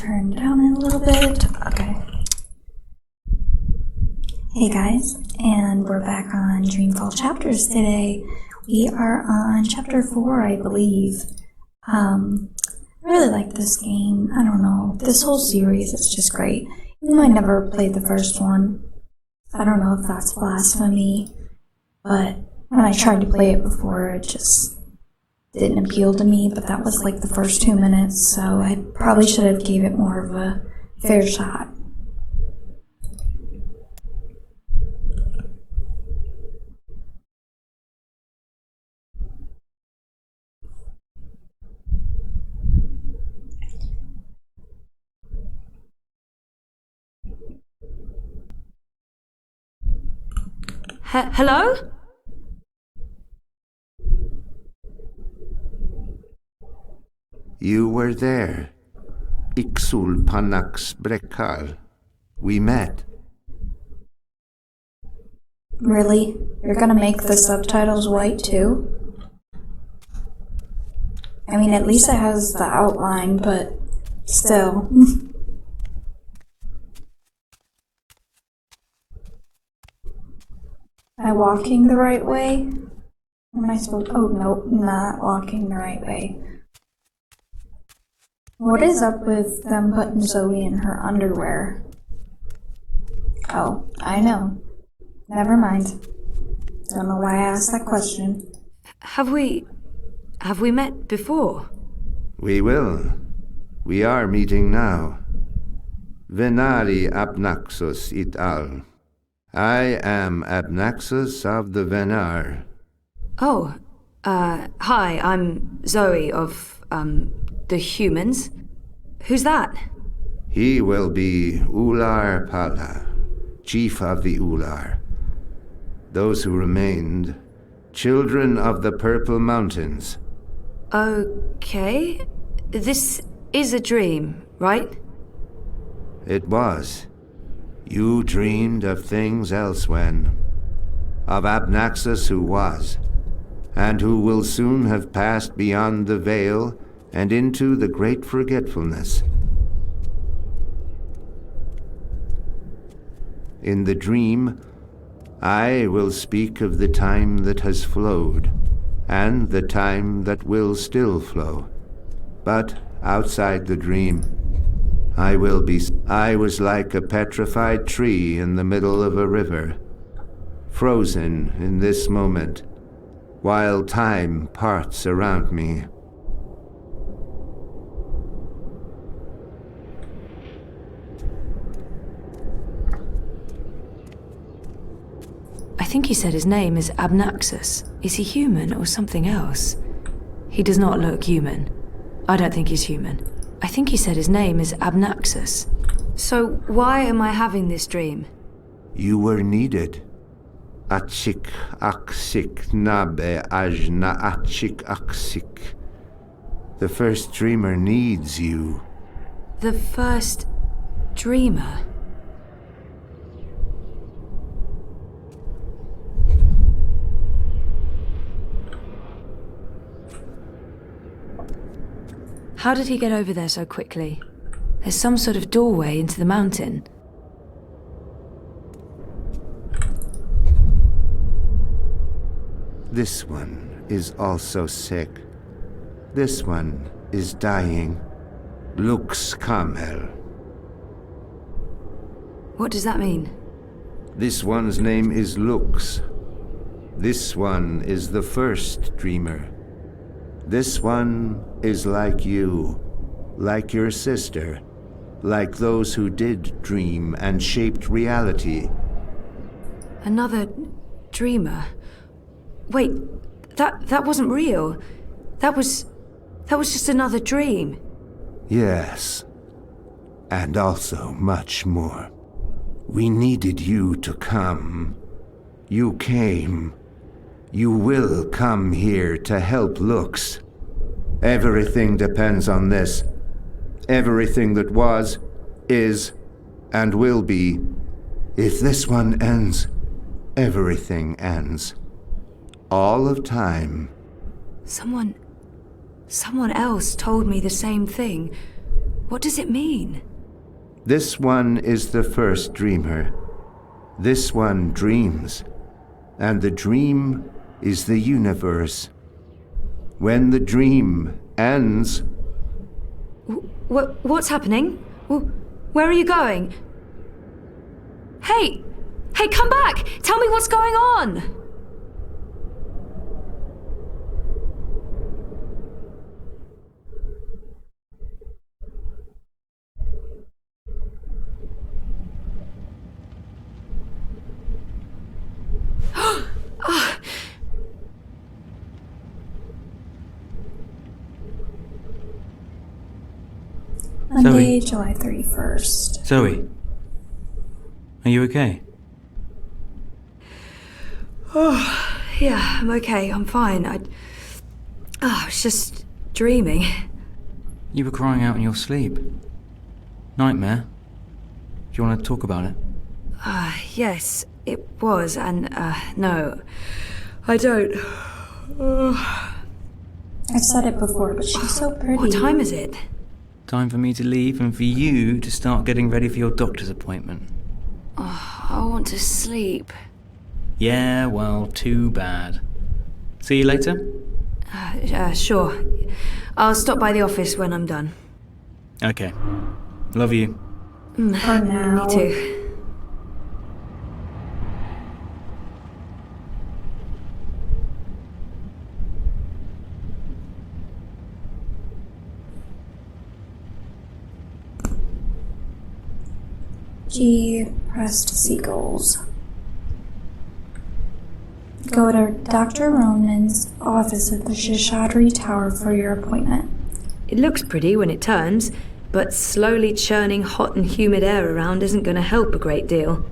turn down a little bit. Okay. Hey guys, and we're back on Dreamfall chapters today. We are on chapter 4, I believe. I really like this game. I don't know. This whole series is just great. Even though I never played the first one. I don't know if that's blasphemy, but when I tried to play it before, it just didn't appeal to me, but that was like the first 2 minutes, so I probably should have gave it more of a fair shot. Hello? You were there. Ixul Panax Brekal. We met. Really? You're gonna make the subtitles white too? I mean, at least it has the outline, but still. Am I walking the right way? Am I supposed? Oh, nope, not walking the right way. What is up with them putting Zoe in her underwear? Oh, I know. Never mind. Don't know why I asked that question. Have we met before? We will. We are meeting now. Venari Abnaxus it al. I am Abnaxus of the Venar. Oh, hi, I'm Zoe of, the humans. Who's that? He will be Ular Pala, chief of the Ular. Those who remained, children of the Purple Mountains. Okay. This is a dream, right? It was. You dreamed of things else when. Of Abnaxus who was, and who will soon have passed beyond the veil and into the great forgetfulness. In the dream, I will speak of the time that has flowed, and the time that will still flow. But outside the dream, I was like a petrified tree in the middle of a river, frozen in this moment, while time parts around me. I think he said his name is Abnaxus. Is he human or something else? He does not look human. I don't think he's human. I think he said his name is Abnaxus. So why am I having this dream? You were needed. Achik aksik nabe ajna achik aksik. The first dreamer needs you. The first dreamer? How did he get over there so quickly? There's some sort of doorway into the mountain. This one is also sick. This one is dying. Lux Kamel. What does that mean? This one's name is Lux. This one is the first dreamer. This one is like you, like your sister, like those who did dream and shaped reality. Another dreamer? Wait, that wasn't real. That was just another dream. Yes, and also much more. We needed you to come. You came. You will come here to help Lux. Everything depends on this. Everything that was, is, and will be. If this one ends, everything ends. All of time. Someone else told me the same thing. What does it mean? This one is the first dreamer. This one dreams. And the dream is the universe. When the dream ends... What's happening? Where are you going? Hey! Hey, come back! Tell me what's going on! Monday, July 31st. Zoe, are you okay? Oh, yeah, I'm okay. I'm fine. I was just dreaming. You were crying out in your sleep. Nightmare? Do you want to talk about it? Yes, it was, and, no, I don't. I've said it before, but she's so pretty. What time is it? Time for me to leave and for you to start getting ready for your doctor's appointment. Oh, I want to sleep. Yeah, well, too bad. See you later? Sure. I'll stop by the office when I'm done. Okay. Love you. For now. Me too. G. Pressed seagulls. Go to Dr. Roman's office at the Shishadri Tower for your appointment. It looks pretty when it turns, but slowly churning hot and humid air around isn't going to help a great deal.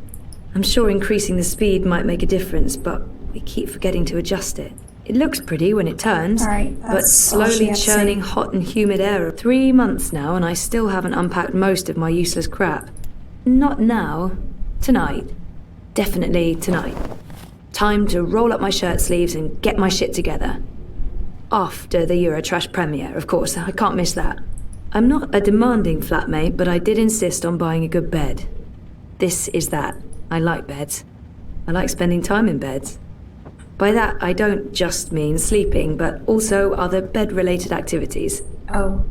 I'm sure increasing the speed might make a difference, but we keep forgetting to adjust it. It looks pretty when it turns, Alright, but that's all she slowly had to churning say. hot and humid air. 3 months now, and I still haven't unpacked most of my useless crap. Not now. Tonight. Definitely tonight. Time to roll up my shirt sleeves and get my shit together. After the Eurotrash premiere, of course. I can't miss that. I'm not a demanding flatmate, but I did insist on buying a good bed. This is that. I like beds. I like spending time in beds. By that, I don't just mean sleeping, but also other bed-related activities. Oh.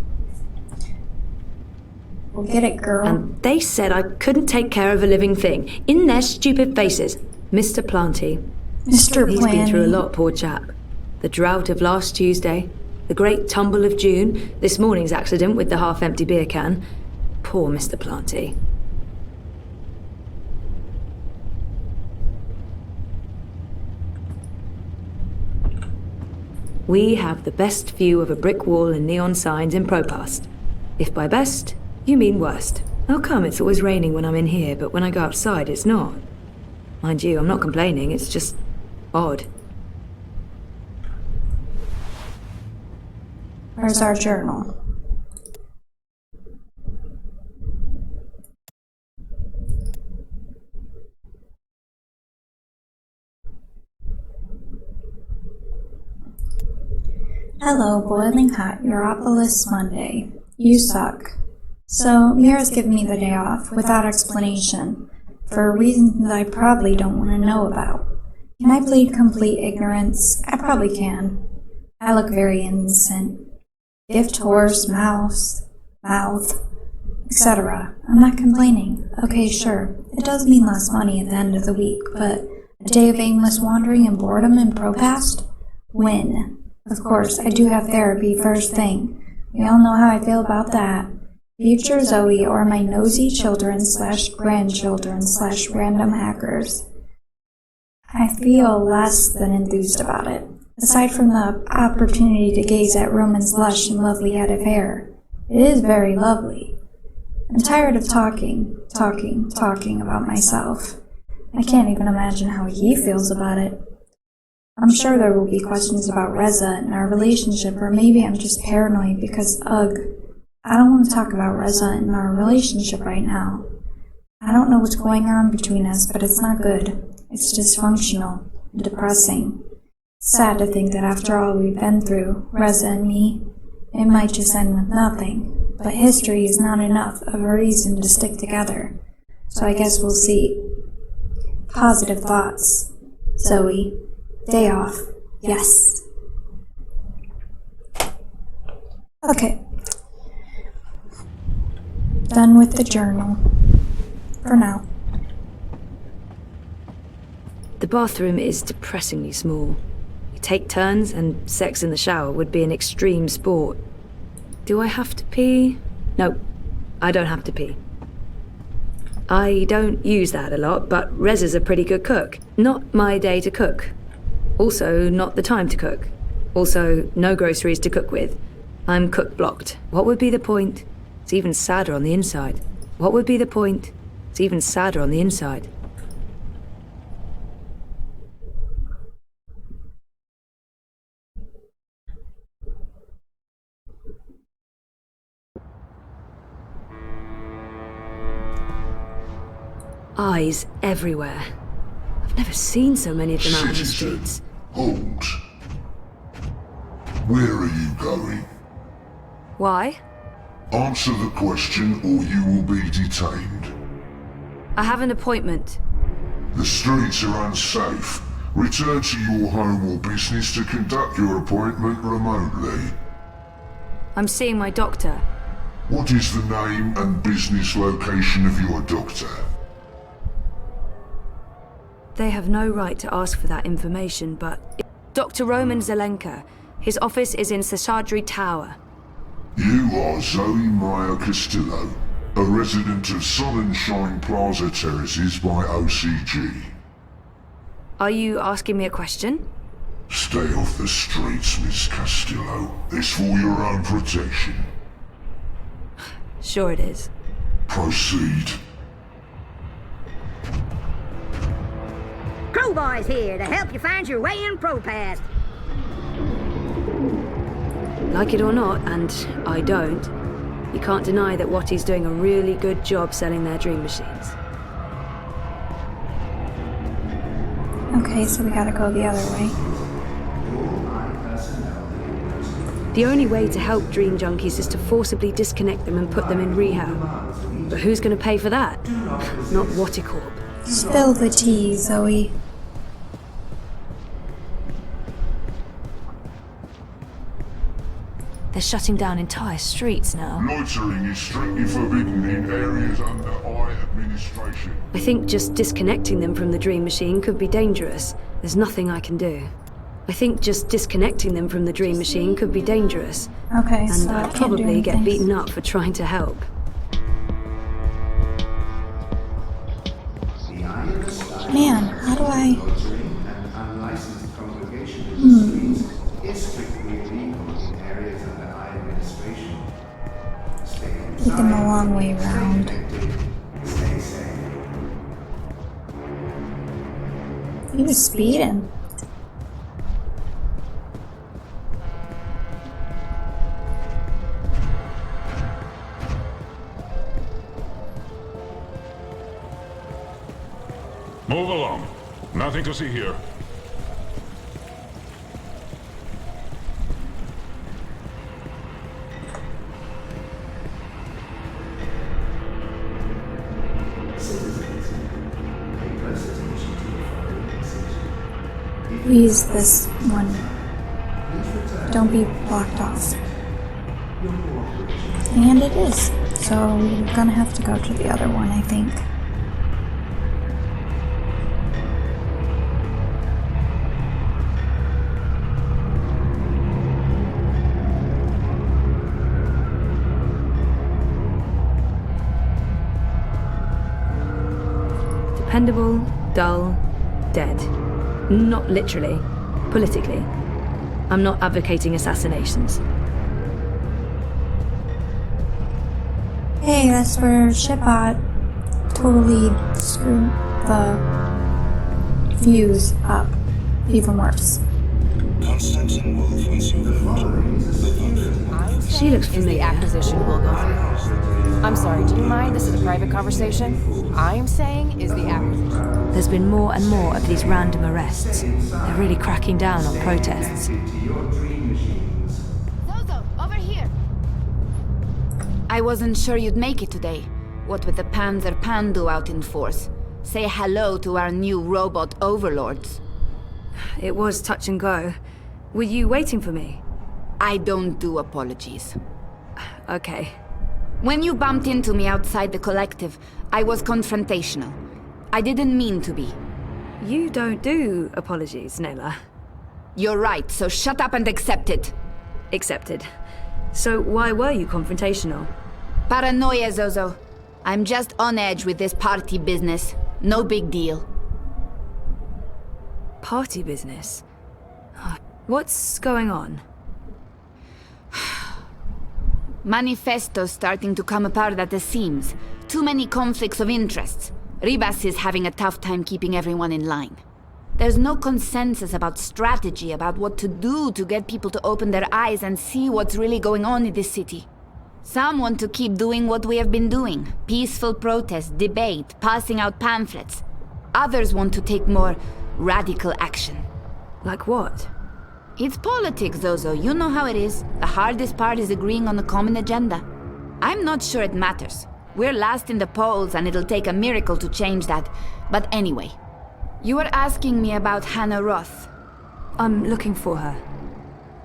We'll get it, girl. And they said I couldn't take care of a living thing. In their stupid faces. Mr. Planty. Mr. He's been through a Planty. lot, poor chap. The drought of last Tuesday, the great tumble of June, this morning's accident with the half-empty beer can. Poor Mr. Planty. We have the best view of a brick wall and neon signs in Propast. If by best, you mean worst. How come it's always raining when I'm in here, but when I go outside it's not? Mind you, I'm not complaining, it's just odd. Where's our journal? Hello, boiling hot, Europolis Monday. You suck. So, Mira's given me the day off, without explanation, for reasons that I probably don't want to know about. Can I plead complete ignorance? I probably can. I look very innocent. Gift horse, mouse, mouth, etc. I'm not complaining. Okay, sure. It does mean less money at the end of the week, but a day of aimless wandering and boredom in Propast? Win. Of course, I do have therapy first thing. We all know how I feel about that. Future Zoe or my nosy children / grandchildren / random hackers. I feel less than enthused about it. Aside from the opportunity to gaze at Roman's lush and lovely head of hair. It is very lovely. I'm tired of talking about myself. I can't even imagine how he feels about it. I'm sure there will be questions about Reza and our relationship, or maybe I'm just paranoid because, ugh, I don't want to talk about Reza and our relationship right now. I don't know what's going on between us, but it's not good. It's dysfunctional, depressing. Sad to think that after all we've been through, Reza and me, it might just end with nothing. but history is not enough of a reason to stick together. So I guess we'll see. Positive thoughts. Zoe. Day off. Yes. Okay. Done with the journal. For now. The bathroom is depressingly small. You take turns, and sex in the shower would be an extreme sport. Do I have to pee? No, I don't have to pee. I don't use that a lot, but Rez is a pretty good cook. Not my day to cook. Also, not the time to cook. Also, no groceries to cook with. I'm cook blocked. What would be the point? It's even sadder on the inside. What would be the point? It's even sadder on the inside. Eyes everywhere. I've never seen so many of them out in the Citizen, streets. hold. Where are you going? Why? Answer the question or you will be detained. I have an appointment. The streets are unsafe. Return to your home or business to conduct your appointment remotely. I'm seeing my doctor. What is the name and business location of your doctor? They have no right to ask for that information, but... Dr. Roman Zelenka. His office is in Seshadri Tower. You are Zoe Meyer Castillo, a resident of Sun and Shine Plaza Terraces by OCG. Are you asking me a question? Stay off the streets, Miss Castillo. This for your own protection. Sure it is. Proceed. Crowbar's here to help you find your way in Propast. Like it or not, and I don't, you can't deny that Watty's doing a really good job selling their dream machines. Okay, so we gotta go the other way. The only way to help dream junkies is to forcibly disconnect them and put them in rehab. But who's going to pay for that? Not Watty Corp. Spill the tea, Zoe. They're shutting down entire streets now. Loitering is strictly forbidden in areas under I administration. I think just disconnecting them from the dream machine could be dangerous. There's nothing I can do. I think just disconnecting them from the dream machine could be dangerous. Okay, And so I I'd can't do probably get anything. beaten up for trying to help. Man, how do I... Taking the long way around. He was speeding. Move along. Nothing to see here. Please, this one. Don't be blocked off. And it is. So we're gonna have to go to the other one, I think. Dependable, dull, dead. Not literally. Politically. I'm not advocating assassinations. Hey, that's where Shipbot totally screwed the fuse up. Even worse. Constantine Wolf was informed. She looks Is the familiar. acquisition we'll go through. I'm sorry, do you mind? This is a private conversation. I'm saying is the acquisition. There's been more and more of these random arrests. They're really cracking down on protests. Zozo, over here. I I wasn't sure you'd make it today. What with the Panzer Pandu out in force. Say hello to our new robot overlords. It was touch and go. Were you waiting for me? I don't do apologies. Okay. When you bumped into me outside the collective, I was confrontational. I didn't mean to be. You don't do apologies, Nayla. You're right, so shut up and accept it. Accepted. So why were you confrontational? Paranoia, Zozo. I'm just on edge with this party business. No big deal. Party business? What's going on? Manifesto's starting to come apart at the seams. Too many conflicts of interests. Ribas is having a tough time keeping everyone in line. There's no consensus about strategy, about what to do to get people to open their eyes and see what's really going on in this city. Some want to keep doing what we have been doing. Peaceful protest, debate, passing out pamphlets. Others want to take more radical action. Like what? It's politics, Zozo. You know how it is. The hardest part is agreeing on a common agenda. I'm not sure it matters. We're last in the polls and it'll take a miracle to change that. But anyway, you were asking me about Hannah Roth. I'm looking for her.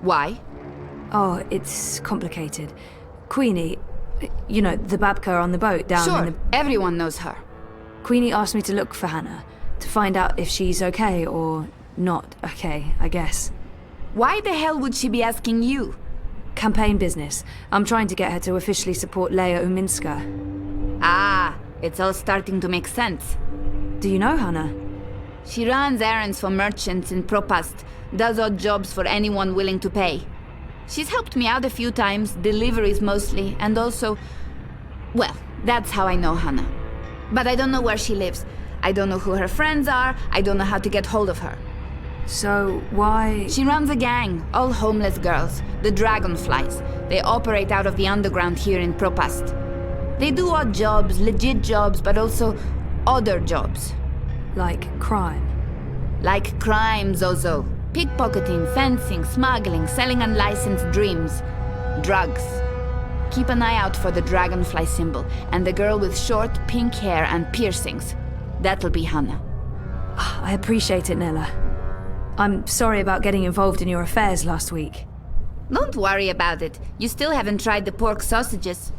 Why? Oh, it's complicated. Queenie, you know, the Babka on the boat down Sure, in the... everyone knows her. Queenie asked me to look for Hannah, to find out if she's okay or not okay, I guess. Why the hell would she be asking you? Campaign business. I'm trying to get her to officially support Leia Uminska. Ah, it's all starting to make sense. Do you know Hannah? She runs errands for merchants in Propast, does odd jobs for anyone willing to pay. She's helped me out a few times, deliveries mostly, and also... Well, that's how I know Hannah. But I don't know where she lives. I don't know who her friends are, I don't know how to get hold of her. So, why... She runs a gang, all homeless girls, the Dragonflies. They operate out of the underground here in Propast. They do odd jobs, legit jobs, but also other jobs. Like crime? Like crime, Zozo. Pickpocketing, fencing, smuggling, selling unlicensed dreams. Drugs. Keep an eye out for the dragonfly symbol, and the girl with short pink hair and piercings. That'll be Hannah. I appreciate it, Nella. I'm sorry about getting involved in your affairs last week. Don't worry about it. You still haven't tried the pork sausages.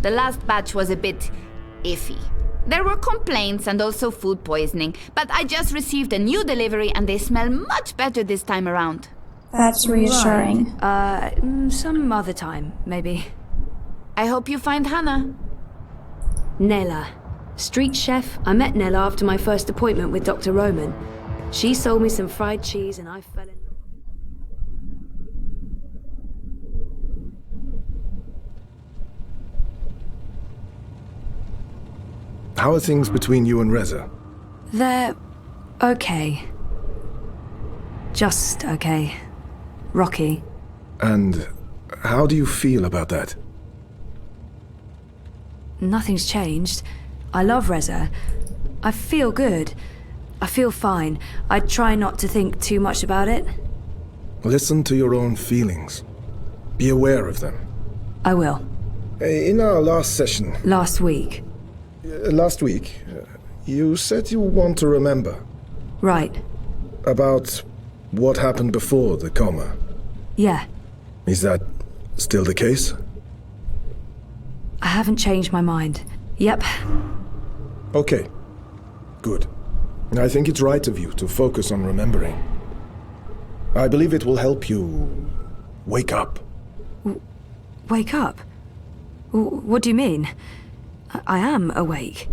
The last batch was a bit iffy. There were complaints and also food poisoning, but I just received a new delivery and they smell much better this time around. That's reassuring. Right. Some other time, maybe. I hope you find Hannah. Nella. Street chef. I met Nella after my first appointment with Dr. Roman. She sold me some fried cheese and I fell in... How are things between you and Reza? They're... okay. Just okay. Rocky. And how do you feel about that? Nothing's changed. I love Reza. I feel good. I feel fine. I try not to think too much about it. Listen to your own feelings. Be aware of them. I will. In our last session... Last week. Last week, you said you want to remember. Right. About what happened before the coma. Yeah. Is that still the case? I haven't changed my mind. Yep. Okay. Good. I think it's right of you to focus on remembering. I believe it will help you wake up. Wake up? What do you mean? I am awake.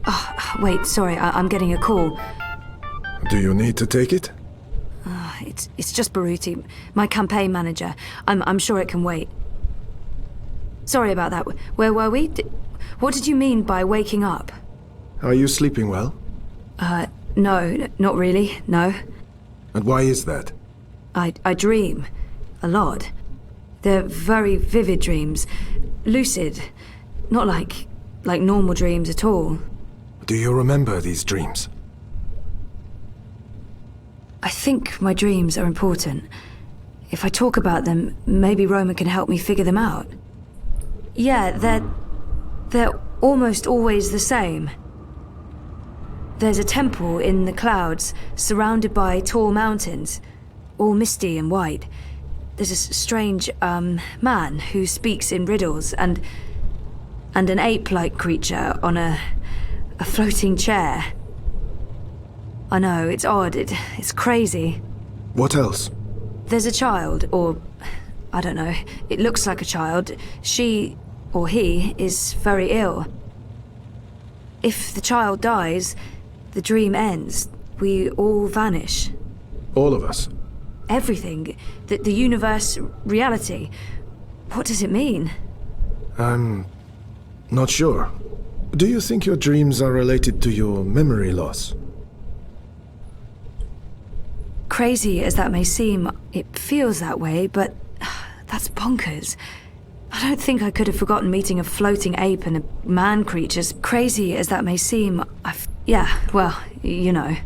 Oh, wait, sorry, I'm getting a call. Do you need to take it? It's just Baruti, my campaign manager. I'm sure it can wait. Sorry about that. Where were we? What did you mean by waking up? Are you sleeping well? No, not really, no. And why is that? I dream. A lot. They're very vivid dreams. Lucid. Not like normal dreams at all. Do you remember these dreams? I think my dreams are important. If I talk about them, maybe Roman can help me figure them out. Yeah, they're almost always the same. There's a temple in the clouds, surrounded by tall mountains, all misty and white. There's a strange, man who speaks in riddles, and an ape-like creature on a floating chair. I know, it's odd, it's crazy. What else? There's a child, or I don't know, it looks like a child. She, or he, is very ill. If the child dies, the dream ends. We all vanish. All of us? Everything. The universe, reality. What does it mean? I'm not sure. Do you think your dreams are related to your memory loss? Crazy as that may seem, it feels that way, but that's bonkers. I don't think I could have forgotten meeting a floating ape and a man creatures. Crazy as that may seem, yeah, well, you know.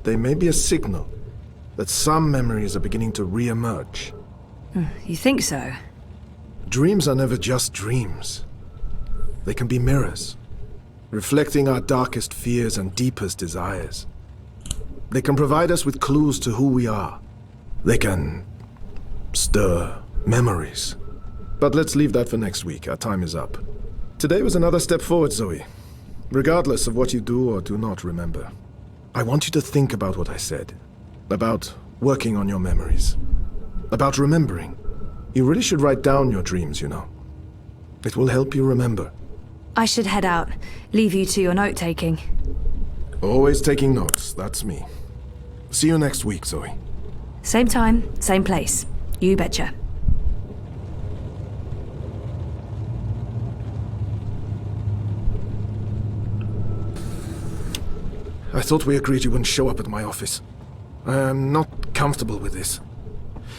They may be a signal that some memories are beginning to re-emerge. You think so? Dreams are never just dreams. They can be mirrors, reflecting our darkest fears and deepest desires. They can provide us with clues to who we are. They can stir memories. But let's leave that for next week. Our time is up. Today was another step forward, Zoe. Regardless of what you do or do not remember, I want you to think about what I said. About working on your memories. About remembering. You really should write down your dreams, you know. It will help you remember. I should head out. Leave you to your note-taking. Always taking notes, that's me. See you next week, Zoe. Same time, same place. You betcha. I thought we agreed you wouldn't show up at my office. I am not comfortable with this.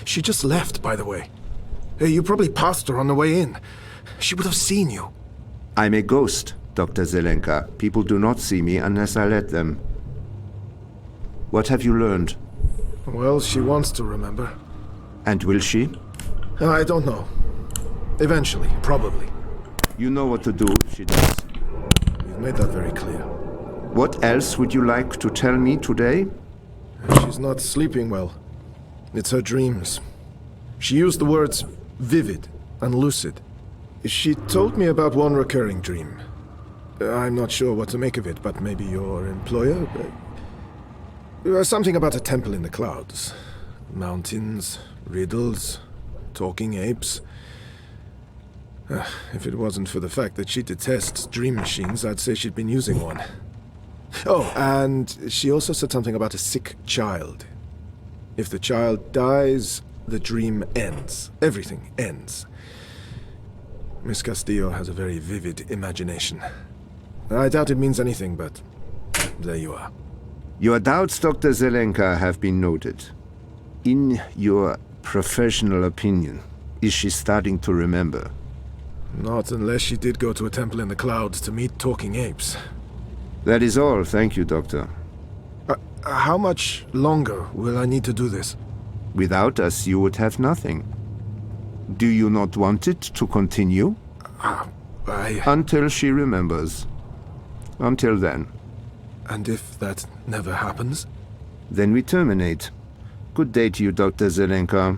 She just left, by the way. You probably passed her on the way in. She would have seen you. I'm a ghost, Dr. Zelenka. People do not see me unless I let them. What have you learned? Well, she wants to remember. And will she? I don't know. Eventually, probably. You know what to do if she does. You've made that very clear. What else would you like to tell me today? She's not sleeping well. It's her dreams. She used the words vivid and lucid. She told me about one recurring dream. I'm not sure what to make of it, but maybe your employer? Something about a temple in the clouds. Mountains, riddles, talking apes. If it wasn't for the fact that she detests dream machines, I'd say she'd been using one. Oh, and she also said something about a sick child. If the child dies, the dream ends. Everything ends. Miss Castillo has a very vivid imagination. I doubt it means anything, but there you are. Your doubts, Dr. Zelenka, have been noted. In your professional opinion, is she starting to remember? Not unless she did go to a temple in the clouds to meet talking apes. That is all, thank you, Doctor. How much longer will I need to do this? Without us, you would have nothing. Do you not want it to continue? Until she remembers. Until then. And if that never happens? Then we terminate. Good day to you, Dr. Zelenka.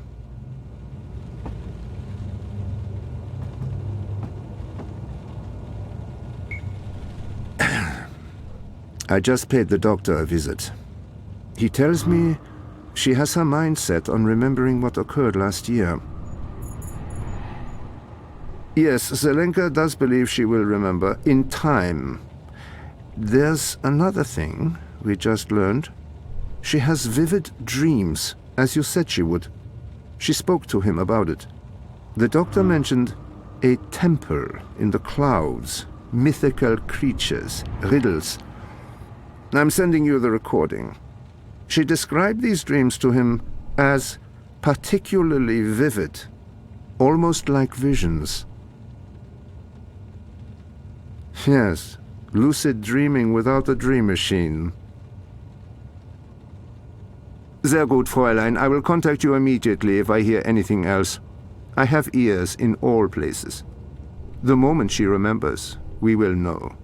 I just paid the doctor a visit. He tells me she has her mind set on remembering what occurred last year. Yes, Zelenka does believe she will remember in time. There's another thing we just learned. She has vivid dreams, as you said she would. She spoke to him about it. The doctor mentioned a temple in the clouds, mythical creatures, riddles. I'm sending you the recording. She described these dreams to him as particularly vivid, almost like visions. Yes, lucid dreaming without a dream machine. Sehr gut, Fräulein. I will contact you immediately if I hear anything else. I have ears in all places. The moment she remembers, we will know.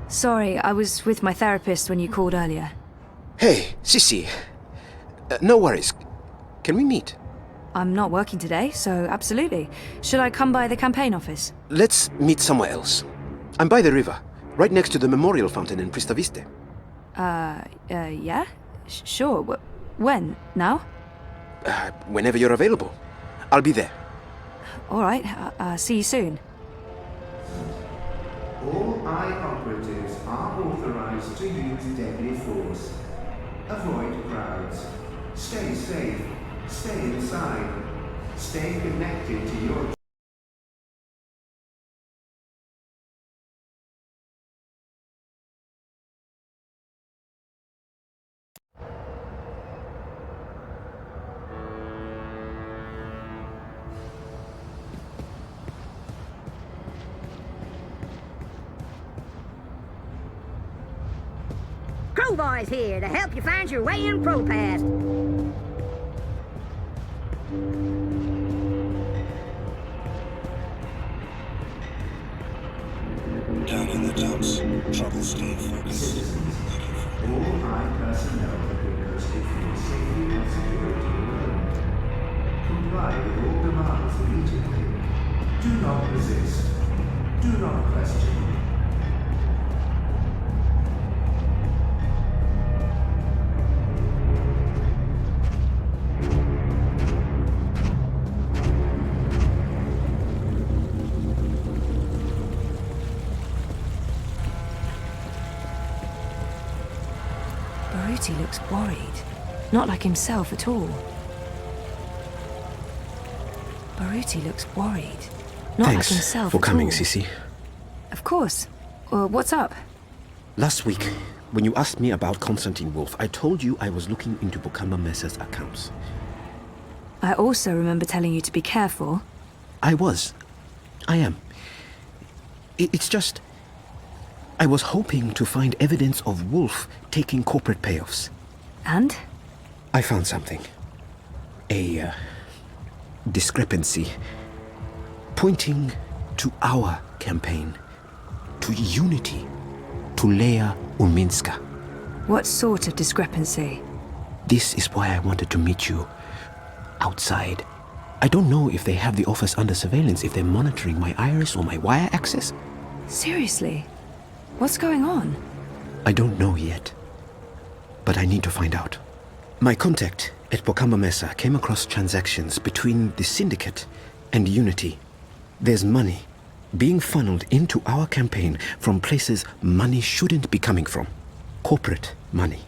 Sorry, I was with my therapist when you called earlier. Hey, Sissy. No worries. Can we meet? I'm not working today, so absolutely. Should I come by the campaign office? Let's meet somewhere else. I'm by the river, right next to the memorial fountain in Pristaviste. Yeah? Sure. When? Now? Whenever you're available. I'll be there. All right. See you soon. All eye operatives are authorized to use deadly force. Avoid crowds. Stay safe. Stay inside. Stay connected to your... Crowboy's here to help you find your way in Propast. Down in the dumps. Trouble staying focused. All eye personnel have been posted for safety and security alone. Comply with all demands immediately. Do not resist. Do not question. Baruti looks worried. Not like himself at all. Baruti looks worried. Not Thanks like himself for at coming, all. Sissy. Of course. What's up? Last week, when you asked me about Constantine Wolf, I told you I was looking into Bukamba Mesa's accounts. I also remember telling you to be careful. I was. I am. It's just... I was hoping to find evidence of Wolf taking corporate payoffs. And? I found something. A discrepancy pointing to our campaign, to unity, to Leia Uminska. What sort of discrepancy? This is why I wanted to meet you outside. I don't know if they have the office under surveillance, if they're monitoring my iris or my wire access. Seriously? What's going on? I don't know yet, but I need to find out. My contact at Bukamba Mesa came across transactions between the Syndicate and Unity. There's money being funneled into our campaign from places money shouldn't be coming from. Corporate money.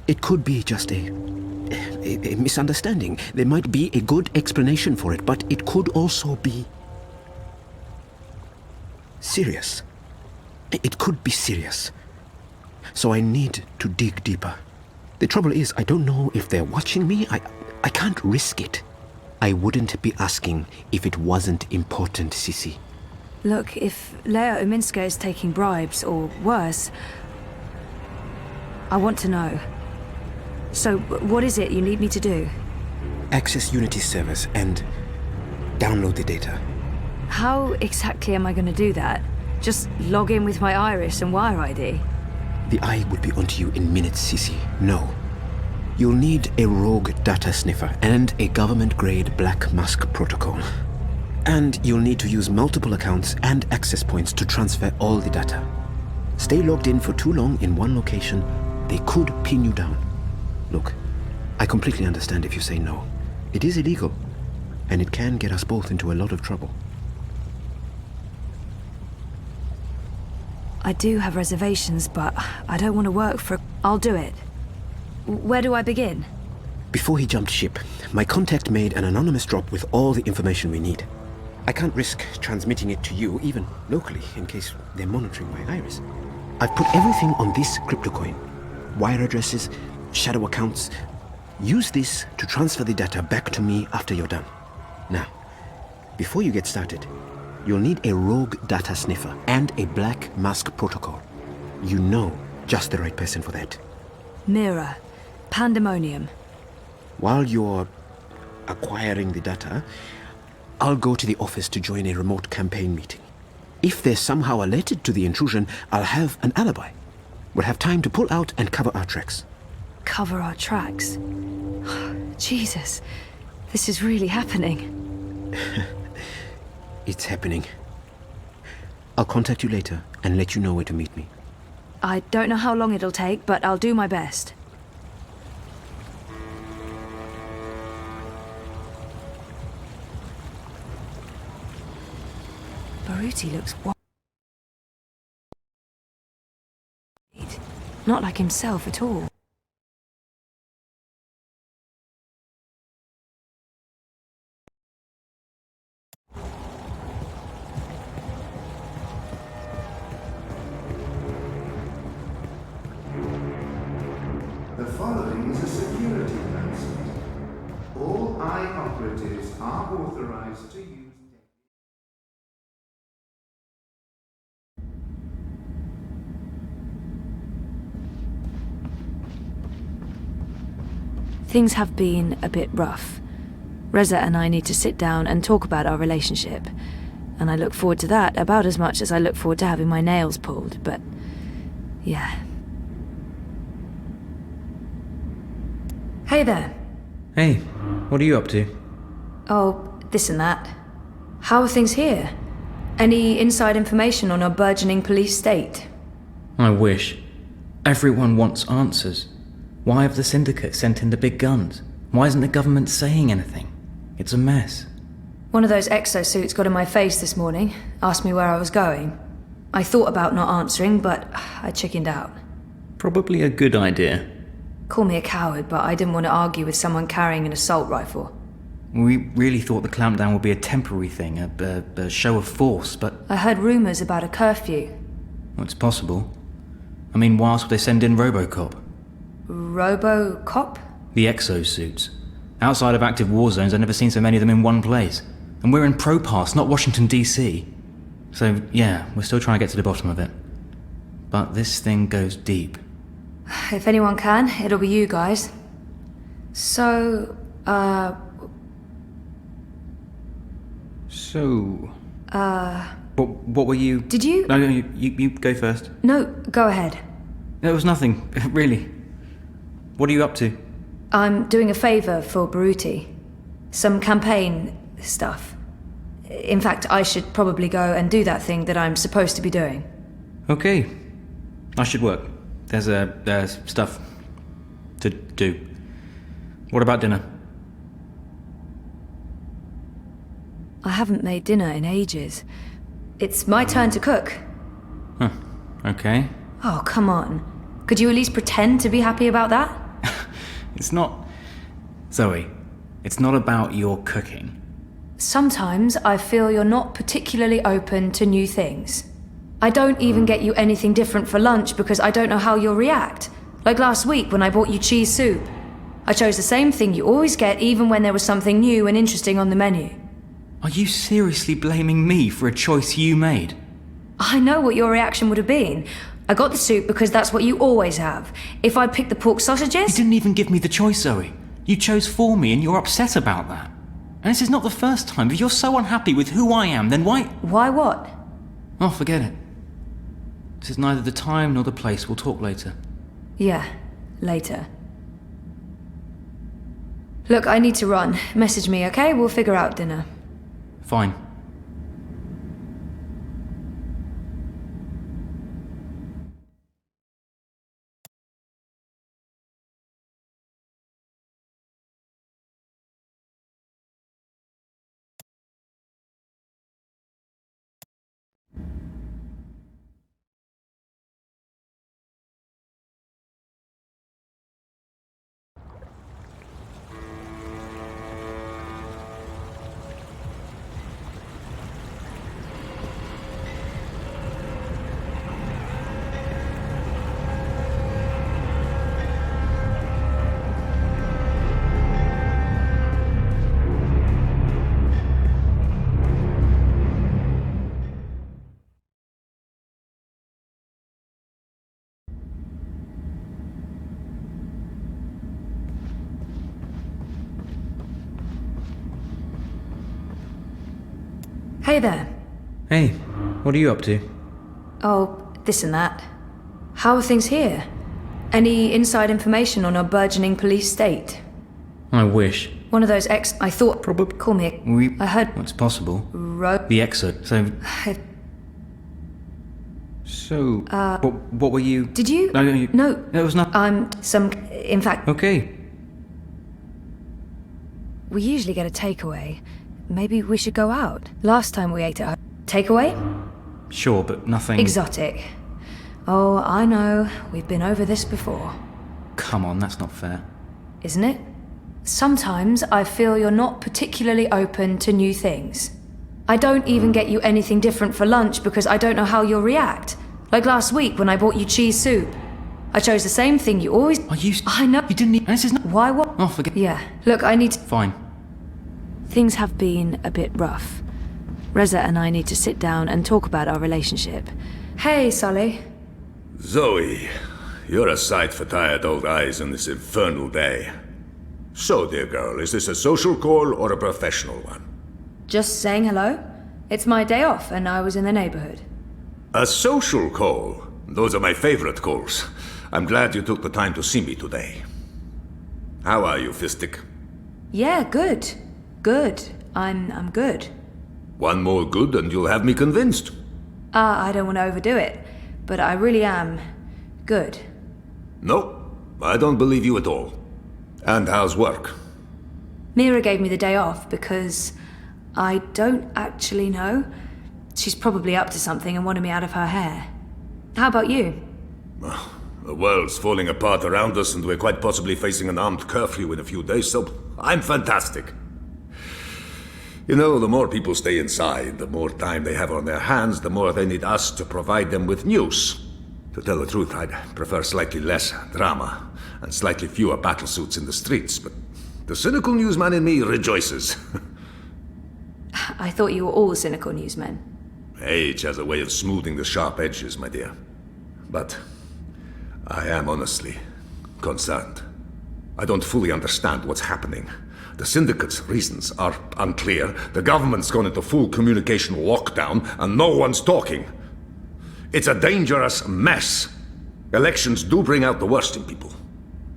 It could be just a misunderstanding. There might be a good explanation for it, but it could also be serious. It could be serious. So I need to dig deeper. The trouble is, I don't know if they're watching me. I can't risk it. I wouldn't be asking if it wasn't important, Sissy. Look, if Leia Uminska is taking bribes, or worse, I want to know. So, what is it you need me to do? Access Unity's servers and download the data. How exactly am I going to do that? Just log in with my iris and wire ID? The eye would be onto you in minutes, Sissy. No. You'll need a rogue data sniffer and a government-grade Black Mask protocol. And you'll need to use multiple accounts and access points to transfer all the data. Stay logged in for too long in one location, they could pin you down. Look, I completely understand if you say no. It is illegal, and it can get us both into a lot of trouble. I do have reservations, but I don't want to work for... I'll do it. Where do I begin? Before he jumped ship, my contact made an anonymous drop with all the information we need. I can't risk transmitting it to you, even locally, in case they're monitoring my iris. I've put everything on this crypto coin. Wire addresses, shadow accounts. Use this to transfer the data back to me after you're done. Now, before you get started, You'll need a rogue data sniffer and a black mask protocol. You know just the right person for that. Mira. Pandemonium. While you're acquiring the data, I'll go to the office to join a remote campaign meeting. If they're somehow alerted to the intrusion, I'll have an alibi. We'll have time to pull out and cover our tracks. Cover our tracks? Jesus. This is really happening. It's happening. I'll contact you later and let you know where to meet me. I don't know how long it'll take, but I'll do my best. Baruti looks worried. Not like himself at all. The following is a security announcement. All eye operatives are authorized to use... Things have been a bit rough. Reza and I need to sit down and talk about our relationship. And I look forward to that about as much as I look forward to having my nails pulled, but... yeah. Hey there. Hey, what are you up to? Oh, this and that. How are things here? Any inside information on our burgeoning police state? I wish. Everyone wants answers. Why have the Syndicate sent in the big guns? Why isn't the government saying anything? It's a mess. One of those exosuits got in my face this morning, asked me where I was going. I thought about not answering, but I chickened out. Probably a good idea. Call me a coward, but I didn't want to argue with someone carrying an assault rifle. We really thought the clampdown would be a temporary thing, a show of force, but... I heard rumours about a curfew. Well, it's possible. I mean, why else would they send in Robocop? Robocop? The exosuits. Outside of active war zones, I've never seen so many of them in one place. And we're in Propast, not Washington, D.C. So, yeah, we're still trying to get to the bottom of it. But this thing goes deep. If anyone can, it'll be you guys. So, What were you... Did you... No, you go first. No, go ahead. It was nothing, really. What are you up to? I'm doing a favour for Baruti. Some campaign stuff. In fact, I should probably go and do that thing that I'm supposed to be doing. Okay. I should work. There's stuff to do. What about dinner? I haven't made dinner in ages. It's my turn to cook. Huh. Okay. Oh, come on. Could you at least pretend to be happy about that? It's not... Zoe, it's not about your cooking. Sometimes I feel you're not particularly open to new things. I don't even get you anything different for lunch because I don't know how you'll react. Like last week when I bought you cheese soup. I chose the same thing you always get even when there was something new and interesting on the menu. Are you seriously blaming me for a choice you made? I know what your reaction would have been. I got the soup because that's what you always have. If I'd picked the pork sausages... You didn't even give me the choice, Zoe. You chose for me and you're upset about that. And this is not the first time. If you're so unhappy with who I am, then why... Why what? Oh, forget it. This is neither the time nor the place. We'll talk later. Yeah, later. Look, I need to run. Message me, okay? We'll figure out dinner. Fine. Hey there. Hey, what are you up to? Oh, this and that. How are things here? Any inside information on our burgeoning police state? I wish. One of those I thought... Probably. Call me I heard... What's possible? The exit. So... what were you... Did you? No. It was not... In fact... Okay. We usually get a takeaway. Maybe we should go out. Last time we ate at takeaway? Sure, but nothing... Exotic. Oh, I know. We've been over this before. Come on, that's not fair. Isn't it? Sometimes I feel you're not particularly open to new things. I don't even get you anything different for lunch because I don't know how you'll react. Like last week when I bought you cheese soup. I chose the same thing you always... I know. You didn't need... This is not... Why what? Oh, forget... Yeah. Look, I need to... Fine. Things have been a bit rough. Reza and I need to sit down and talk about our relationship. Hey, Sully. Zoe, you're a sight for tired old eyes on this infernal day. So, dear girl, is this a social call or a professional one? Just saying hello. It's my day off and I was in the neighborhood. A social call? Those are my favorite calls. I'm glad you took the time to see me today. How are you, Fistic? Yeah, good. Good. I'm good. One more good and you'll have me convinced. I don't want to overdo it, but I really am good. No, I don't believe you at all. And how's work? Mira gave me the day off because I don't actually know. She's probably up to something and wanted me out of her hair. How about you? The world's falling apart around us and we're quite possibly facing an armed curfew in a few days, so I'm fantastic. You know, the more people stay inside, the more time they have on their hands, the more they need us to provide them with news. To tell the truth, I'd prefer slightly less drama and slightly fewer battlesuits in the streets, but the cynical newsman in me rejoices. I thought you were all cynical newsmen. Age has a way of smoothing the sharp edges, my dear. But I am honestly concerned. I don't fully understand what's happening. The Syndicate's reasons are unclear. The government's gone into full communication lockdown, and no one's talking. It's a dangerous mess. Elections do bring out the worst in people.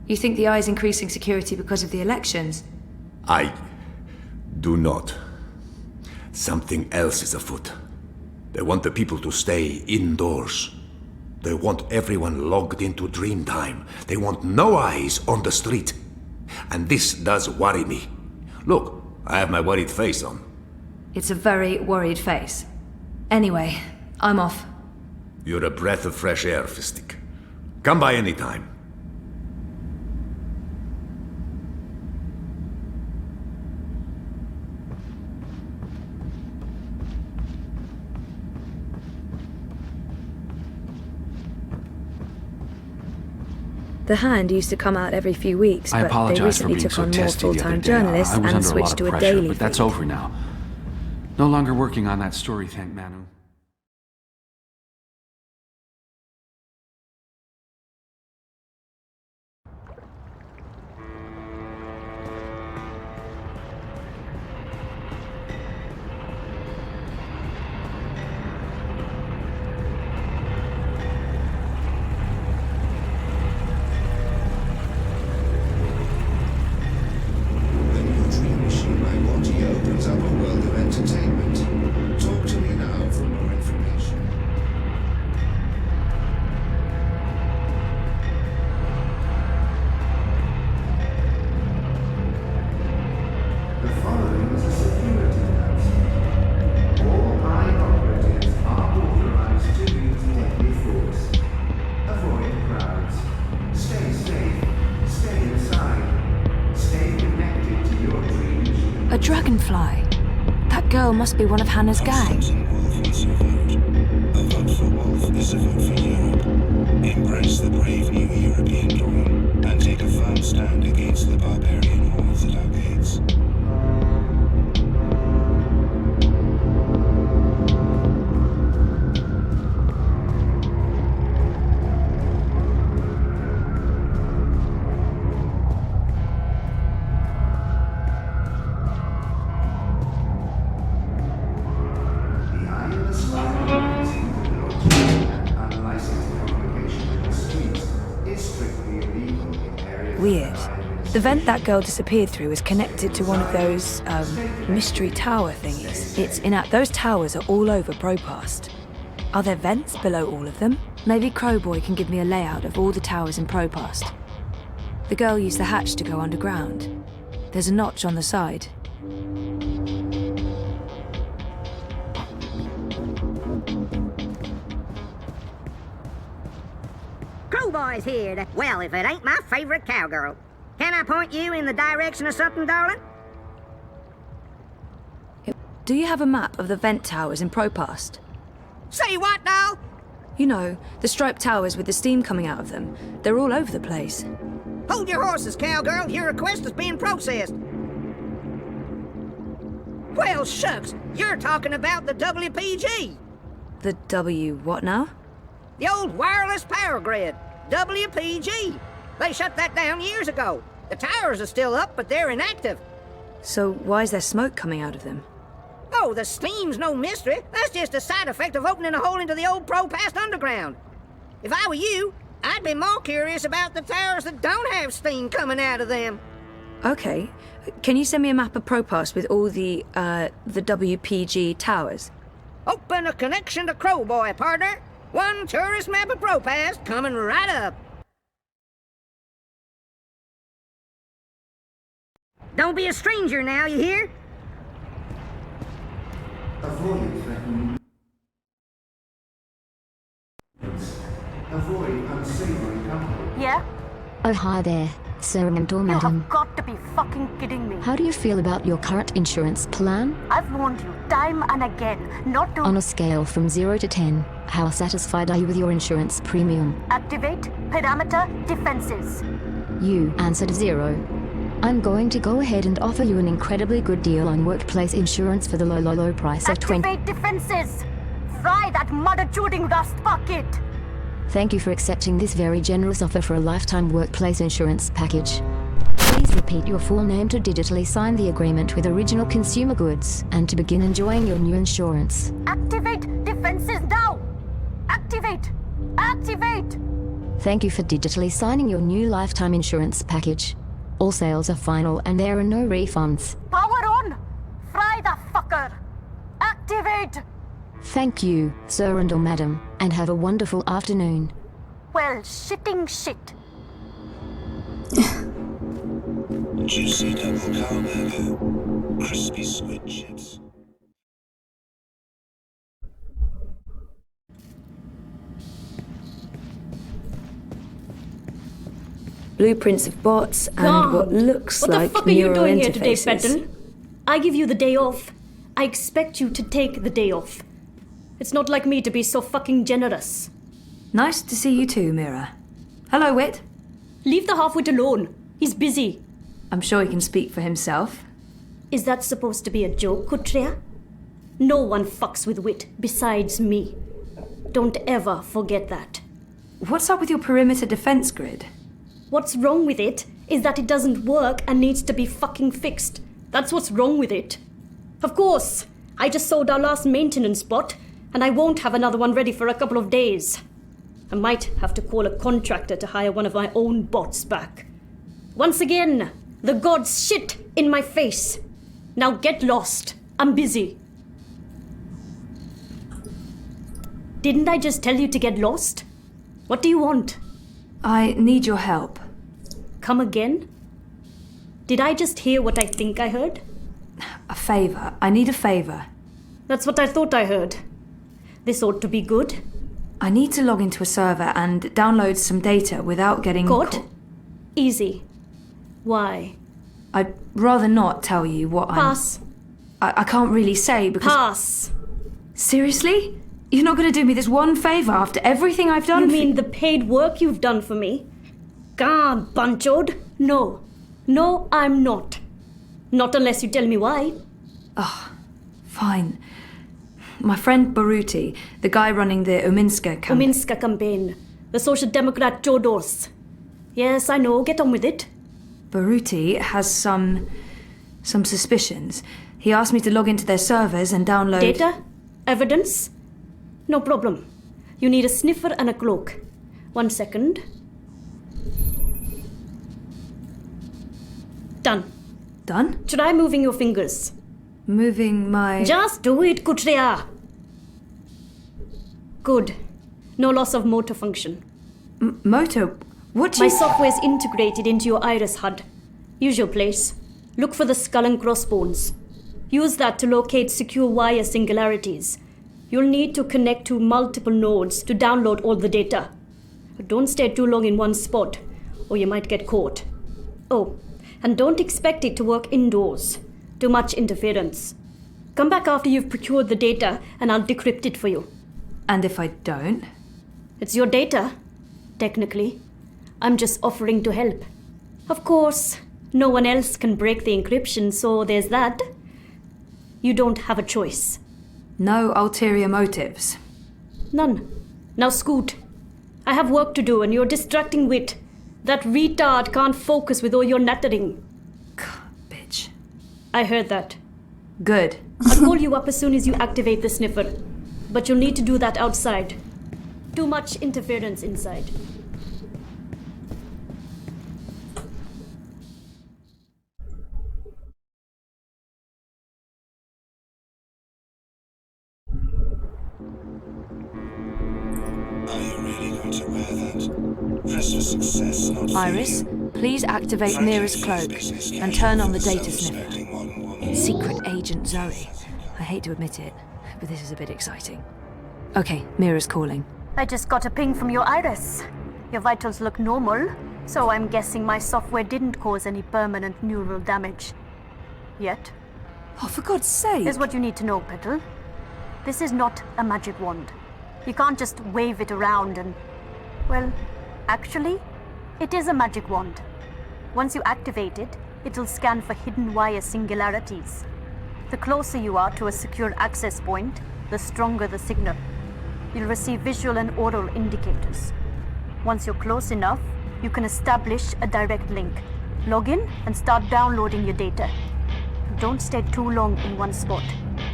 You think the eye's increasing security because of the elections? I do not. Something else is afoot. They want the people to stay indoors. They want everyone logged into Dreamtime. They want no eyes on the street. And this does worry me. Look, I have my worried face on. It's a very worried face. Anyway, I'm off. You're a breath of fresh air, Fistic. Come by any time. The Hand used to come out every few weeks, I but they apologize for recently being took so on more testy the other full-time day. journalists I was and under a lot switched of to a pressure, daily but that's feed. over now. No longer working on that story, thank Manu. A dragonfly. That girl must be one of Hannah's gang. A vote for Wolf is a vote for Europe. Embrace the brave new European dawn and take a firm stand against the barbarian hordes at our gates. weird. The vent that girl disappeared through is connected to one of those, mystery tower thingies. Those towers are all over Propast. Are there vents below all of them? Maybe Crowboy can give me a layout of all the towers in Propast. The girl used the hatch to go underground. There's a notch on the side. Crowboy's here. Well, if it ain't my favorite cowgirl. Can I point you in the direction of something, darling? Do you have a map of the vent towers in Propast? Say what now? You know, the striped towers with the steam coming out of them. They're all over the place. Hold your horses, cowgirl. Your request is being processed. Well, shucks. You're talking about the WPG. The W what now? The old wireless power grid. WPG. They shut that down years ago. The towers are still up, but they're inactive. So why is there smoke coming out of them? Oh, the steam's no mystery. That's just a side effect of opening a hole into the old Propast underground. If I were you, I'd be more curious about the towers that don't have steam coming out of them. Okay. Can you send me a map of Propast with all the WPG towers? Open a connection to Crowboy, partner. One tourist map of Propast coming right up. Don't be a stranger now, you hear? Avoid unsavory company. Yeah? Oh, hi there, Sir and or You Madam. have got to be fucking kidding me. How do you feel about your current insurance plan? I've warned you time and again not to... On a scale from 0 to 10, how satisfied are you with your insurance premium? Activate parameter defenses. You answered 0. I'm going to go ahead and offer you an incredibly good deal on workplace insurance for the low price of 20. Activate defenses! Fry that mother-chewing rust bucket! Thank you for accepting this very generous offer for a lifetime workplace insurance package. Please repeat your full name to digitally sign the agreement with Original Consumer Goods and to begin enjoying your new insurance. Activate defenses now! Activate! Activate! Thank you for digitally signing your new lifetime insurance package. All sales are final and there are no refunds. Power on! Fry the fucker! Activate! Thank you, sir and or madam, and have a wonderful afternoon. Well, shitting shit. Juicy double cow burger, crispy squid chips. Blueprints of bots and what looks like What the fuck are you doing here today, interfaces. Fenton? I give you the day off. I expect you to take the day off. It's not like me to be so fucking generous. Nice to see you too, Mira. Hello, Wit. Leave the half-wit alone. He's busy. I'm sure he can speak for himself. Is that supposed to be a joke, Kutria? No one fucks with Wit besides me. Don't ever forget that. What's up with your perimeter defense grid? What's wrong with it is that it doesn't work and needs to be fucking fixed. That's what's wrong with it. Of course, I just sold our last maintenance bot, and I won't have another one ready for a couple of days. I might have to call a contractor to hire one of my own bots back. Once again, the gods shit in my face. Now get lost. I'm busy. Didn't I just tell you to get lost? What do you want? I need your help. Come again? Did I just hear what I think I heard? A favor. I need a favor. That's what I thought I heard. This ought to be good. I need to log into a server and download some data without getting Good? Easy. Why? I'd rather not tell you what Pass. I can't really say because... Pass. Seriously? You're not going to do me this one favor after everything I've done You mean the paid work you've done for me? God, Bunchod. No. No, I'm not. Not unless you tell me why. Fine. My friend Baruti, the guy running the Uminska campaign. Uminska campaign. The Social Democrat Chodors. Yes, I know. Get on with it. Baruti has some suspicions. He asked me to log into their servers and download... Data? Evidence? No problem. You need a sniffer and a cloak. 1 second. Done. Done? Try moving your fingers. Moving my... Just do it, Kutria. Good. No loss of motor function. Motor? What My software's integrated into your iris HUD. Use your place. Look for the skull and crossbones. Use that to locate secure wire singularities. You'll need to connect to multiple nodes to download all the data. But don't stay too long in one spot, or you might get caught. Oh, and don't expect it to work indoors. Too much interference. Come back after you've procured the data, and I'll decrypt it for you. And if I don't? It's your data, technically. I'm just offering to help. Of course, no one else can break the encryption, so there's that. You don't have a choice. No ulterior motives? None. Now scoot. I have work to do and you're distracting wit. That retard can't focus with all your nattering. Bitch. I heard that. Good. I'll call you up as soon as you activate the sniffer. But you'll need to do that outside. Too much interference inside. Are you really going to wear that? Press for success, not Iris, please activate Mira's cloak and turn on the data sniffer. Secret Agent Zoe. I hate to admit it, but this is a bit exciting. Okay, Mira's calling. I just got a ping from your iris. Your vitals look normal, so I'm guessing my software didn't cause any permanent neural damage. Yet. Oh, for God's sake! Here's what you need to know, Petal. This is not a magic wand. You can't just wave it around and... Well, actually, it is a magic wand. Once you activate it, it'll scan for hidden wire singularities. The closer you are to a secure access point, the stronger the signal. You'll receive visual and oral indicators. Once you're close enough, you can establish a direct link. Log in and start downloading your data. Don't stay too long in one spot.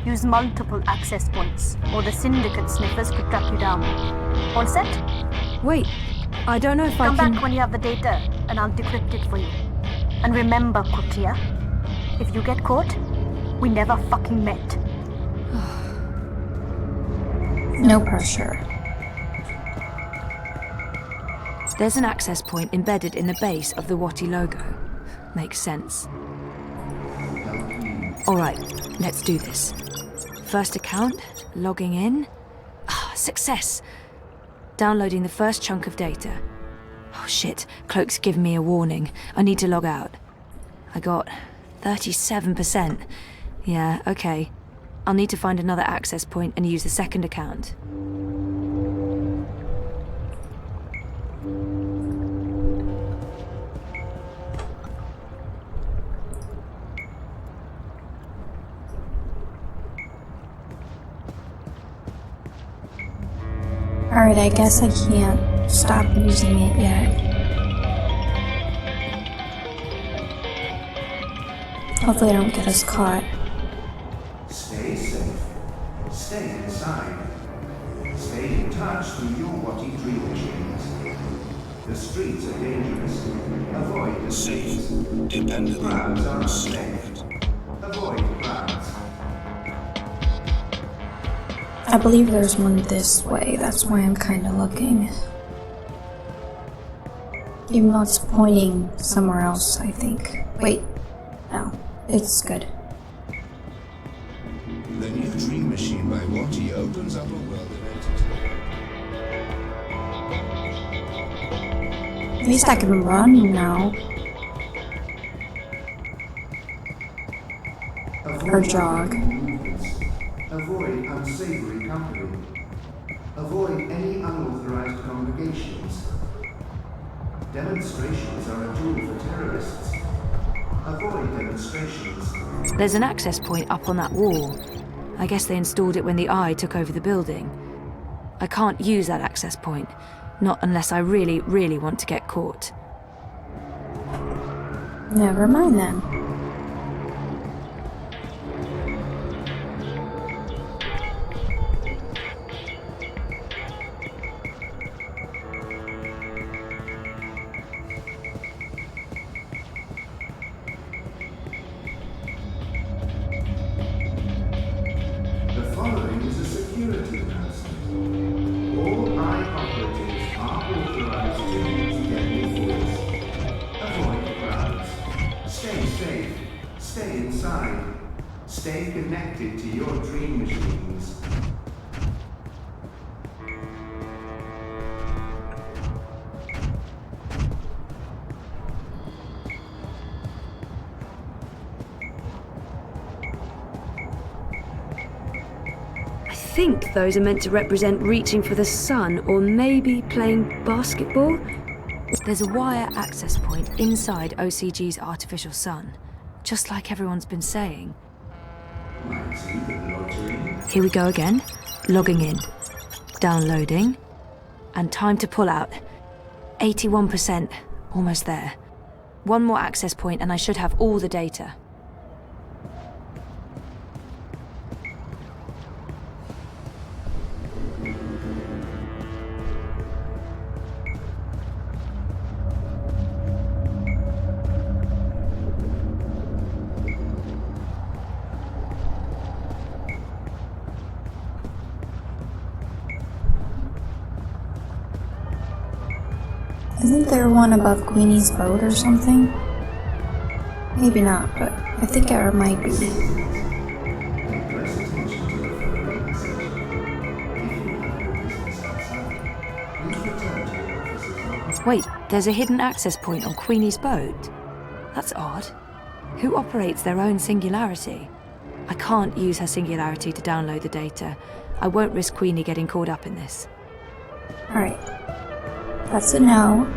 Use multiple access points, or the syndicate sniffers could track you down. All set? Wait, I don't know if I can... Come back when you have the data, and I'll decrypt it for you. And remember, Kutia, if you get caught, we never fucking met. No pressure. There's an access point embedded in the base of the Watty logo. Makes sense. Alright, let's do this. First account, logging in. Success! Downloading the first chunk of data. Oh shit, Cloak's given me a warning. I need to log out. I got 37%. Yeah, okay. I'll need to find another access point and use the second account. Alright, I guess I can't stop using it yet. Hopefully I don't get us caught. Stay safe. Stay inside. Stay in touch through your Watty dream machines. The streets are dangerous. Avoid the streets. Dependable, Crowds are safe. unsafe. Avoid crowds. I believe there's one this way, that's why I'm kinda looking. Even though it's pointing somewhere else, I think. Wait. No. It's good. The new dream machine by Watty opens up a world of entertainment. At least I can run now. Or jog. Avoid unsavory company. Avoid any unauthorized congregations. Demonstrations are a tool for terrorists. Avoid demonstrations. There's an access point up on that wall. I guess they installed it when the Eye took over the building. I can't use that access point. Not unless I really, really want to get caught. Never mind then. Stay inside. Stay connected to your dream machines. I think those are meant to represent reaching for the sun or maybe playing basketball. There's a wire access point inside OCG's artificial sun, just like everyone's been saying. Here we go again. Logging in. Downloading. And time to pull out. 81%. Almost there. One more access point and I should have all the data. Isn't there one above Queenie's boat or something? Maybe not, but I think there might be. Wait, there's a hidden access point on Queenie's boat? That's odd. Who operates their own singularity? I can't use her singularity to download the data. I won't risk Queenie getting caught up in this. Alright. That's a no.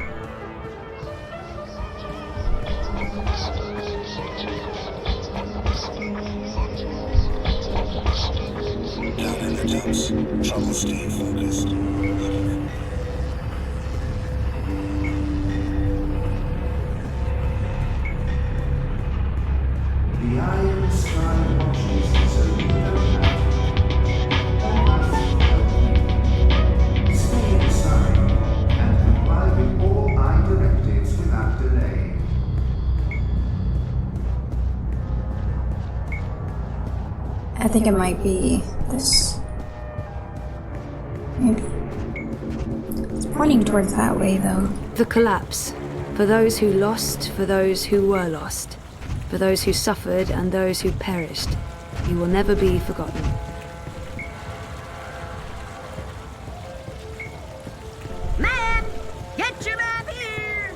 Down in the dumps. Trouble staying focused. The iron sky watches so you don't have to. Stay inside and comply with all I directives without delay. I think it might be this. Maybe. It's pointing towards that way, though. The collapse. For those who lost, for those who were lost. For those who suffered and those who perished. You will never be forgotten. Map! Get your map here!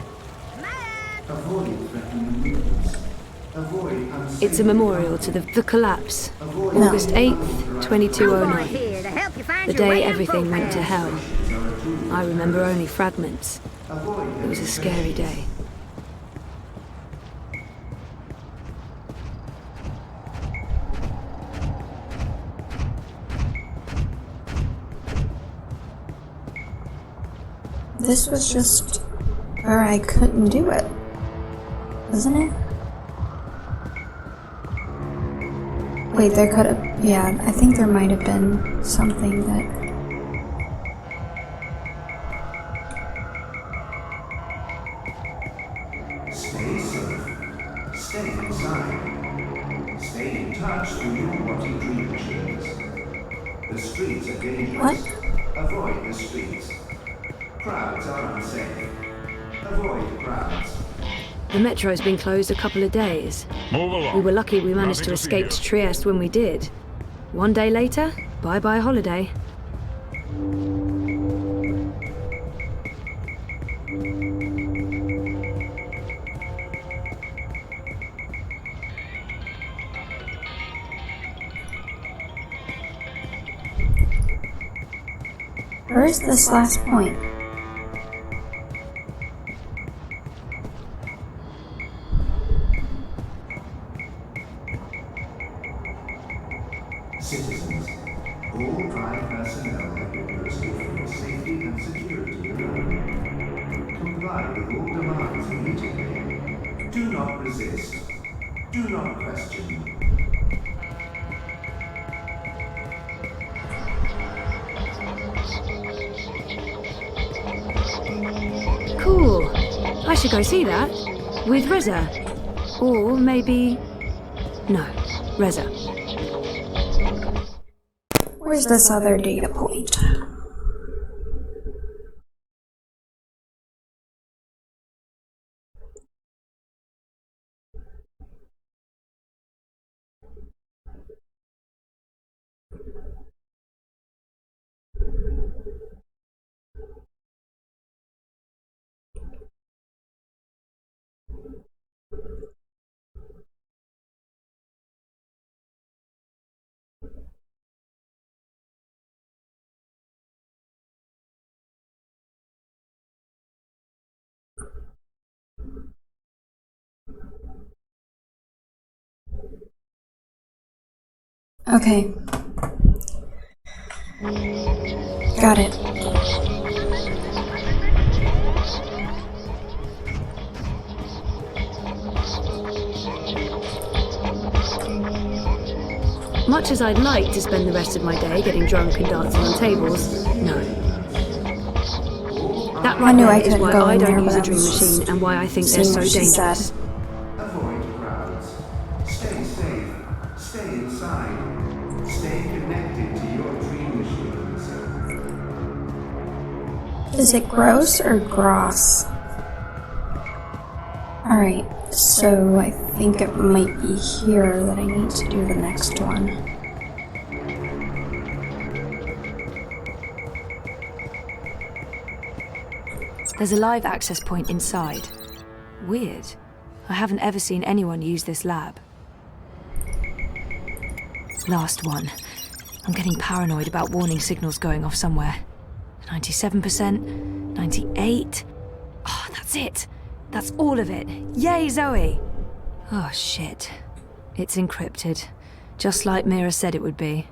Avoid threatening movements. Avoid unsafe. It's a memorial to the collapse. August 8th, 2209. The day everything went to hell. I remember only fragments. It was a scary day. This was just where I couldn't do it, wasn't it? Wait, there could have... Yeah, I think there might have been something that... Stay safe. Stay inside. Stay in touch with your body dream machines. The streets are dangerous. What? Avoid the streets. Crowds are unsafe. Avoid crowds. The metro's been closed a couple of days. Move along. We were lucky we managed to escape to Trieste when we did. One day later, bye-bye holiday. Where's this last point? Citizens, all drive personnel have been posted for your safety and security alone. Comply with all demands immediately. Do not resist. Do not question. Cool. I should go see that. With Reza. Or maybe... No, Reza. Where's this other data point? Okay. Got it. Much as I'd like to spend the rest of my day getting drunk and dancing on tables, no. That right there is why I don't use a dream machine and why I think they're so dangerous. Avoid crowds. Stay safe. Stay inside. Stay connected to your dream machines. Is it gross or gross? Alright, so I think it might be here that I need to do the next one. There's a live access point inside. Weird. I haven't ever seen anyone use this lab. Last one. I'm getting paranoid about warning signals going off somewhere. 97%, 98. Oh, that's it. That's all of it. Yay, Zoe! Oh, shit. It's encrypted. Just like Mira said it would be.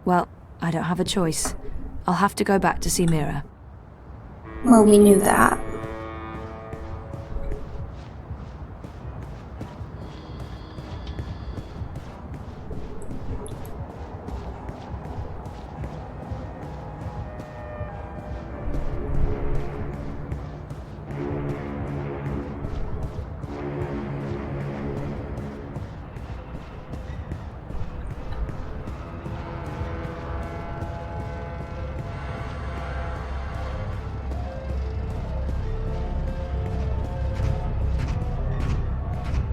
Well, I don't have a choice. I'll have to go back to see Mira. Well, we knew that.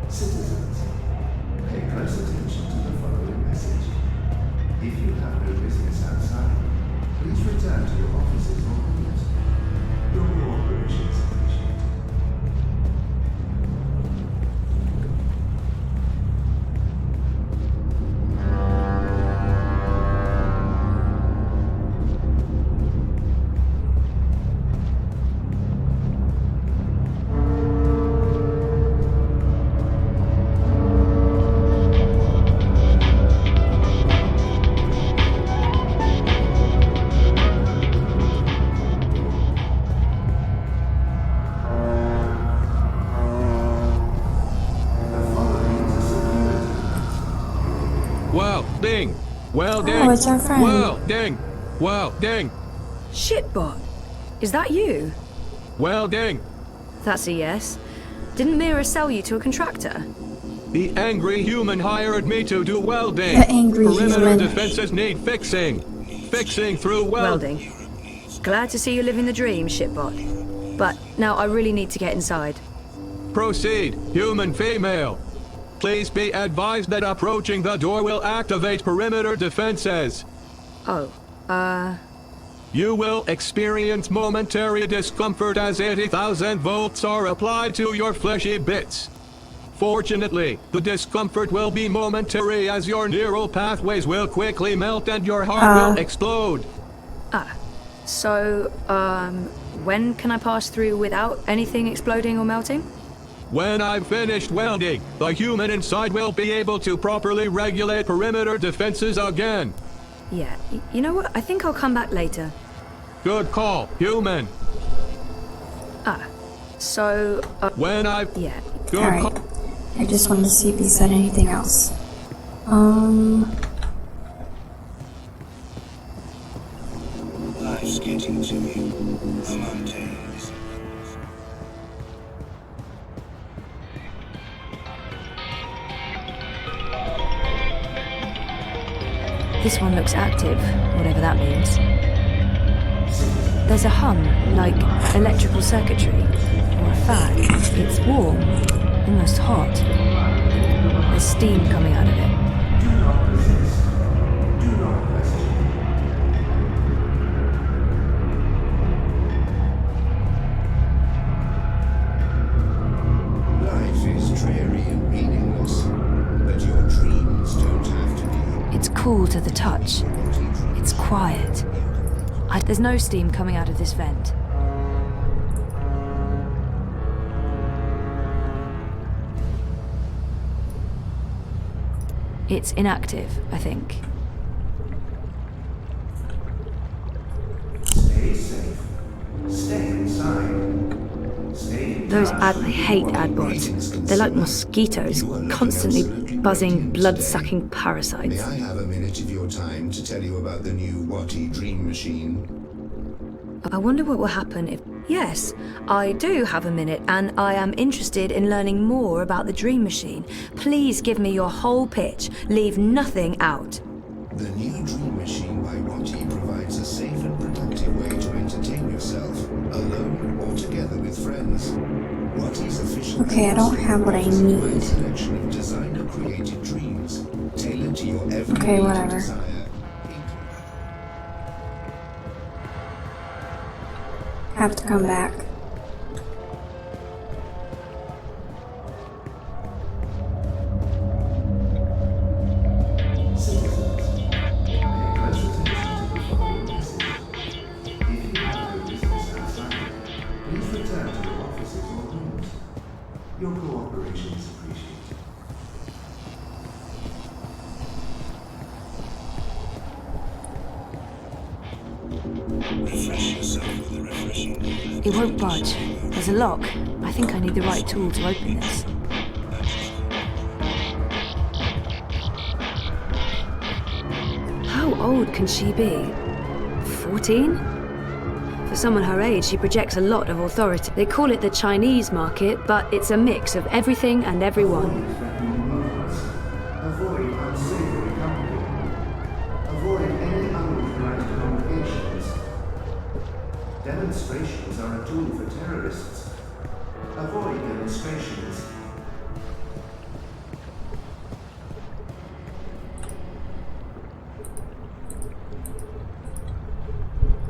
Citizens, pay close attention to the following message. If you have no business outside, please return to your offices or rooms. Your cooperation is appreciated. Welding! Welding! Oh, it's our friend. Welding! Welding! Shitbot! Is that you? Welding! That's a yes. Didn't Mira sell you to a contractor? The angry human hired me to do welding. The angry Perimeter human. defenses need fixing. Fixing through Welding. Glad to see you living the dream, shitbot. But now I really need to get inside. Proceed, human female. Please be advised that approaching the door will activate perimeter defenses. Oh, You will experience momentary discomfort as 80,000 volts are applied to your fleshy bits. Fortunately, the discomfort will be momentary as your neural pathways will quickly melt and your heart will explode. So, when can I pass through without anything exploding or melting? When I've finished welding, the human inside will be able to properly regulate perimeter defenses again. Yeah, you know what? I think I'll come back later. Good call, human. So, when I... Yeah. Good Alright. call. I just wanted to see if he said anything else. Life's getting to me. I'm on days. This one looks active, whatever that means. There's a hum, like electrical circuitry, or a fan. It's warm, almost hot. There's steam coming out of it. Do not resist. Do not question. Life is dreary and meaningless, but your dreams don't have to be. It's cool to the touch. It's quiet. There's no steam coming out of this vent. It's inactive, I think. I hate ad bots. They're like mosquitoes, constantly buzzing, blood-sucking parasites. May I have a minute of your time to tell you about the new Watty Dream Machine? I wonder what will happen if... Yes, I do have a minute, and I am interested in learning more about the Dream Machine. Please give me your whole pitch. Leave nothing out. The new Dream Machine by Watty provides a safe and productive way to entertain yourself, alone or together with friends. Watty's official... Okay, I don't have what I need. A selection of designer-created dreams, tailored to your every Okay, whatever. desire. Have to come back. Your cooperation is appreciated. Refresh yourself with a refreshing water. It won't budge. There's a lock. I think I need the right tool to open this. How old can she be? 14? For someone her age, she projects a lot of authority. They call it the Chinese market, but it's a mix of everything and everyone. Avoid unsavory company. Avoid any unauthorized congregations. Demonstrations are a tool for terrorists. Avoid demonstrations.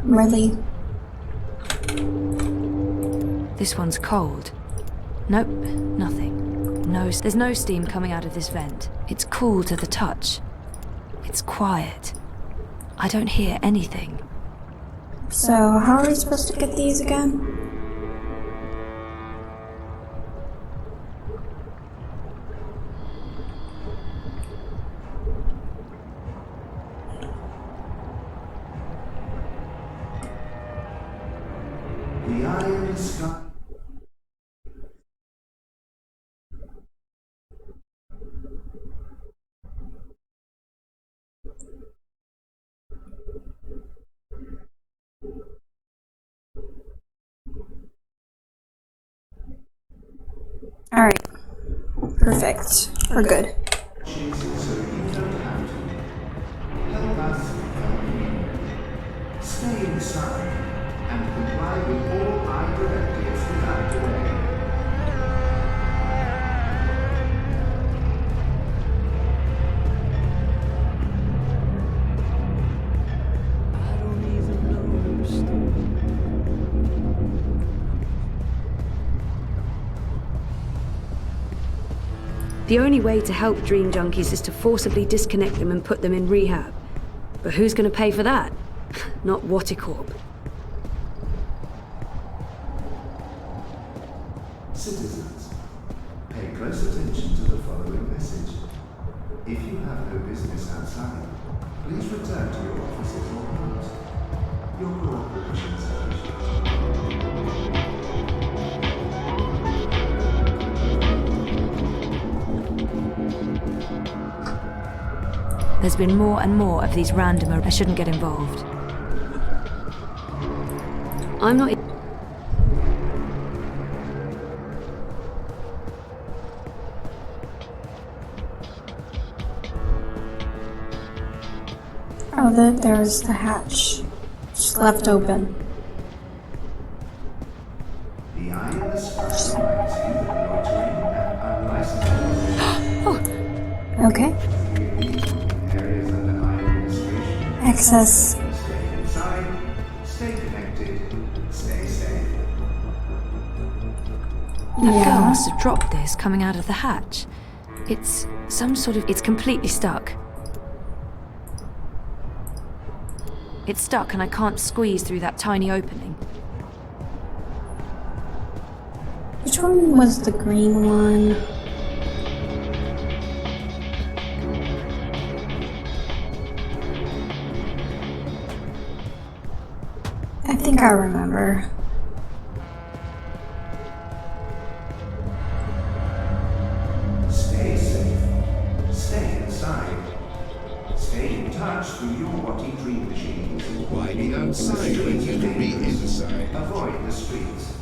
Really? This one's cold. Nope, nothing. No, there's no steam coming out of this vent. It's cool to the touch. It's quiet. I don't hear anything. So, how are we supposed to get these again? The iron sky. Alright. Perfect. We're good. So you don't have to. Help us help you. Stay inside and comply with all our directives without delay. The only way to help dream junkies is to forcibly disconnect them and put them in rehab. But who's going to pay for that? Not Watticorp. Citizens, pay close attention to the following message. If you have no business outside, please return to your offices or homes. Your cooperation is appreciated. There's been more and more of these random... I shouldn't get involved. I'm not... Oh, there's the hatch. Just left open. The iron sky reminds you that loitering and unlicensed... Okay. Access. Stay inside, stay connected, stay safe. That girl must have dropped this coming out of the hatch. It's some sort of... It's completely stuck. It's stuck and I can't squeeze through that tiny opening. Which one was the green one? I think I remember. touch the Your Dream machines. Why be outside when you can be inside? Avoid the streets.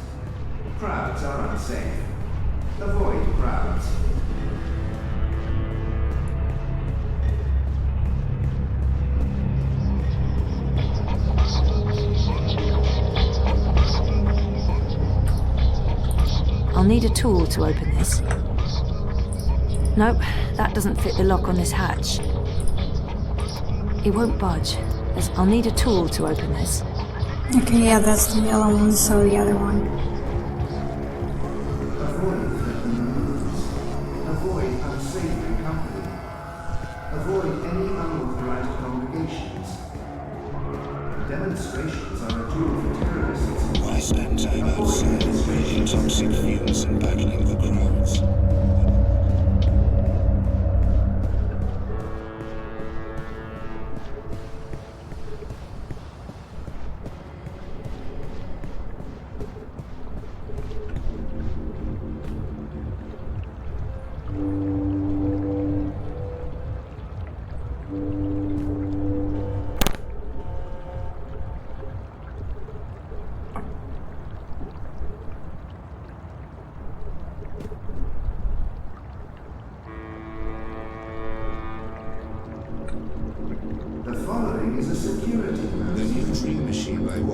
Crowds are unsafe. Avoid crowds. I'll need a tool to open this. Nope, that doesn't fit the lock on this hatch. It won't budge. I'll need a tool to open this. Okay, yeah, that's the yellow one, so the other one. Avoid unsavory company. Avoid any unauthorized congregations. Demonstrations are a tool for terrorists. Why spend time outside breathing toxic fumes and battling the crowds?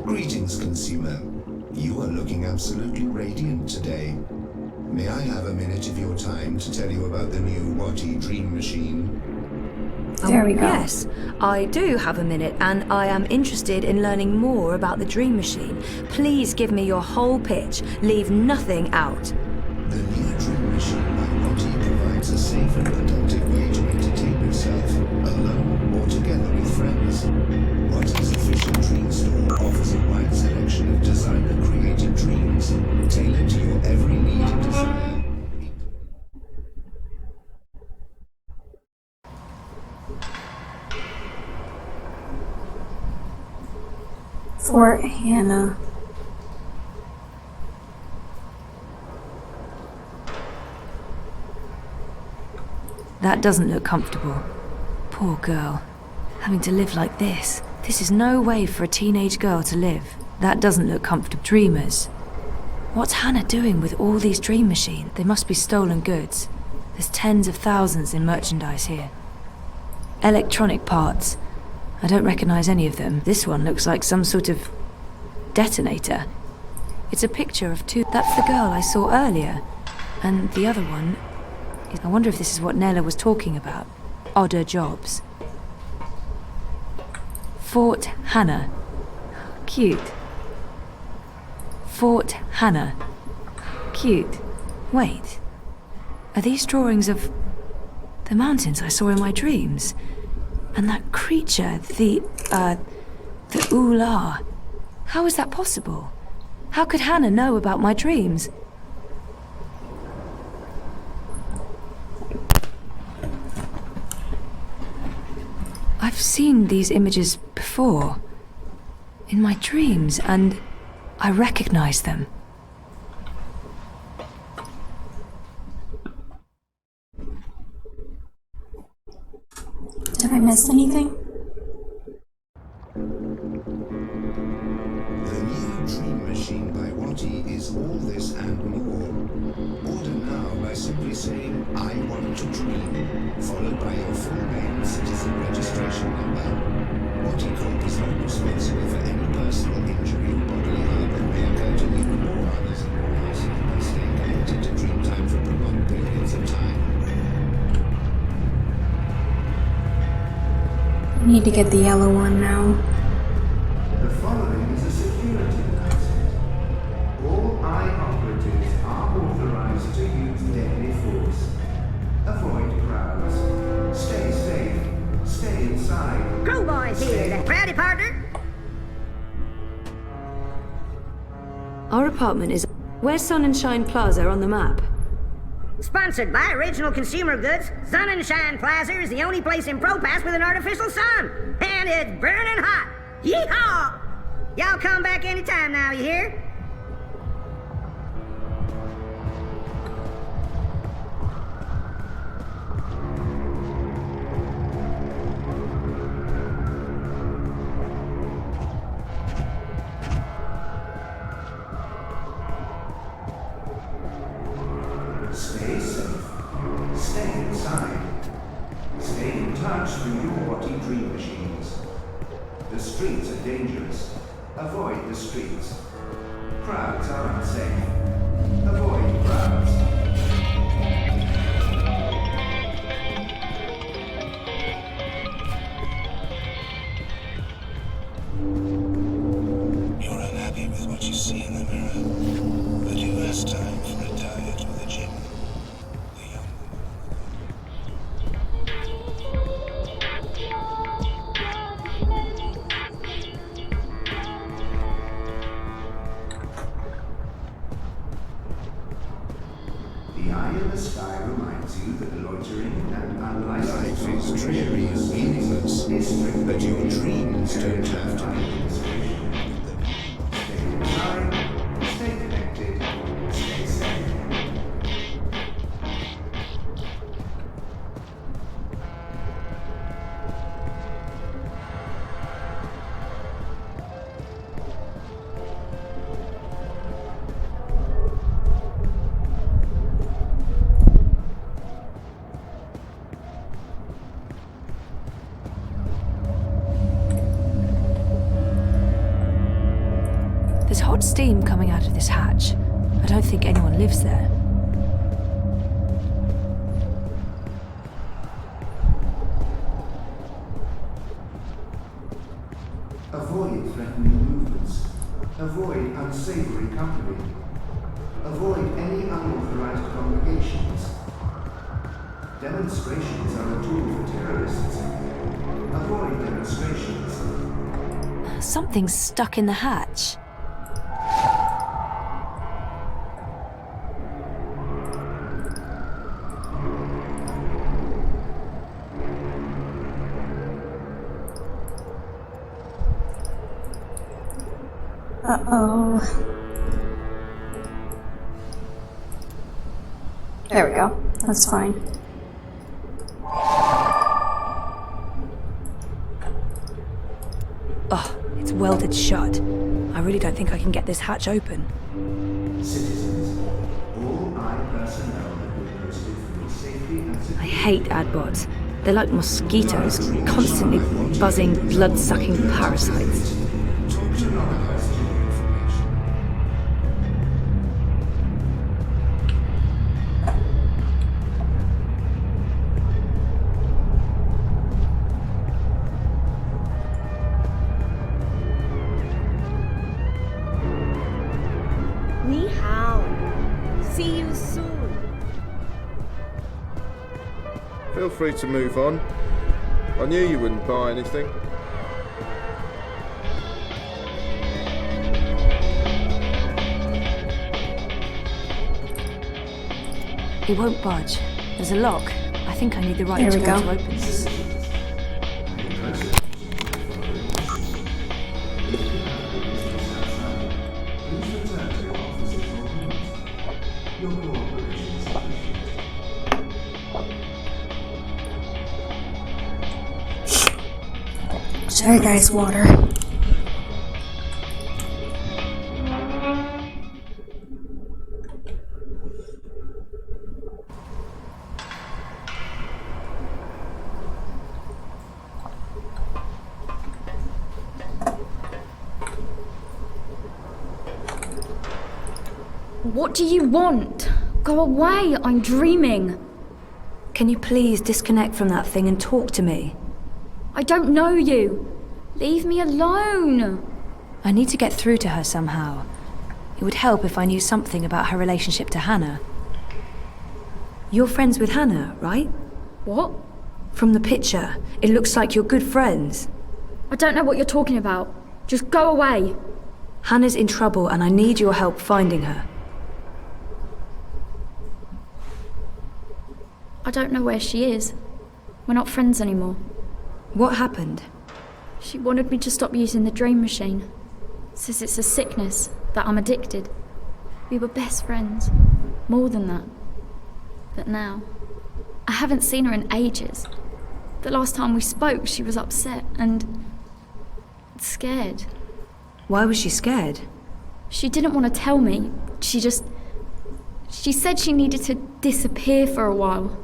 Greetings, consumer. You are looking absolutely radiant today. May I have a minute of your time to tell you about the new Watty Dream Machine? There we go. Yes, I do have a minute, and I am interested in learning more about the Dream Machine. Please give me your whole pitch. Leave nothing out. The new Dream Machine by Watty provides a safe and productive way to entertain yourself, alone or together with friends. Watty's official dream store offers a wide selection of designer-created dreams, tailored to your every need and desire. For Hannah. That doesn't look comfortable. Poor girl. Having to live like this. This is no way for a teenage girl to live. That doesn't look comfortable. Dreamers. What's Hannah doing with all these dream machines? They must be stolen goods. There's tens of thousands in merchandise here. Electronic parts. I don't recognize any of them. This one looks like some sort of detonator. It's a picture of two. That's the girl I saw earlier. And the other one is... I wonder if this is what Nella was talking about. Odder jobs. Fort Hannah. Cute. Fort Hannah. Cute. Wait. Are these drawings of the mountains I saw in my dreams? And that creature, the Ula. How is that possible? How could Hannah know about my dreams? I've seen these images before. In my dreams, and I recognize them. Did I miss anything? The new Dream Machine by Watty is all this and more. Order now by simply saying, I want to dream, followed by your full name, citizen registration number. Watty Corp is not responsible for any personal injury or bodily harm that may occur to you or others in your household by staying connected to Dreamtime for prolonged periods of time. I need to get the yellow one now. The following is a security announcement. All eye operatives are authorized to use deadly force. Avoid crowds. Stay safe. Stay inside. Crowboy's here. Howdy, partner. Our apartment is... Where's Sun and Shine Plaza on the map? Sponsored by Original Consumer Goods, Sun and Shine Plaza is the only place in Propast with an artificial sun. And it's burning hot. Yeehaw! Y'all come back anytime now, you hear? streets are dangerous. Avoid the streets. Crowds are unsafe. Avoid crowds. You're unhappy with what you see in the mirror, but who has time for a diet or the gym? The young The eye in the sky reminds you that loitering and unlicensed life is dreary and meaningless, but your dreams don't have to be. Stay inside, stay connected, stay safe. There's hot steam coming out of this hatch. I don't think anyone lives there. Avoid threatening movements. Avoid unsavory company. Avoid any unauthorized congregations. Demonstrations are a tool for terrorists. Avoid demonstrations. Something's stuck in the hatch. Uh-oh. There we go. That's fine. Oh, it's welded shut. I really don't think I can get this hatch open. Citizens, all eye personnel have been posted for your safety and security. I hate adbots. They're like mosquitoes, constantly buzzing, blood-sucking parasites. Talk to non-question information. Ni hao. See you soon. Feel free to move on. I knew you wouldn't buy anything. He won't budge. There's a lock. I think I need the right There tool we go. to open this. Sorry guys, water. What do you want? Go away, I'm dreaming. Can you please disconnect from that thing and talk to me? I don't know you. Leave me alone. I need to get through to her somehow. It would help if I knew something about her relationship to Hannah. You're friends with Hannah, right? What? From the picture, it looks like you're good friends. I don't know what you're talking about. Just go away. Hannah's in trouble and I need your help finding her. I don't know where she is. We're not friends anymore. What happened? She wanted me to stop using the dream machine. Says it's a sickness, that I'm addicted. We were best friends. More than that. But now, I haven't seen her in ages. The last time we spoke, she was upset and scared. Why was she scared? She didn't want to tell me. She said she needed to disappear for a while.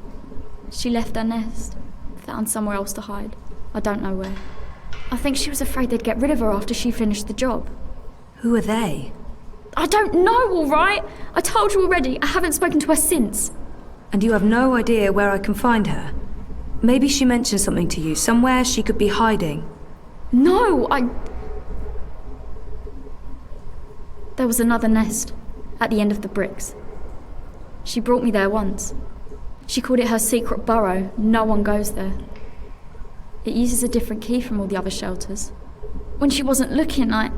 She left her nest, found somewhere else to hide. I don't know where. I think she was afraid they'd get rid of her after she finished the job. Who are they? I don't know, all right? I told you already, I haven't spoken to her since. And you have no idea where I can find her? Maybe she mentioned something to you, somewhere she could be hiding. No, There was another nest at the end of the bricks. She brought me there once. She called it her secret burrow. No one goes there. It uses a different key from all the other shelters. When she wasn't looking, I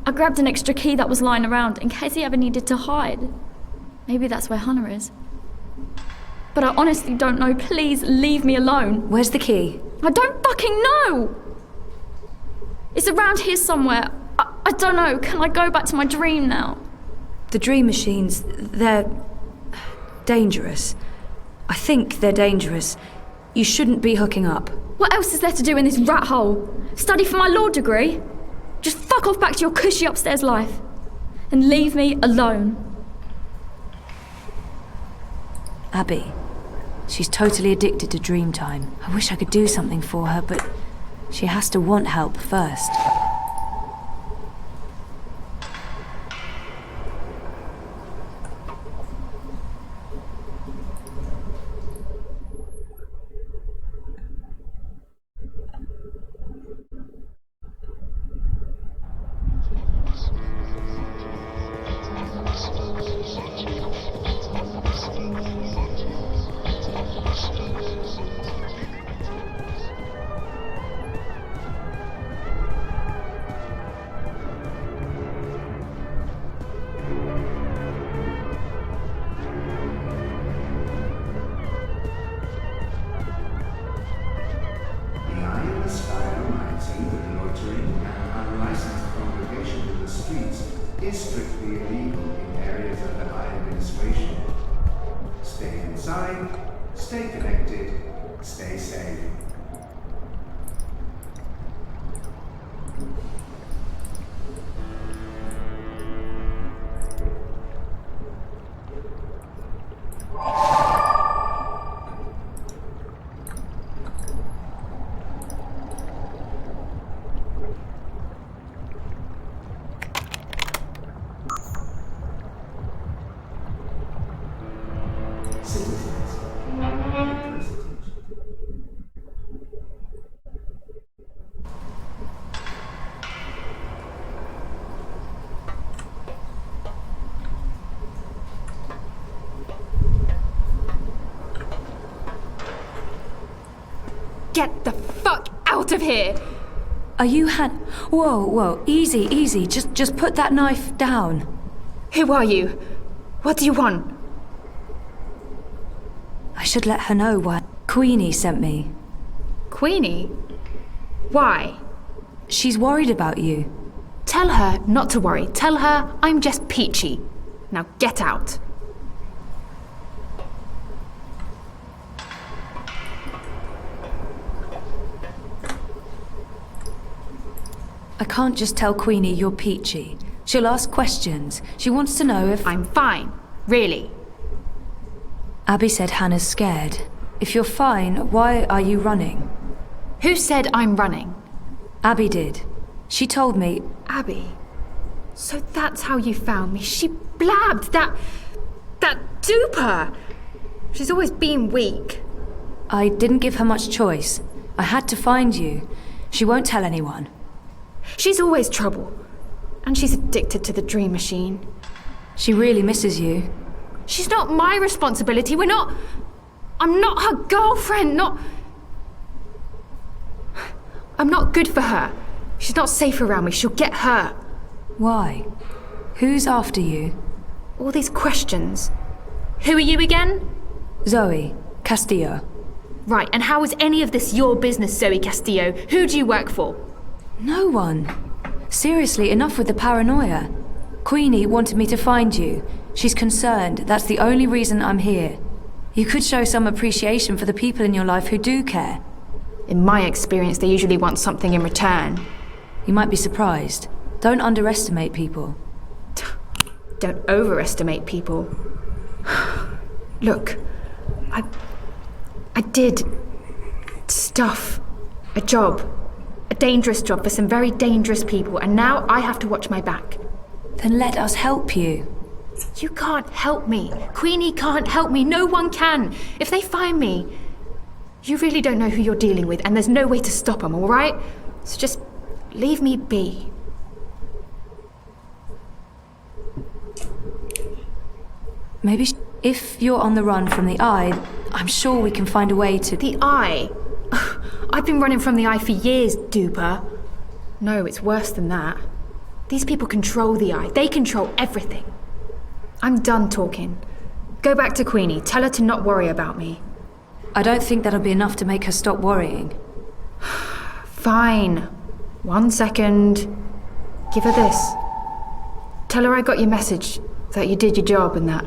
grabbed an extra key that was lying around in case he ever needed to hide. Maybe that's where Hannah is. But I honestly don't know. Please leave me alone. Where's the key? I don't fucking know! It's around here somewhere. I don't know. Can I go back to my dream now? The dream machines, they're dangerous. I think they're dangerous. You shouldn't be hooking up. What else is there to do in this rat hole? Study for my law degree? Just fuck off back to your cushy upstairs life. And leave me alone. Abby. She's totally addicted to Dreamtime. I wish I could do something for her, but she has to want help first. Is strictly illegal in areas under high administration. Stay inside, stay connected, stay safe. Get the fuck out of here! Are you Whoa, easy. Just put that knife down. Who are you? What do you want? I should let her know why Queenie sent me. Queenie? Why? She's worried about you. Tell her not to worry. Tell her I'm just peachy. Now get out. I can't just tell Queenie you're peachy. She'll ask questions. She wants to know if... I'm fine. Really. Abby said Hannah's scared. If you're fine, why are you running? Who said I'm running? Abby did. She told me... Abby? So that's how you found me. She blabbed. That duper. She's always been weak. I didn't give her much choice. I had to find you. She won't tell anyone. She's always trouble. And she's addicted to the dream machine. She really misses you. She's not my responsibility. I'm not her girlfriend, I'm not good for her. She's not safe around me. She'll get hurt. Why? Who's after you? All these questions. Who are you again? Zoe Castillo. Right, and how is any of this your business, Zoe Castillo? Who do you work for? No one. Seriously, enough with the paranoia. Queenie wanted me to find you. She's concerned. That's the only reason I'm here. You could show some appreciation for the people in your life who do care. In my experience, they usually want something in return. You might be surprised. Don't underestimate people. Don't overestimate people. Look, I did stuff. A job. A dangerous job for some very dangerous people, and now I have to watch my back. Then let us help you. You can't help me. Queenie can't help me. No one can. If they find me, you really don't know who you're dealing with, and there's no way to stop them, all right? So just leave me be. Maybe if you're on the run from the Eye, I'm sure we can find a way to... The Eye? I've been running from the Eye for years, duper. No, it's worse than that. These people control the Eye. They control everything. I'm done talking. Go back to Queenie. Tell her to not worry about me. I don't think that'll be enough to make her stop worrying. Fine. 1 second. Give her this. Tell her I got your message, that you did your job and that.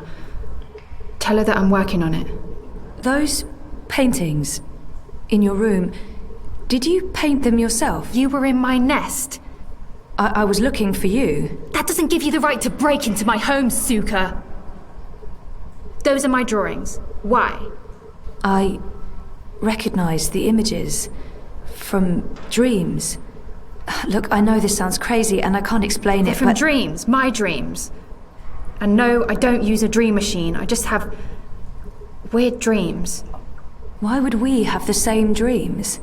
Tell her that I'm working on it. Those paintings in your room, did you paint them yourself? You were in my nest. I was looking for you. That doesn't give you the right to break into my home, Suka. Those are my drawings. Why? I recognize the images from dreams. Look, I know this sounds crazy and I can't explain They're it, from but... dreams, my dreams. And no, I don't use a dream machine. I just have weird dreams. Why would we have the same dreams?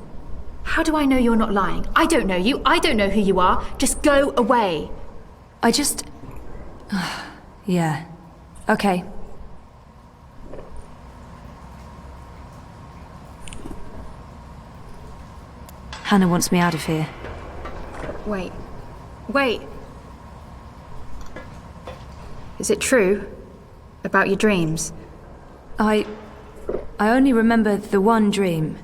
How do I know you're not lying? I don't know you. I don't know who you are. Just go away. I just... yeah. Okay. Hannah wants me out of here. Wait. Wait. Is it true? About your dreams? I only remember the one dream,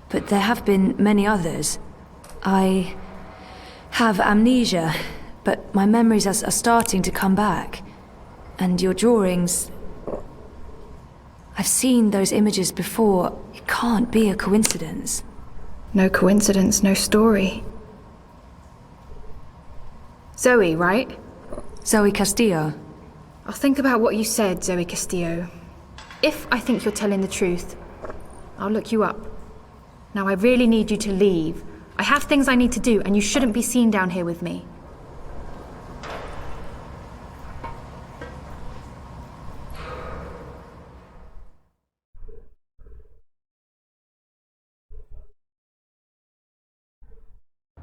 but there have been many others. I have amnesia, but my memories are starting to come back. And your drawings... I've seen those images before. It can't be a coincidence. No coincidence, no story. Zoe, right? Zoe Castillo. I'll think about what you said, Zoe Castillo. If I think you're telling the truth, I'll look you up. Now I really need you to leave. I have things I need to do, and you shouldn't be seen down here with me.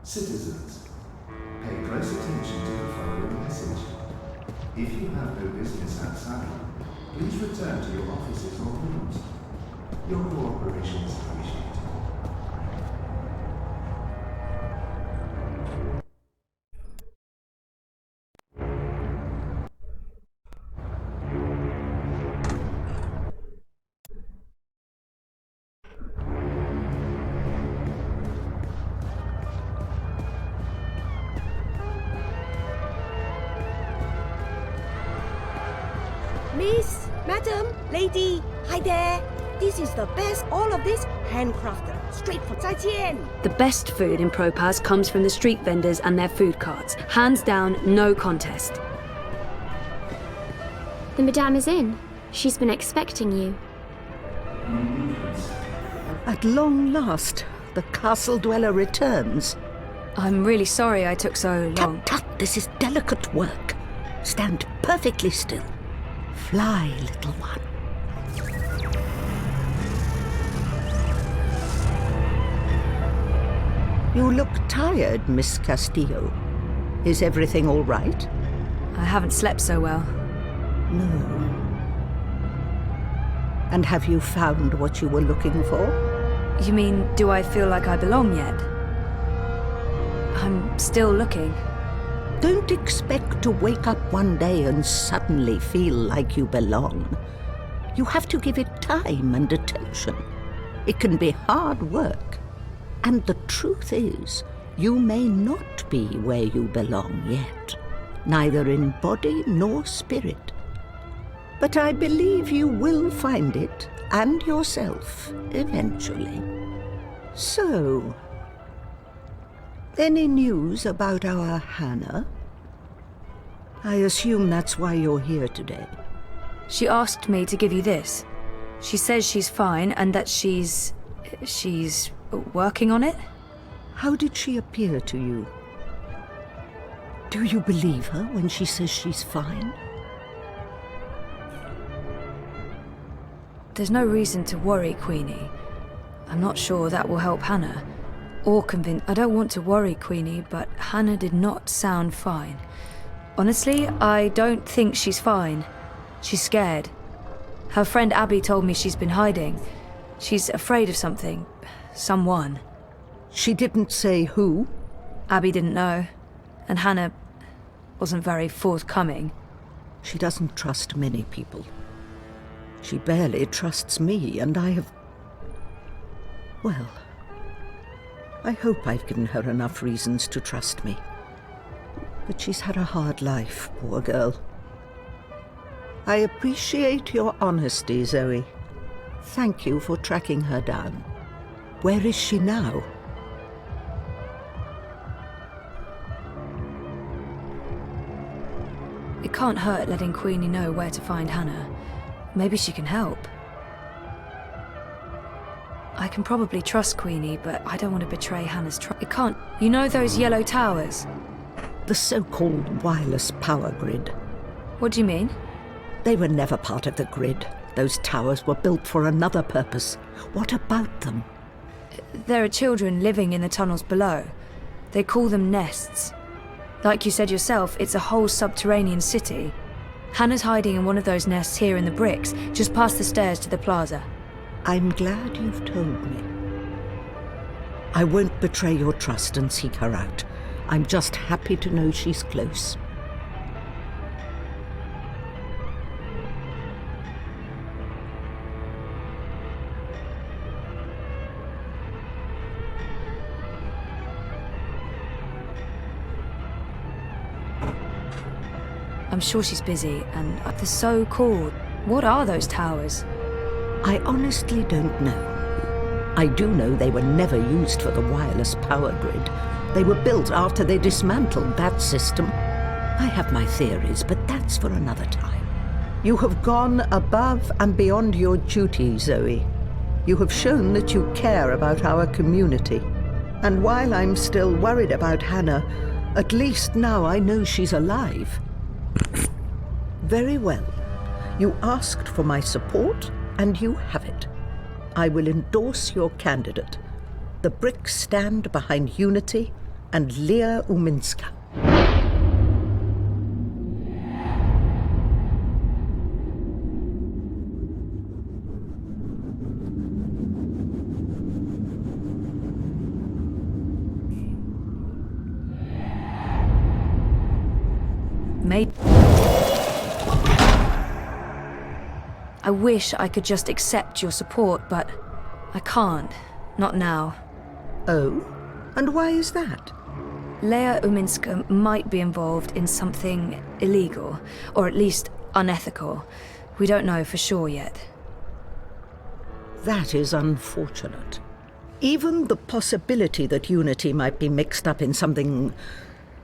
Citizens, pay close attention to the following message. If you have no business outside, please return to your offices or rooms. Your cooperation is appreciated. Miss, madam, lady, hi there. This is the best. All of this handcrafted, straight from 再见. The best food in Propast comes from the street vendors and their food carts. Hands down, no contest. The Madame is in. She's been expecting you. At long last, the castle dweller returns. I'm really sorry I took so long. Tut, tut, this is delicate work. Stand perfectly still. Fly, little one. You look tired, Miss Castillo. Is everything all right? I haven't slept so well. No. And have you found what you were looking for? You mean, do I feel like I belong yet? I'm still looking. Don't expect to wake up one day and suddenly feel like you belong. You have to give it time and attention. It can be hard work. And the truth is, you may not be where you belong yet, neither in body nor spirit. But I believe you will find it, and yourself, eventually. So, any news about our Hannah? I assume that's why you're here today. She asked me to give you this. She says she's fine and that she's working on it? How did she appear to you? Do you believe her when she says she's fine? There's no reason to worry, Queenie. I'm not sure that will help Hannah. Or convince... I don't want to worry, Queenie, but Hannah did not sound fine. Honestly, I don't think she's fine. She's scared. Her friend Abby told me she's been hiding. She's afraid of something. Someone. She didn't say who? Abby didn't know. And Hannah wasn't very forthcoming. She doesn't trust many people. She barely trusts me, and I have... Well, I hope I've given her enough reasons to trust me. But she's had a hard life, poor girl. I appreciate your honesty, Zoe. Thank you for tracking her down. Where is she now? It can't hurt letting Queenie know where to find Hannah. Maybe she can help. I can probably trust Queenie, but I don't want to betray Hannah's trust. It can't... You know those yellow towers? The so-called wireless power grid. What do you mean? They were never part of the grid. Those towers were built for another purpose. What about them? There are children living in the tunnels below. They call them nests. Like you said yourself, it's a whole subterranean city. Hannah's hiding in one of those nests here in the bricks, just past the stairs to the plaza. I'm glad you've told me. I won't betray your trust and seek her out. I'm just happy to know she's close. I'm sure she's busy, and they're so cool. What are those towers? I honestly don't know. I do know they were never used for the wireless power grid. They were built after they dismantled that system. I have my theories, but that's for another time. You have gone above and beyond your duty, Zoe. You have shown that you care about our community. And while I'm still worried about Hannah, at least now I know she's alive. Very well. You asked for my support, and you have it. I will endorse your candidate. The bricks stand behind Unity and Leah Uminska. Mate. I wish I could just accept your support, but I can't. Not now. Oh? And why is that? Leah Uminska might be involved in something illegal, or at least unethical. We don't know for sure yet. That is unfortunate. Even the possibility that Unity might be mixed up in something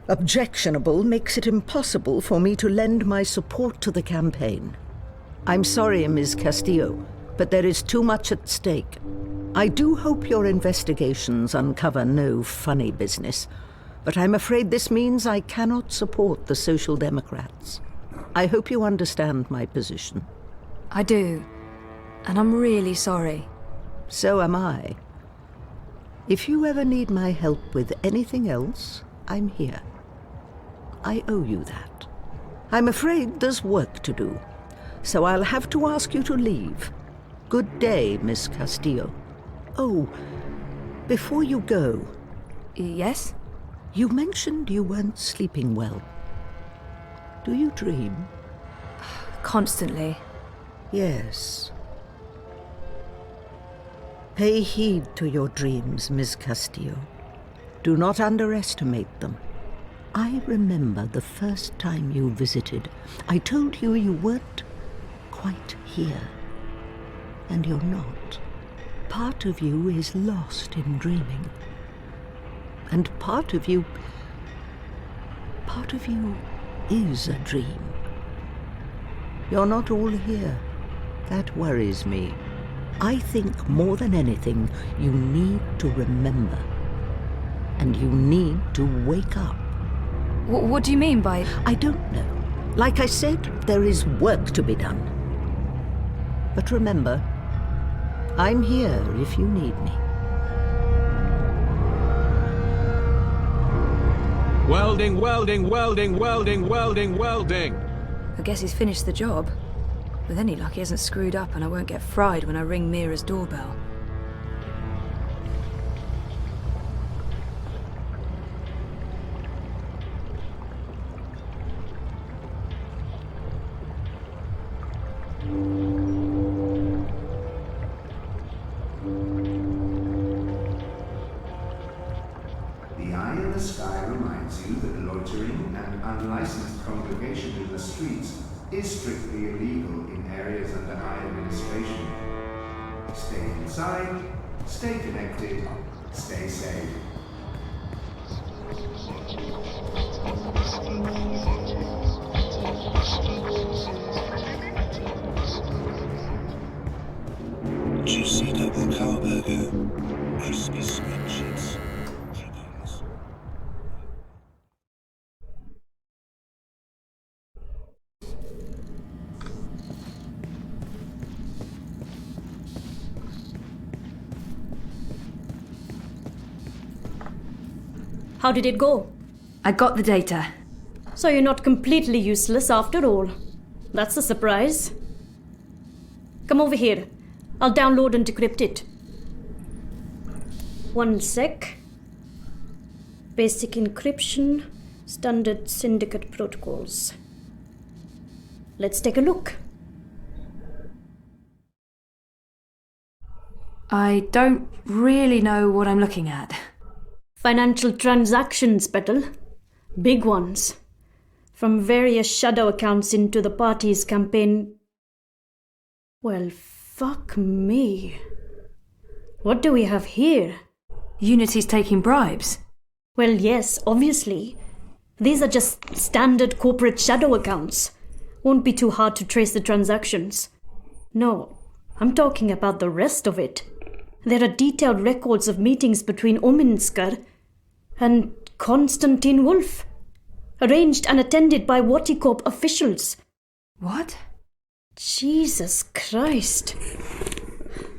objectionable makes it impossible for me to lend my support to the campaign. I'm sorry, Ms. Castillo, but there is too much at stake. I do hope your investigations uncover no funny business, but I'm afraid this means I cannot support the Social Democrats. I hope you understand my position. I do, and I'm really sorry. So am I. If you ever need my help with anything else, I'm here. I owe you that. I'm afraid there's work to do, so I'll have to ask you to leave. Good day, Miss Castillo. Oh, before you go... Yes? You mentioned you weren't sleeping well. Do you dream? Constantly. Yes. Pay heed to your dreams, Miss Castillo. Do not underestimate them. I remember the first time you visited. I told you you weren't quite here. And you're not. Part of you is lost in dreaming. And part of you is a dream. You're not all here. That worries me. I think more than anything, you need to remember. and you need to wake up. What do you mean by... I don't know. Like I said, there is work to be done. But remember, I'm here if you need me. Welding, welding, welding, welding, welding, welding. I guess he's finished the job. With any luck, he hasn't screwed up and I won't get fried when I ring Mira's doorbell. The eye in the sky reminds you that loitering and unlicensed congregation in the streets is strictly illegal in areas under my administration. Stay inside, stay connected, stay safe. Juicy double cow burger, crispy sweet cheese. How did it go? I got the data. So you're not completely useless after all. That's a surprise. Come over here. I'll download and decrypt it. One sec. Basic encryption, standard syndicate protocols. Let's take a look. I don't really know what I'm looking at. Financial transactions, Petal. Big ones. From various shadow accounts into the party's campaign. Well, fuck me. What do we have here? Unity's taking bribes. Well, yes, obviously. These are just standard corporate shadow accounts. Won't be too hard to trace the transactions. No, I'm talking about the rest of it. There are detailed records of meetings between Ominsker and Konstantin Wolf, arranged and attended by Waticorp officials. What? Jesus Christ.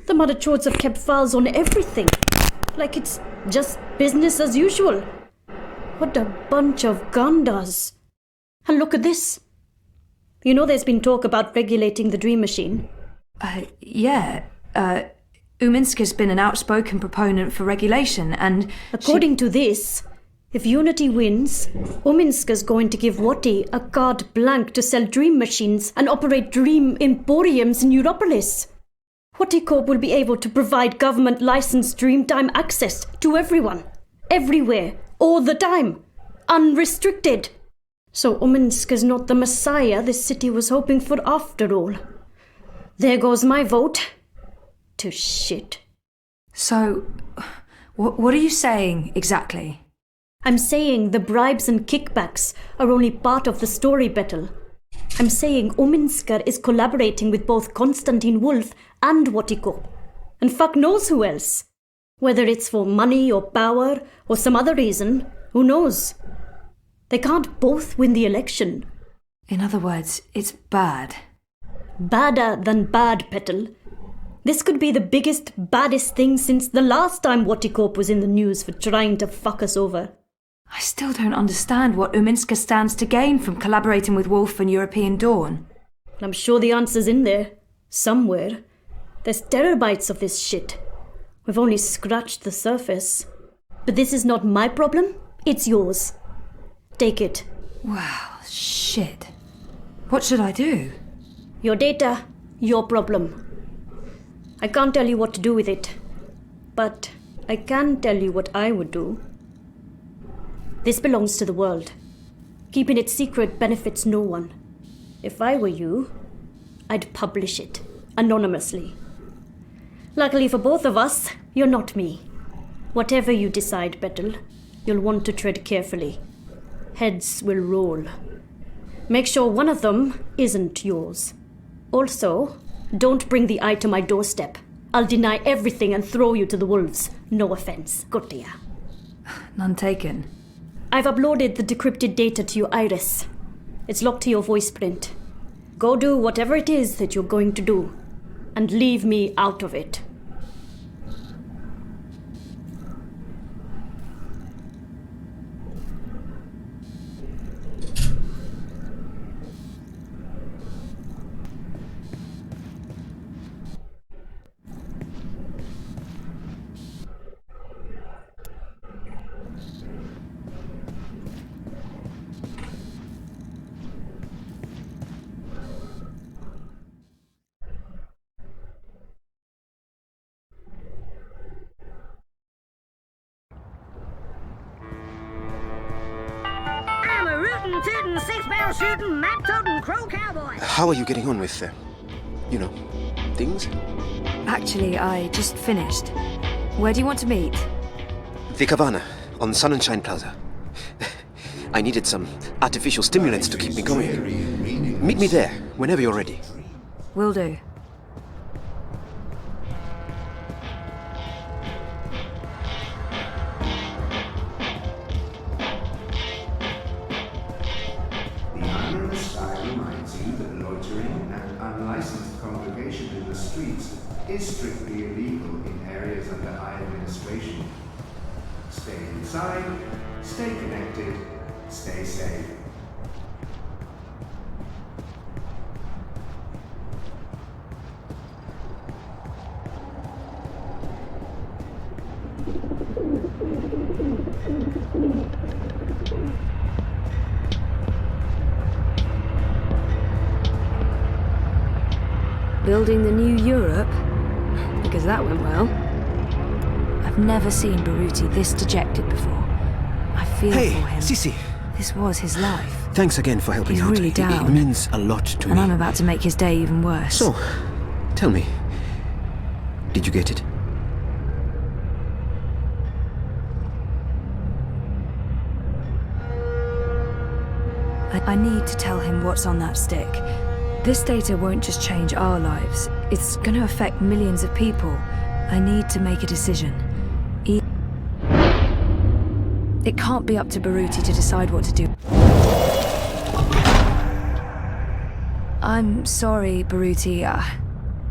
The Mother Chords have kept files on everything, like it's just business as usual. What a bunch of gandas. And look at this. You know there's been talk about regulating the Dream Machine? Yeah. Uminsker's been an outspoken proponent for regulation, and... According to this, if Unity wins, Uminsker's going to give Wati a carte blanche to sell dream machines and operate dream emporiums in Europolis. Waticorp will be able to provide government-licensed Dreamtime access to everyone, everywhere, all the time, unrestricted. So Uminsker's not the messiah this city was hoping for after all. There goes my vote. To shit. So, what are you saying exactly? I'm saying the bribes and kickbacks are only part of the story, Bettel. I'm saying Uminsker is collaborating with both Konstantin Wolf and Waticorp. And fuck knows who else. Whether it's for money or power or some other reason, who knows? They can't both win the election. In other words, it's bad. Badder than bad, Petal. This could be the biggest, baddest thing since the last time Waticorp was in the news for trying to fuck us over. I still don't understand what Uminsker stands to gain from collaborating with Wolf and European Dawn. I'm sure the answer's in there. Somewhere. There's terabytes of this shit. We've only scratched the surface. But this is not my problem, it's yours. Take it. Wow, shit. What should I do? Your data, your problem. I can't tell you what to do with it, but I can tell you what I would do. This belongs to the world. Keeping it secret benefits no one. If I were you, I'd publish it, anonymously. Luckily for both of us, you're not me. Whatever you decide, Bettel, you'll want to tread carefully. Heads will roll. Make sure one of them isn't yours. Also, don't bring the eye to my doorstep. I'll deny everything and throw you to the wolves. No offense. Gotia. None taken. I've uploaded the decrypted data to your iris. It's locked to your voice print. Go do whatever it is that you're going to do, and leave me out of it. I'm a rootin', tootin', six-barrel shootin', map-totin' crow cowboy. How are you getting on with, things? Actually, I just finished. Where do you want to meet? The Cabana, on Sun and Shine Plaza. I needed some artificial stimulants to keep me going. Meet me there, whenever you're ready. Will do. The eye in the sky reminds you that loitering and unlicensed congregation in the streets is strictly illegal in areas under eye administration. Stay inside, stay connected, stay safe. Building the new Europe? Because that went well. I've never seen Baruti this dejected before. I feel Hey, for him. Sisi. This was his life. Thanks again for helping He's out. really down. It means a lot to And me. I'm about to make his day even worse. So, tell me, did you get it? I need to tell him what's on that stick. This data won't just change our lives. It's going to affect millions of people. I need to make a decision. It can't be up to Baruti to decide what to do. I'm sorry, Baruti.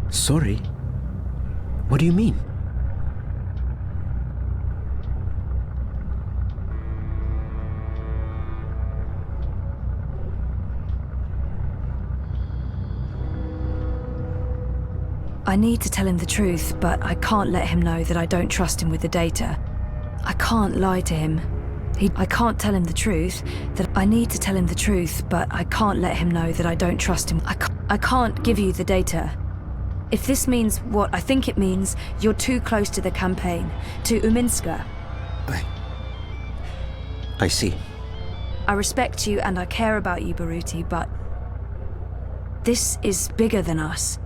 Sorry? What do you mean? I need to tell him the truth, but I can't let him know that I don't trust him with the data. I can't lie to him. I can't tell him the truth, that I need to tell him the truth, but I can't let him know that I don't trust him. I can't give you the data. If this means what I think it means, you're too close to the campaign, to Uminska. I see. I respect you and I care about you, Baruti, but this is bigger than us.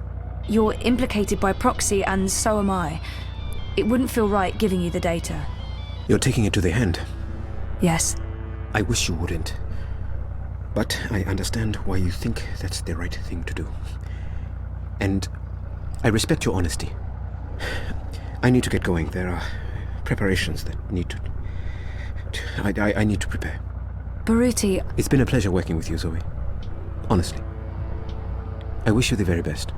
You're implicated by proxy, and so am I. It wouldn't feel right giving you the data. You're taking it to the hand. Yes. I wish you wouldn't. But I understand why you think that's the right thing to do. And I respect your honesty. I need to get going. There are preparations that need to... I need to prepare. Baruti... It's been a pleasure working with you, Zoe. Honestly. I wish you the very best.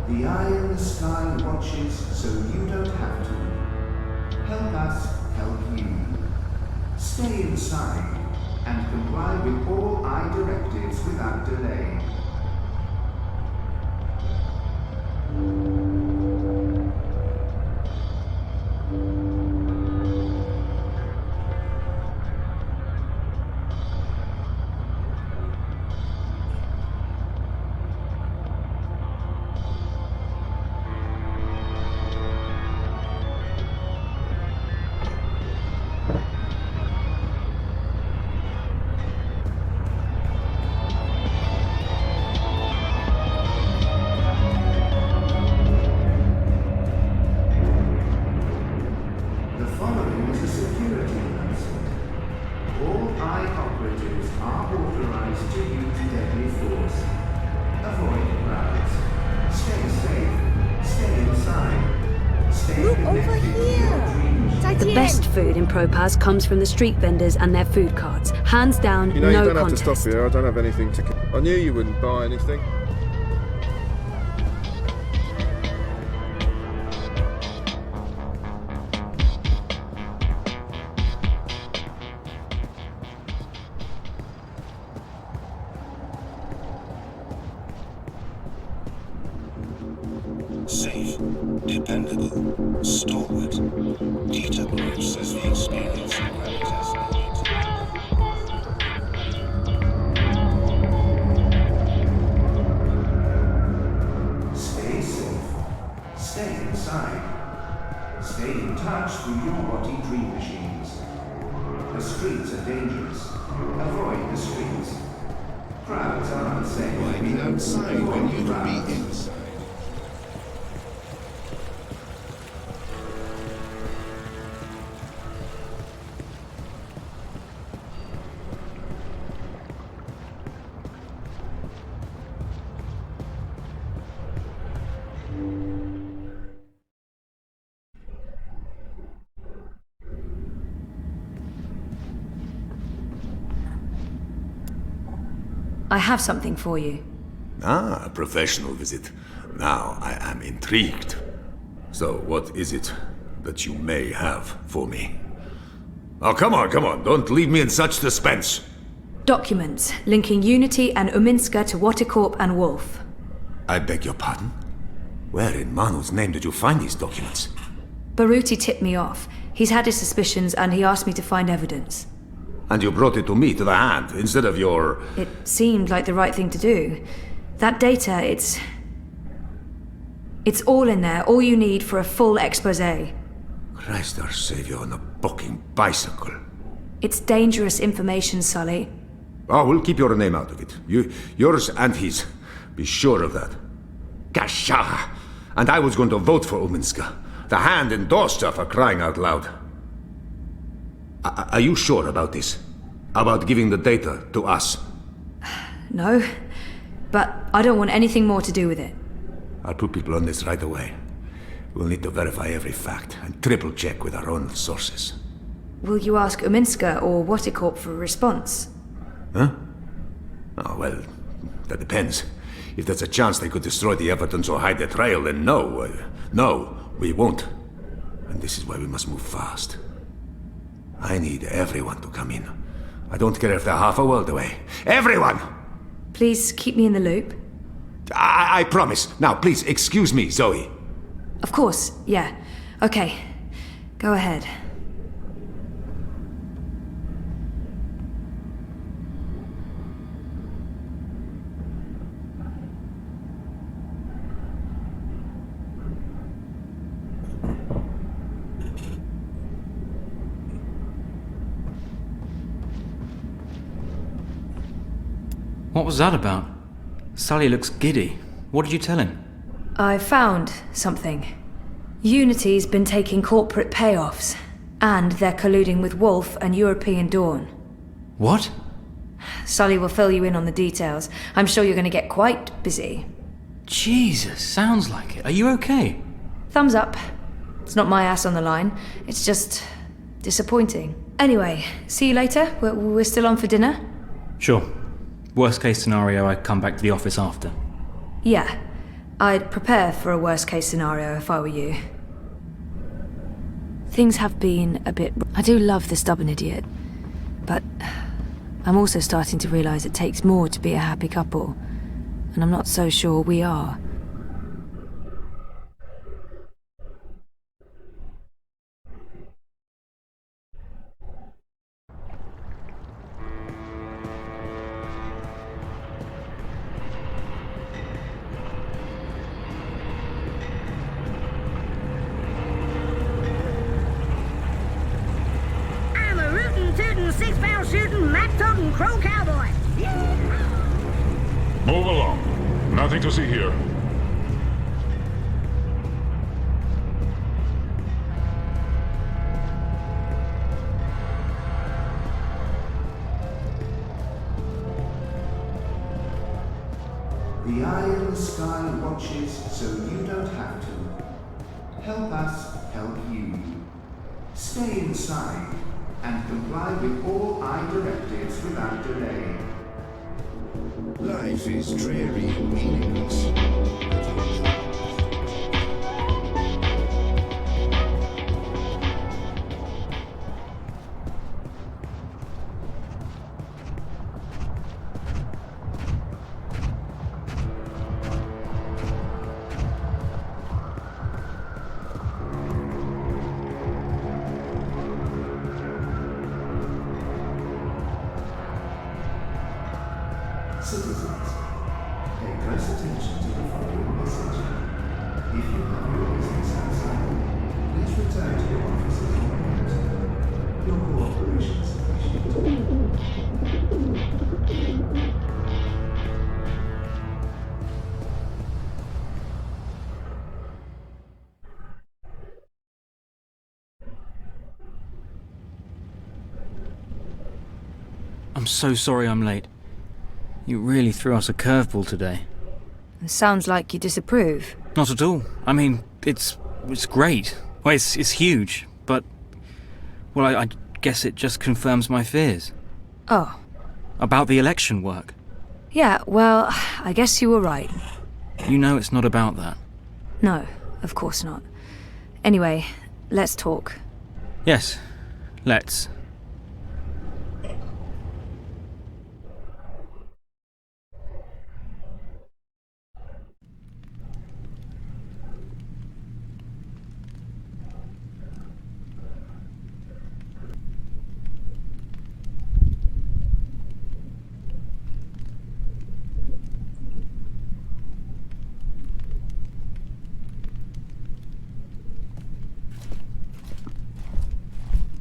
The eye in the sky watches so you don't have to. Help us help you. Stay inside and comply with all eye directives without delay. My operatives are authorized to use deadly force. Avoid crowds. Stay safe. Stay inside. Stay Look over connected to here. your dreams. The best food in Propast comes from the street vendors and their food carts. Hands down, You know, no you don't contest. have to stop here. I don't have anything to... I knew you wouldn't buy anything. Safe, dependable, stalwart. Data groups as the experience and gravitas Stay safe. Stay inside. Stay in touch through your body dream machines. The streets are dangerous. Avoid the streets. Crowds are unsafe. Why be outside when you can be inside? I have something for you. Ah, a professional visit. Now I am intrigued. So, what is it that you may have for me? Oh, come on, come on. Don't leave me in such suspense. Documents linking Unity and Uminska to Watercorp and Wolf. I beg your pardon? Where in Manu's name did you find these documents? Baruti tipped me off. He's had his suspicions and he asked me to find evidence. And you brought it to me, to the hand, instead of your... It seemed like the right thing to do. That data, it's all in there, all you need for a full exposé. Christ our Savior on a bucking bicycle. It's dangerous information, Sully. Oh, we'll keep your name out of it. Yours and his. Be sure of that. Gasha! And I was going to vote for Uminska. The hand endorsed her, for crying out loud. Are you sure about this? About giving the data to us? No, but I don't want anything more to do with it. I'll put people on this right away. We'll need to verify every fact and triple check with our own sources. Will you ask Uminska or Watercorp for a response? Huh? Oh, well, that depends. If there's a chance they could destroy the evidence or hide the trail, then no. No, we won't. And this is why we must move fast. I need everyone to come in. I don't care if they're half a world away. Everyone! Please keep me in the loop. I promise. Now, please, excuse me, Zoe. Of course, yeah. Okay. Go ahead. What was that about? Sully looks giddy. What did you tell him? I found something. Unity's been taking corporate payoffs, and they're colluding with Wolf and European Dawn. What? Sully will fill you in on the details. I'm sure you're going to get quite busy. Jesus, sounds like it. Are you okay? Thumbs up. It's not my ass on the line. It's just disappointing. Anyway, see you later. We're still on for dinner? Sure. Worst case scenario, I come back to the office after. Yeah. I'd prepare for a worst case scenario if I were you. Things have been a bit... I do love the stubborn idiot, but I'm also starting to realize it takes more to be a happy couple, and I'm not so sure we are. Six-barrel shooting, map-toting crow cowboy. Move along. Nothing to see here. The eye in the sky watches so you don't have to. Help us help you. Stay inside and comply with all eye directives without delay. Life is dreary and meaningless. Citizens, pay close attention to the following message. If you have your business outside, please return to your offices or homes. Your cooperation is appreciated. I'm so sorry I'm late. You really threw us a curveball today. It sounds like you disapprove. Not at all. I mean, it's great. Well, it's huge, but... Well, I guess it just confirms my fears. Oh. About the election work. Yeah, well, I guess you were right. You know it's not about that. No, of course not. Anyway, let's talk. Yes, let's.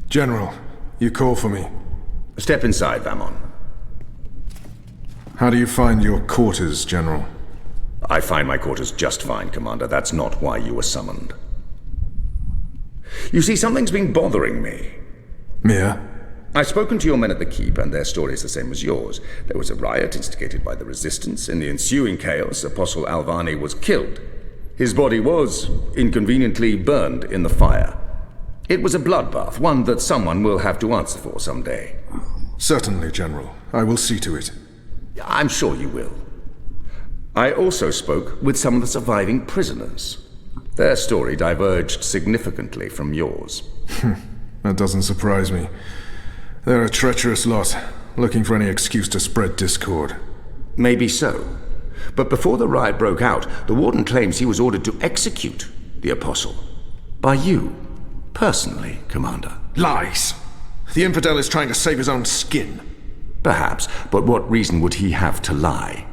General, you call for me. Step inside, Vamon. How do you find your quarters, General? I find my quarters just fine, Commander. That's not why you were summoned. You see, something's been bothering me. Mia? I've spoken to your men at the Keep, and their story's the same as yours. There was a riot instigated by the Resistance. In the ensuing chaos, Apostle Alvani was killed. His body was, inconveniently, burned in the fire. It was a bloodbath, one that someone will have to answer for someday. Certainly, General. I will see to it. I'm sure you will. I also spoke with some of the surviving prisoners. Their story diverged significantly from yours. That doesn't surprise me. They're a treacherous lot, looking for any excuse to spread discord. Maybe so. But before the riot broke out, the Warden claims he was ordered to execute the Apostle. By you. Personally, Commander. Lies! The infidel is trying to save his own skin. Perhaps, but what reason would he have to lie?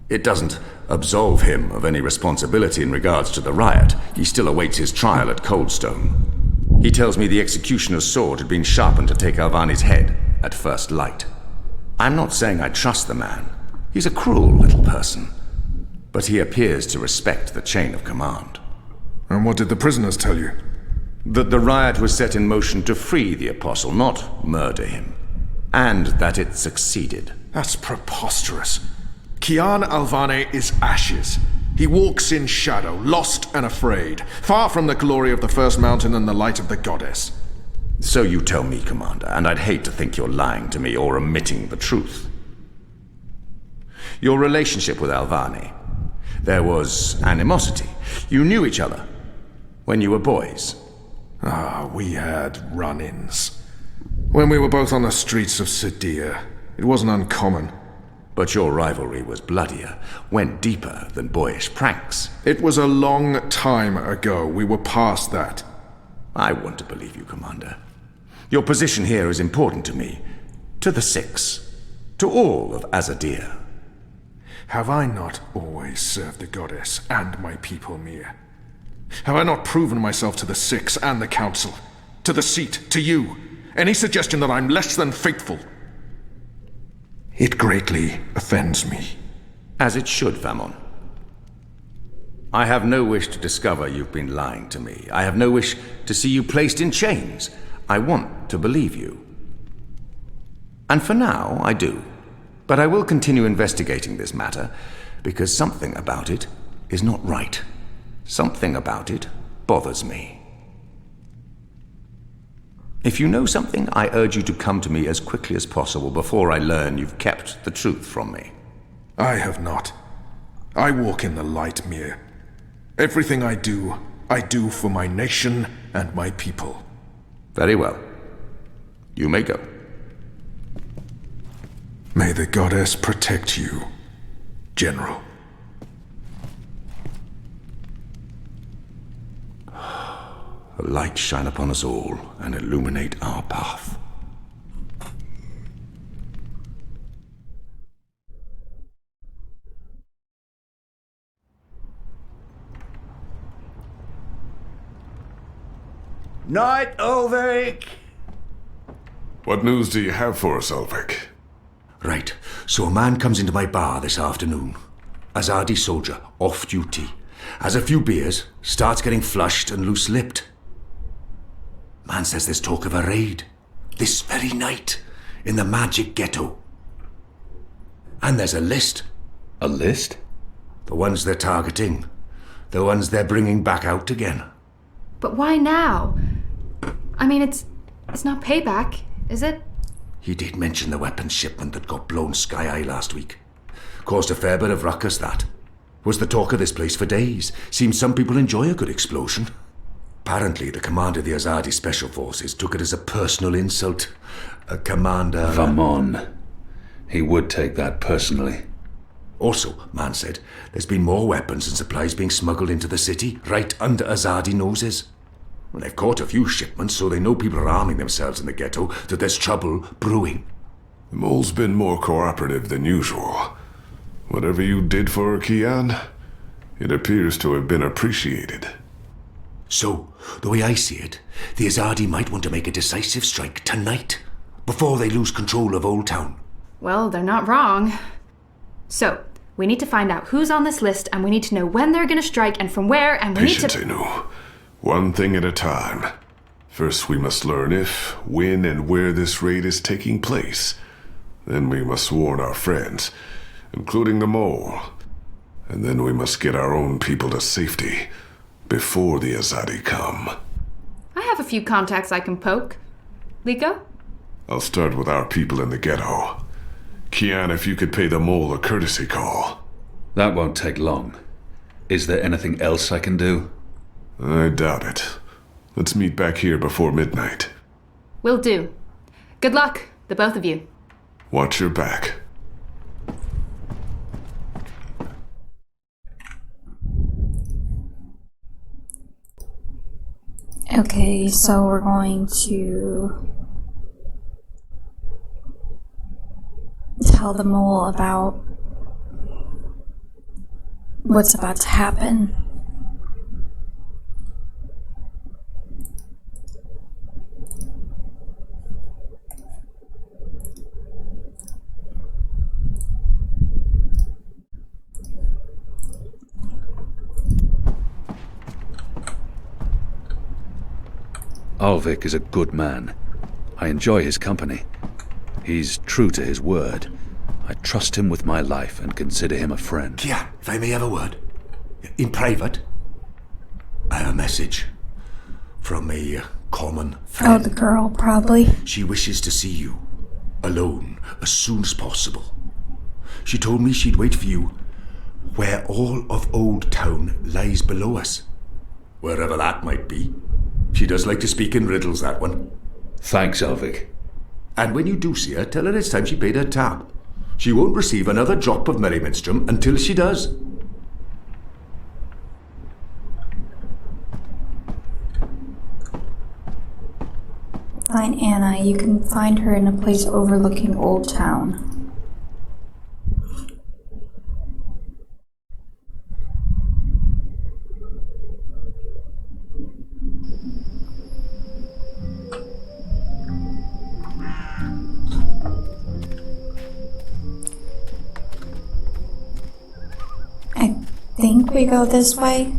It doesn't absolve him of any responsibility in regards to the riot. He still awaits his trial at Coldstone. He tells me the executioner's sword had been sharpened to take Alvani's head at first light. I'm not saying I trust the man. He's a cruel little person. But he appears to respect the chain of command. And what did the prisoners tell you? That the riot was set in motion to free the Apostle, not murder him. And that it succeeded. That's preposterous. Kian Alvane is ashes. He walks in shadow, lost and afraid, far from the glory of the First Mountain and the light of the Goddess. So you tell me, Commander, and I'd hate to think you're lying to me or omitting the truth. Your relationship with Alvani. There was animosity. You knew each other when you were boys. We had run-ins. When we were both on the streets of Sadia, it wasn't uncommon. But your rivalry was bloodier, went deeper than boyish pranks. It was a long time ago. We were past that. I want to believe you, Commander. Your position here is important to me, to the Six, to all of Azadir. Have I not always served the Goddess and my people, Mia? Have I not proven myself to the Six and the Council? To the Seat, to you? Any suggestion that I'm less than faithful? It greatly offends me. As it should, Vamon. I have no wish to discover you've been lying to me. I have no wish to see you placed in chains. I want to believe you. And for now, I do. But I will continue investigating this matter, because something about it is not right. Something about it bothers me. If you know something, I urge you to come to me as quickly as possible before I learn you've kept the truth from me. I have not. I walk in the light, Mir. Everything I do for my nation and my people. Very well. You may go. May the goddess protect you, General. A light shine upon us all and illuminate our path. Night, Ulvik! What news do you have for us, Ulvik? Right, so a man comes into my bar this afternoon. Azadi soldier, off duty. Has a few beers, starts getting flushed and loose-lipped. Man says there's talk of a raid. This very night, in the magic ghetto. And there's a list. A list? The ones they're targeting. The ones they're bringing back out again. But why now? I mean, it's not payback, is it? He did mention the weapons shipment that got blown sky-high last week. Caused a fair bit of ruckus, that. Was the talk of this place for days. Seems some people enjoy a good explosion. Apparently, the commander of the Azadi Special Forces took it as a personal insult. A commander... Vamon. He would take that personally. Also, man said, there's been more weapons and supplies being smuggled into the city, right under Azadi noses. Well, they've caught a few shipments, so they know people are arming themselves in the ghetto, that there's trouble brewing. The mole's been more cooperative than usual. Whatever you did for her, Kian, it appears to have been appreciated. So, the way I see it, the Azadi might want to make a decisive strike tonight, before they lose control of Old Town. Well, they're not wrong. So, we need to find out who's on this list, and we need to know when they're gonna strike and from where, and we Patience, need to... Inu. One thing at a time. First we must learn if, when, and where this raid is taking place. Then we must warn our friends, including the mole. And then we must get our own people to safety, before the Azadi come. I have a few contacts I can poke. Liko? I'll start with our people in the ghetto. Kian, if you could pay the mole a courtesy call. That won't take long. Is there anything else I can do? I doubt it. Let's meet back here before midnight. Will do. Good luck, the both of you. Watch your back. Okay, so we're going to tell the mole about what's about to happen. Ulvik is a good man. I enjoy his company. He's true to his word. I trust him with my life and consider him a friend. Kian, if I may have a word. In private, I have a message from a common friend. Oh, the girl, probably. She wishes to see you, alone, as soon as possible. She told me she'd wait for you where all of Old Town lies below us. Wherever that might be. She does like to speak in riddles, that one. Thanks, Ulvik. And when you do see her, tell her it's time she paid her tab. She won't receive another drop of Merryminstrom until she does. Find Anna. You can find her in a place overlooking Old Town. I think we go this way.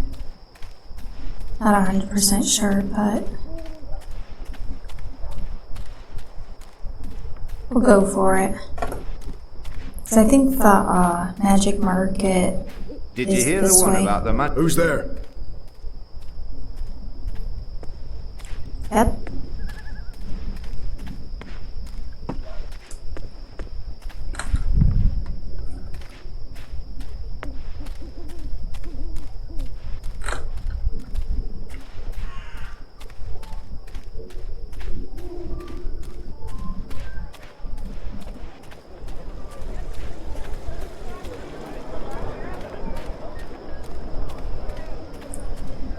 Not 100% sure, but we'll go for it. Because I think the magic market Did is you hear this the one way. about the man? Who's there? Yep.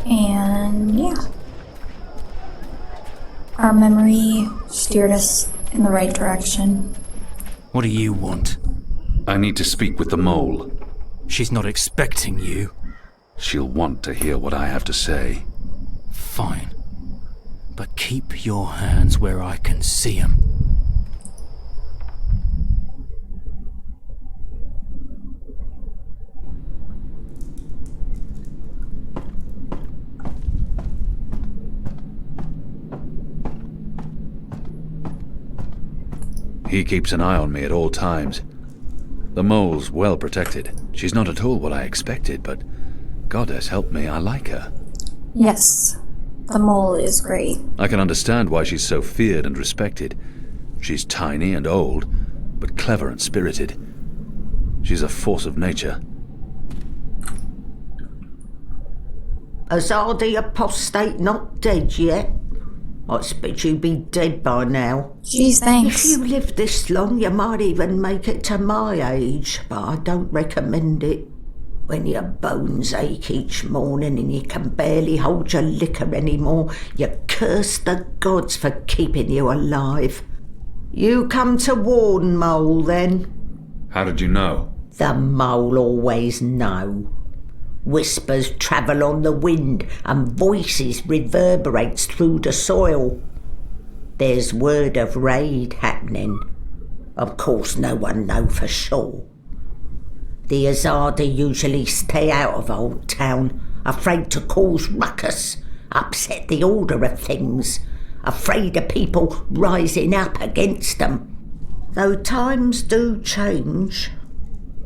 And yeah, our memory steered us in the right direction. What do you want? I need to speak with the mole. She's not expecting you. She'll want to hear what I have to say. Fine. But keep your hands where I can see 'em. He keeps an eye on me at all times. The mole's well protected. She's not at all what I expected, but goddess help me, I like her. Yes, the mole is great. I can understand why she's so feared and respected. She's tiny and old, but clever and spirited. She's a force of nature. Azadi Apostate not dead yet? I expect you'd be dead by now. Jeez, thanks. If you live this long, you might even make it to my age, but I don't recommend it. When your bones ache each morning and you can barely hold your liquor anymore, you curse the gods for keeping you alive. You come to warn, Mole, then? How did you know? The Mole always know. Whispers travel on the wind and voices reverberates through the soil. There's word of raid happening. Of course no one know for sure. The Azadi usually stay out of Old Town, afraid to cause ruckus, upset the order of things, afraid of people rising up against them. Though times do change.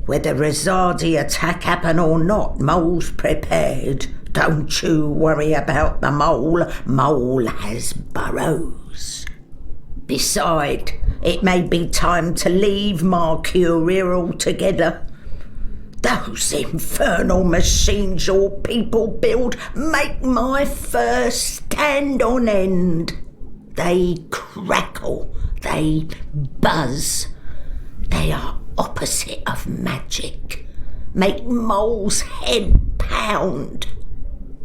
Whether Azadi attack happen or not, Mole's prepared. Don't you worry about the Mole. Mole has burrows. Beside, it may be time to leave Mercuria altogether. Those infernal machines your people build make my fur stand on end. They crackle, they buzz. They are opposite of magic. Make Mole's head pound.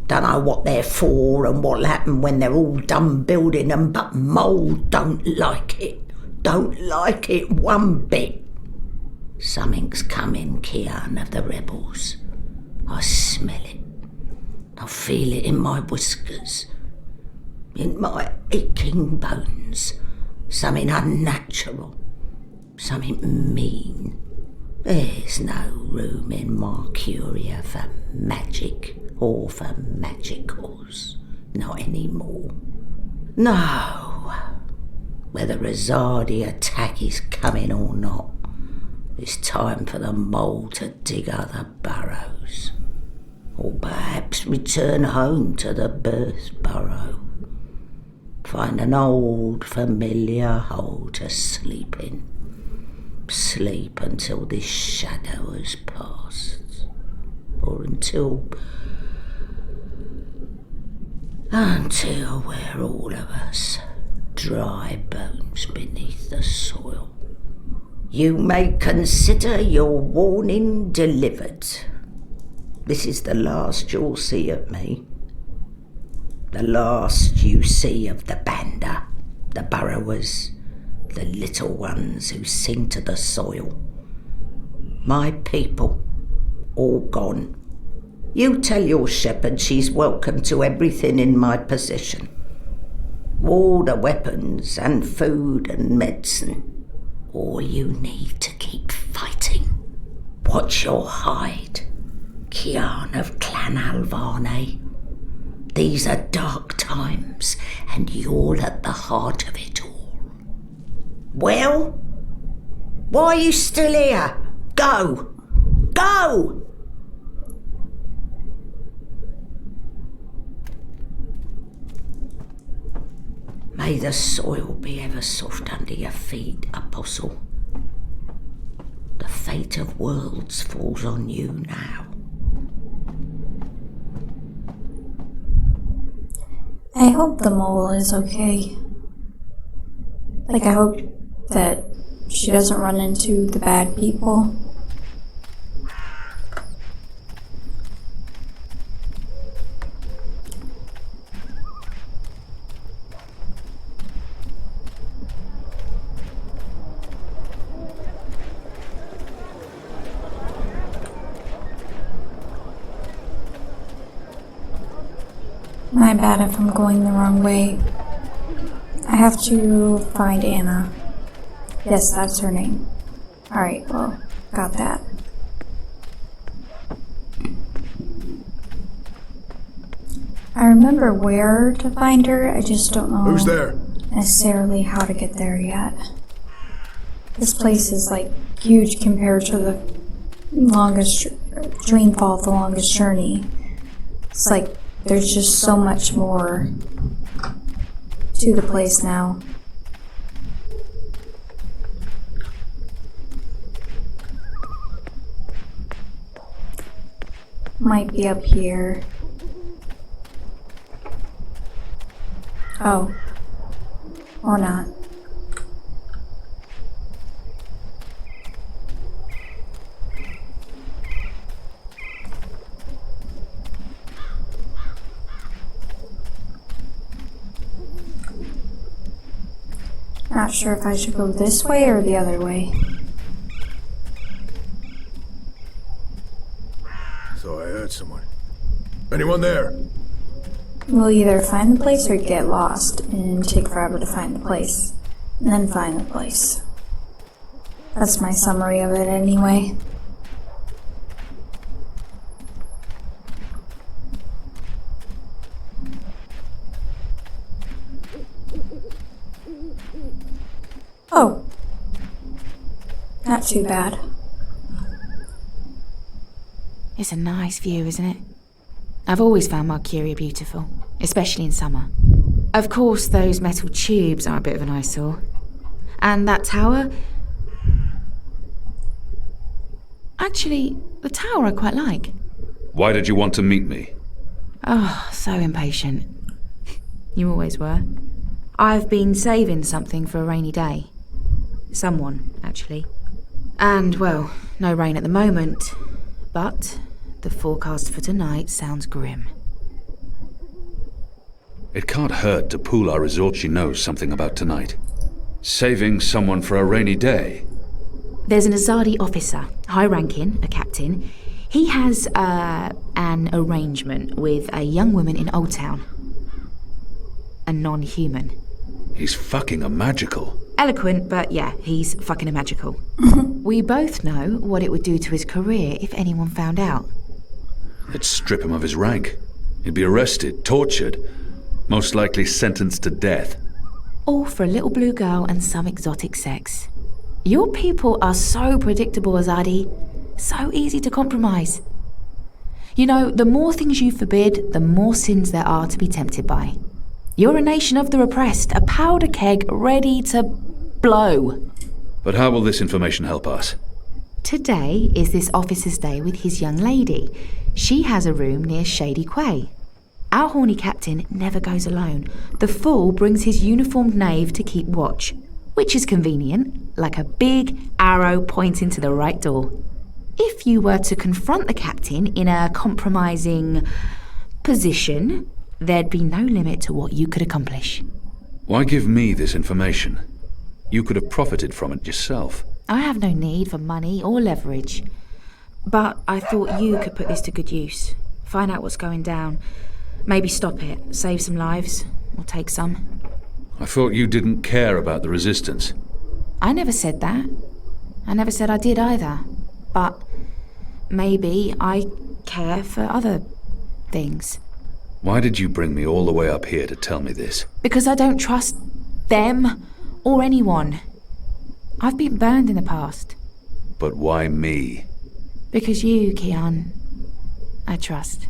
Don't know what they're for and what'll happen when they're all done building them, but Mole don't like it. Don't like it one bit. Something's coming, Kian of the rebels. I smell it. I feel it in my whiskers. In my aching bones. Something unnatural. Something mean. There's no room in Mercuria for magic or for magicals. Not anymore. No. Whether Azadi attack is coming or not, it's time for the Mole to dig other burrows. Or perhaps return home to the birth burrow. Find an old familiar hole to sleep in. Sleep until this shadow has passed. Or until we're all of us dry bones beneath the soil. You may consider your warning delivered. This is the last you'll see of me. The last you see of the Banda, the burrowers, the little ones who sing to the soil. My people, all gone. You tell your shepherd she's welcome to everything in my possession. All the weapons and food and medicine. All you need to keep fighting. Watch your hide, Kian of Clan Alvarne. These are dark times, and you're at the heart of it all. Well, why are you still here? Go! Go! May the soil be ever soft under your feet, Apostle. The fate of worlds falls on you now. I hope the mole is okay. Like, I hope that she doesn't run into the bad people. My bad if I'm going the wrong way. I have to find Anna. Yes, that's her name. Alright, well, got that. I remember where to find her, I just don't know Who's there? necessarily how to get there yet. This place is like huge compared to the longest Dreamfall, the longest journey. It's like there's just so much more to the place now. Might be up here. Oh. Or not. Not sure if I should go this way or the other way. So I heard someone. Anyone there? We'll either find the place or get lost and take forever to find the place. And then find the place. That's my summary of it anyway. Oh. Not too bad. It's a nice view, isn't it? I've always found Marcuria beautiful, especially in summer. Of course, those metal tubes are a bit of an eyesore. And that tower... Actually, the tower I quite like. Why did you want to meet me? Oh, so impatient. You always were. I've been saving something for a rainy day. Someone, actually. And, well, no rain at the moment, but the forecast for tonight sounds grim. It can't hurt to pool our results she knows something about tonight. Saving someone for a rainy day. There's an Azadi officer, high-ranking, a captain. He has, an arrangement with a young woman in Old Town. A non-human. He's fucking a magical. Eloquent, but yeah, he's fucking a magical. We both know what it would do to his career if anyone found out. It'd strip him of his rank. He'd be arrested, tortured, most likely sentenced to death. All for a little blue girl and some exotic sex. Your people are so predictable, Azadi. So easy to compromise. You know, the more things you forbid, the more sins there are to be tempted by. You're a nation of the repressed, a powder keg ready to blow. But how will this information help us? Today is this officer's day with his young lady. She has a room near Shady Quay. Our horny captain never goes alone. The fool brings his uniformed knave to keep watch, which is convenient, like a big arrow pointing to the right door. If you were to confront the captain in a compromising position, there'd be no limit to what you could accomplish. Why give me this information? You could have profited from it yourself. I have no need for money or leverage. But I thought you could put this to good use. Find out what's going down. Maybe stop it, save some lives, or take some. I thought you didn't care about the resistance. I never said that. I never said I did either. But maybe I care for other things. Why did you bring me all the way up here to tell me this? Because I don't trust them or anyone. I've been burned in the past. But why me? Because you, Kian, I trust.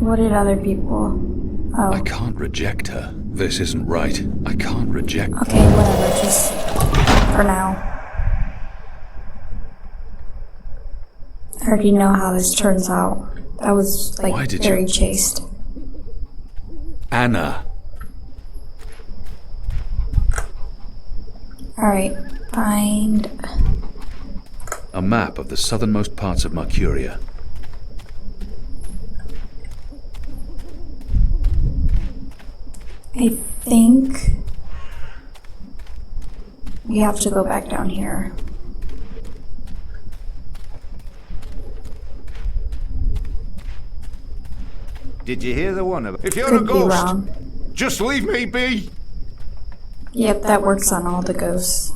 What did other people... Oh. I can't reject her. This isn't right. I can't reject... Okay, whatever, just... for now. I already know how this turns out. That was, like, very chaste. Anna! Alright, find... A map of the southernmost parts of Mercuria. I think... we have to go back down here. Did you hear the one about... If you're Could a be ghost, wrong. just leave me be. Yep, that works on all the ghosts.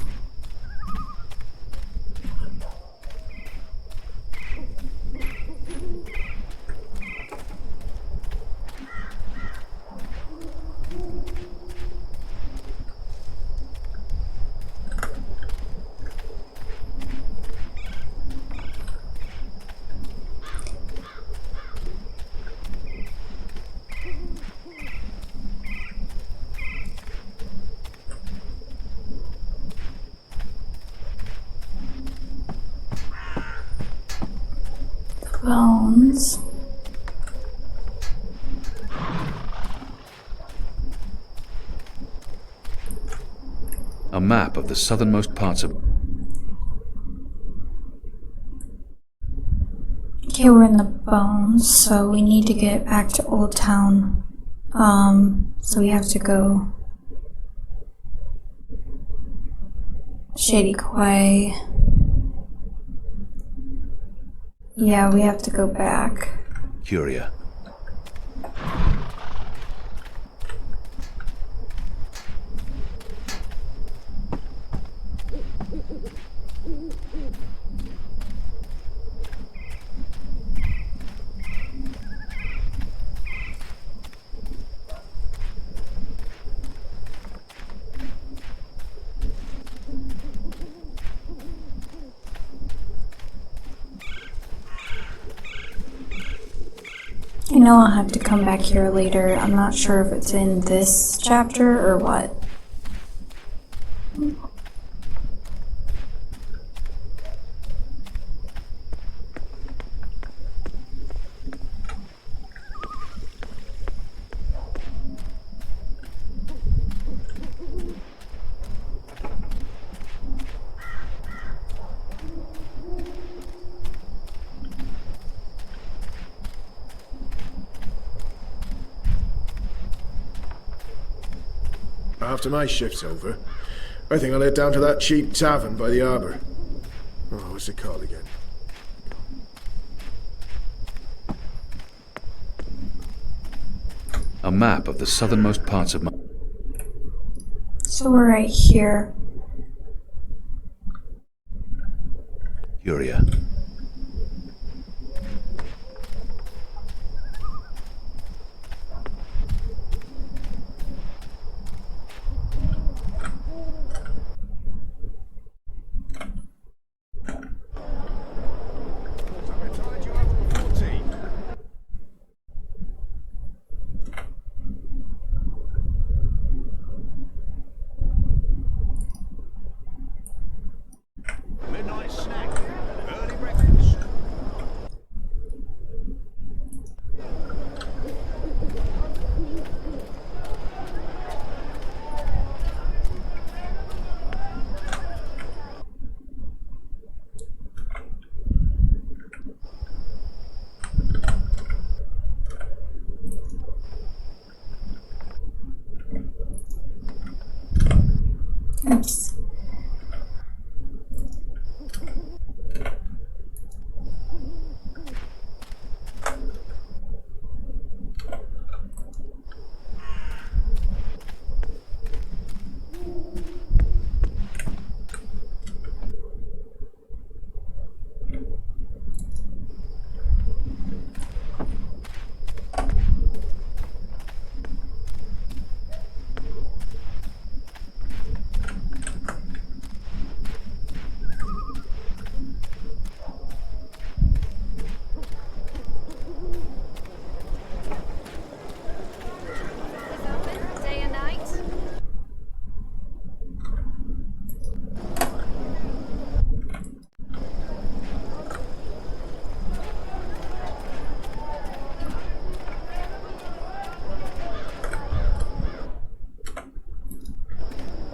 Bones. A map of the southernmost parts of... Okay, we're in the bones, so we need to get back to Old Town. So we have to go... Shady Quay. Yeah, we have to go back. Curia. I know I'll have to come back here later. I'm not sure if it's in this chapter or what. After my shift's over, I think I'll head down to that cheap tavern by the harbour. Oh, what's it called again? A map of the southernmost parts of... So we're right here. Curia. Midnight snack. Early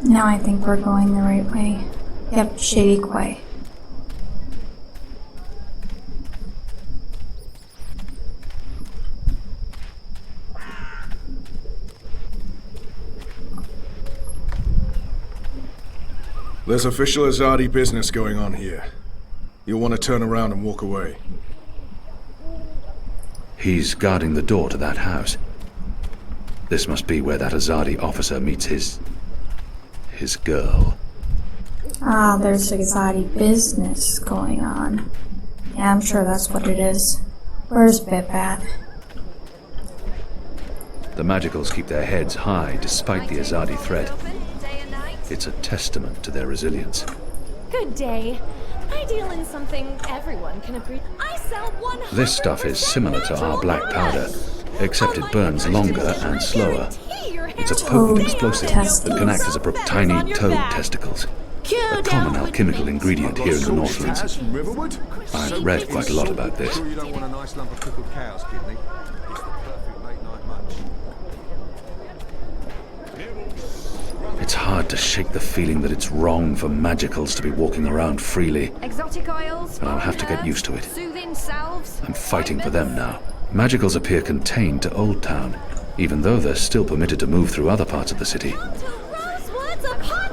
Now I think we're going the right way. Yep, Shady Quay. There's official Azadi business going on here. You'll want to turn around and walk away. He's guarding the door to that house. This must be where that Azadi officer meets his girl. Ah, there's Azadi business going on. Yeah, I'm sure that's what it is. Where's Bip at? The Magicals keep their heads high despite the Azadi threat. It's a testament to their resilience. Good day. I deal in something everyone can agree. I sell 100. This stuff is similar to our black powder, except it burns longer and slower. It's a potent explosive that can act as a tiny toad testicles. A common alchemical ingredient here in the Northlands. I've read quite a lot about this. It's hard to shake the feeling that it's wrong for Magicals to be walking around freely. Exotic oils, But I'll have to get used to it. soothing salves. I'm fighting for them now. Magicals appear contained to Old Town, even though they're still permitted to move through other parts of the city.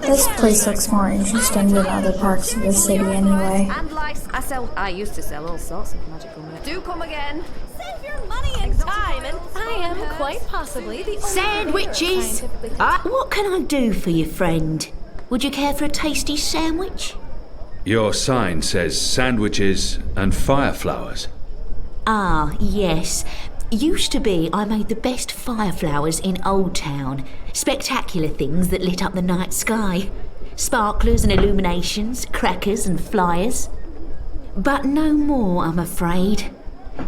This place looks more interesting than other parts of the city anyway. And lice. I used to sell all sorts of magical merch. Do come again. Save your money and time, and I am quite possibly the only Sandwiches! What can I do for you, friend? Would you care for a tasty sandwich? Your sign says sandwiches and fireflowers. Ah, yes. Used to be I made the best fireflowers in Old Town. Spectacular things that lit up the night sky. Sparklers and illuminations, crackers and flyers. But no more, I'm afraid.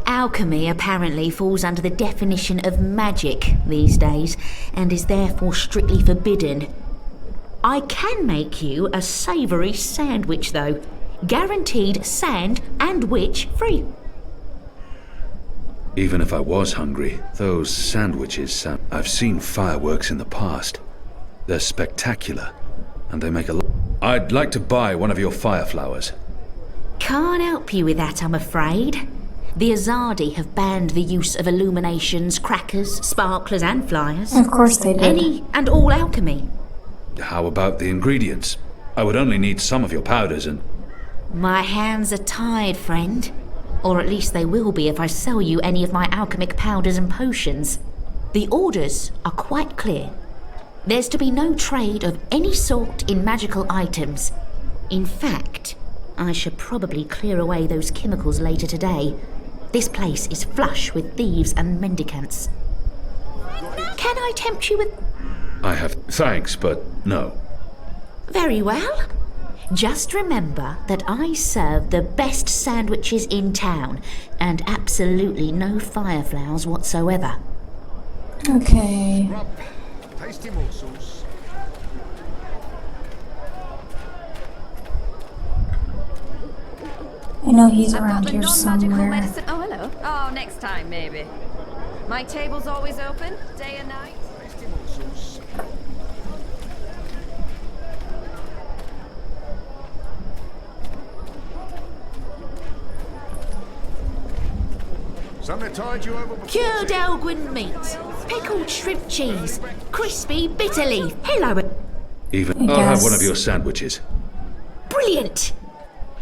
Alchemy apparently falls under the definition of magic these days, and is therefore strictly forbidden. I can make you a savoury sandwich, though. Guaranteed sand and witch free. Even if I was hungry, those sandwiches sound... I've seen fireworks in the past. They're spectacular, and they make a lot... I'd like to buy one of your fireflowers. Can't help you with that, I'm afraid. The Azadi have banned the use of illuminations, crackers, sparklers and flyers. Of course they did. Any and all alchemy. How about the ingredients? I would only need some of your powders and... My hands are tied, friend. Or at least they will be if I sell you any of my alchemic powders and potions. The orders are quite clear. There's to be no trade of any sort in magical items. In fact, I should probably clear away those chemicals later today. This place is flush with thieves and mendicants. Can I tempt you with... I have thanks, but no. Very well. Just remember that I serve the best sandwiches in town, and absolutely no fireflowers whatsoever. Okay. Tasty morsels. I know he's around here somewhere. medicine. Oh, hello. Oh, next time, maybe. My table's always open, day and night. Tasty morsels. Something tied you over before. Cured Elgin meat, pickled shrimp cheese, crispy bitter leaf. Hello. Even I'll have one of your sandwiches. Brilliant.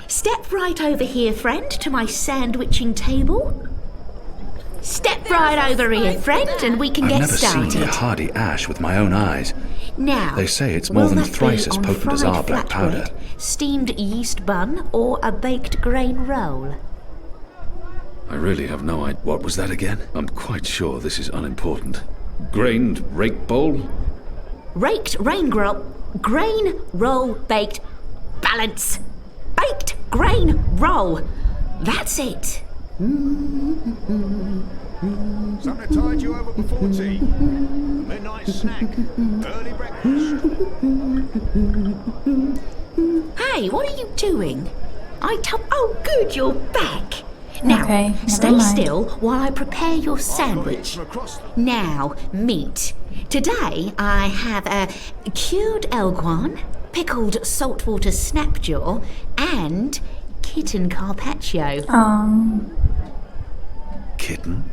Step right over here, friend, to my sandwiching table. Step right over here, friend, and we can I've get never started. seen a hardy ash with my own eyes. Now, They say it's more will than that thrice be as on potent as fried our black powder. flatbread, steamed yeast bun, or a baked grain roll? I really have no idea. What was that again? I'm quite sure this is unimportant. Grained rake bowl? Raked grain roll baked balance. Baked grain roll. That's it. Something tied you over before tea. A midnight snack. Early breakfast. Hey, what are you doing? Oh, good, you're back. Now, Okay, stay never mind. still while I prepare your sandwich. Now, meat. Today, I have a cured elguan, pickled saltwater snapjaw, and kitten carpaccio. Kitten?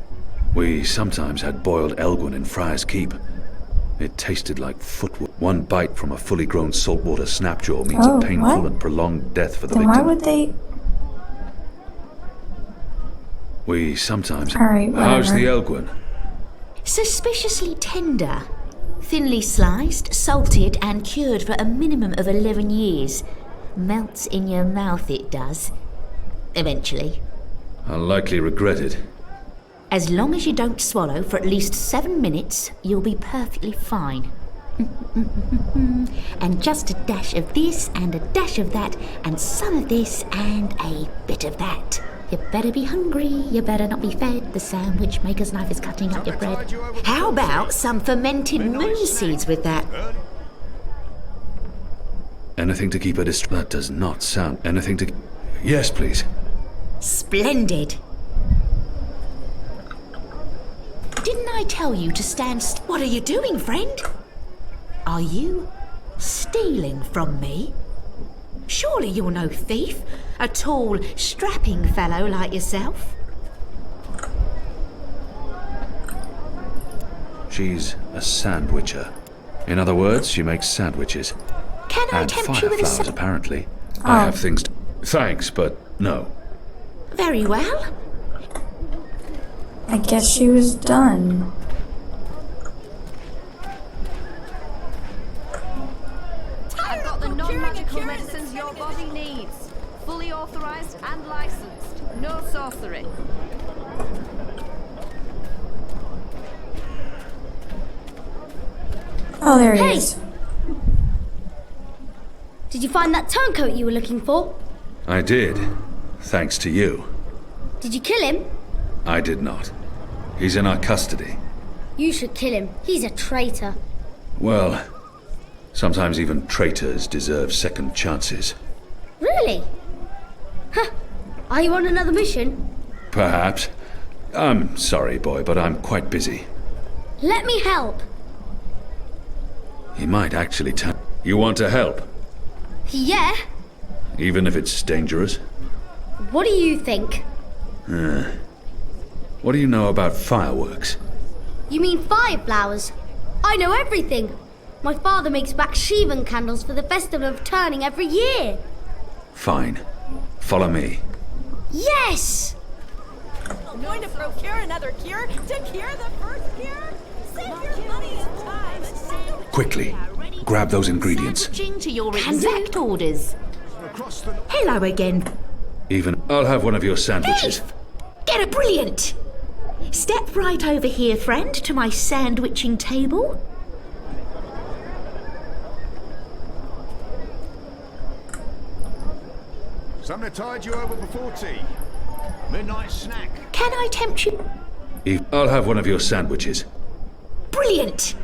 We sometimes had boiled elguin in Friar's Keep. It tasted like footwood. One bite from a fully grown saltwater snapjaw means Oh, a painful what? and prolonged death for the Then victim. why would they... We sometimes... Alright, How's the whatever. elguin? Suspiciously tender. Thinly sliced, salted, and cured for a minimum of 11 years. Melts in your mouth, it does. Eventually. I'll likely regret it. As long as you don't swallow for at least 7 minutes, you'll be perfectly fine. And just a dash of this, and a dash of that, and some of this, and a bit of that. You better be hungry, you better not be fed. The sandwich maker's knife is cutting up your bread. How about some fermented moon seeds with that? Anything to keep a That does not sound... Anything to... Yes, please. Splendid. Didn't I tell you to stand What are you doing, friend? Are you stealing from me? Surely you're no thief. A tall, strapping fellow like yourself. She's a sandwicher. In other words, she makes sandwiches. Can I And tempt you with a fireflowers, apparently. Oh. I have things to... Thanks, but no. Very well. I guess she was done. I've got the non-magical medicines your body needs. Fully authorized and licensed. No sorcery. Oh, there he Hey! is. Did you find that turncoat you were looking for? I did. Thanks to you. Did you kill him? I did not. He's in our custody. You should kill him. He's a traitor. Well, sometimes even traitors deserve second chances. Really? Huh. Are you on another mission? Perhaps. I'm sorry, boy, but I'm quite busy. Let me help. He might actually tell... You want to help? Yeah? Even if it's dangerous? What do you think? What do you know about fireworks? You mean fireflowers? I know everything. My father makes Bakshivan candles for the Festival of Turning every year. Fine. Follow me. Yes! I'm going to procure another cure to cure the first cure? Save your money and time. Quickly. Grab those ingredients. To your exact orders. Hello again. Even... I'll have one of your sandwiches. Get a brilliant. Step right over here, friend, to my sandwiching table. Something to tide you over before tea. Midnight snack. Can I tempt you? I'll have one of your sandwiches. Brilliant.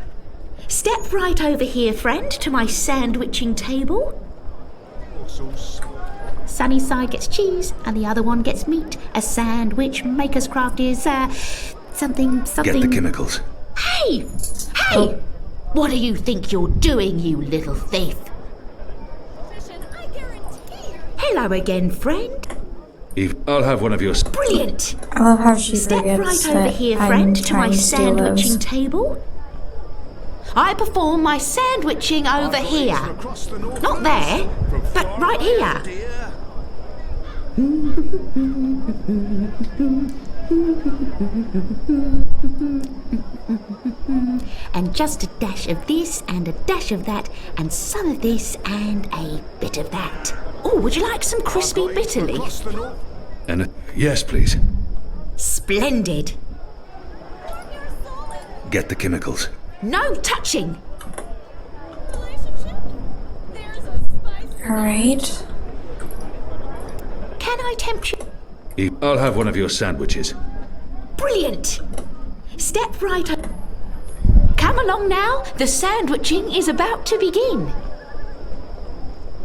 Step right over here, friend, to my sandwiching table. Sunny side gets cheese, and the other one gets meat. A sandwich maker's craft is, something... Get the chemicals. Hey! Hey! What do you think you're doing, you little thief? Hello again, friend. I'll have one of your... Brilliant. I love how she Step forgets right over that here, I'm friend, to my trying to steal sandwiching those. table. I perform my sandwiching over here. Not there, but right here. And just a dash of this, and a dash of that, and some of this, and a bit of that. Oh, would you like some crispy bitter leaf? And yes, please. Splendid. Get the chemicals. No touching. Alright. Can I tempt you? I'll have one of your sandwiches. Brilliant. Step right up. Come along now. The sandwiching is about to begin.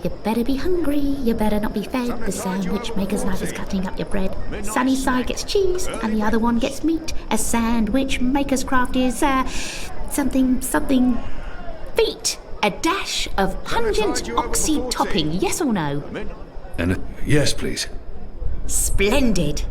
You better be hungry, you better not be fed. The sandwich maker's knife is cutting up your bread. Sunny side gets cheese, and the other one gets meat. A sandwich maker's craft is, something feet. A dash of pungent oxy topping, yes or no? And yes, please. Splendid.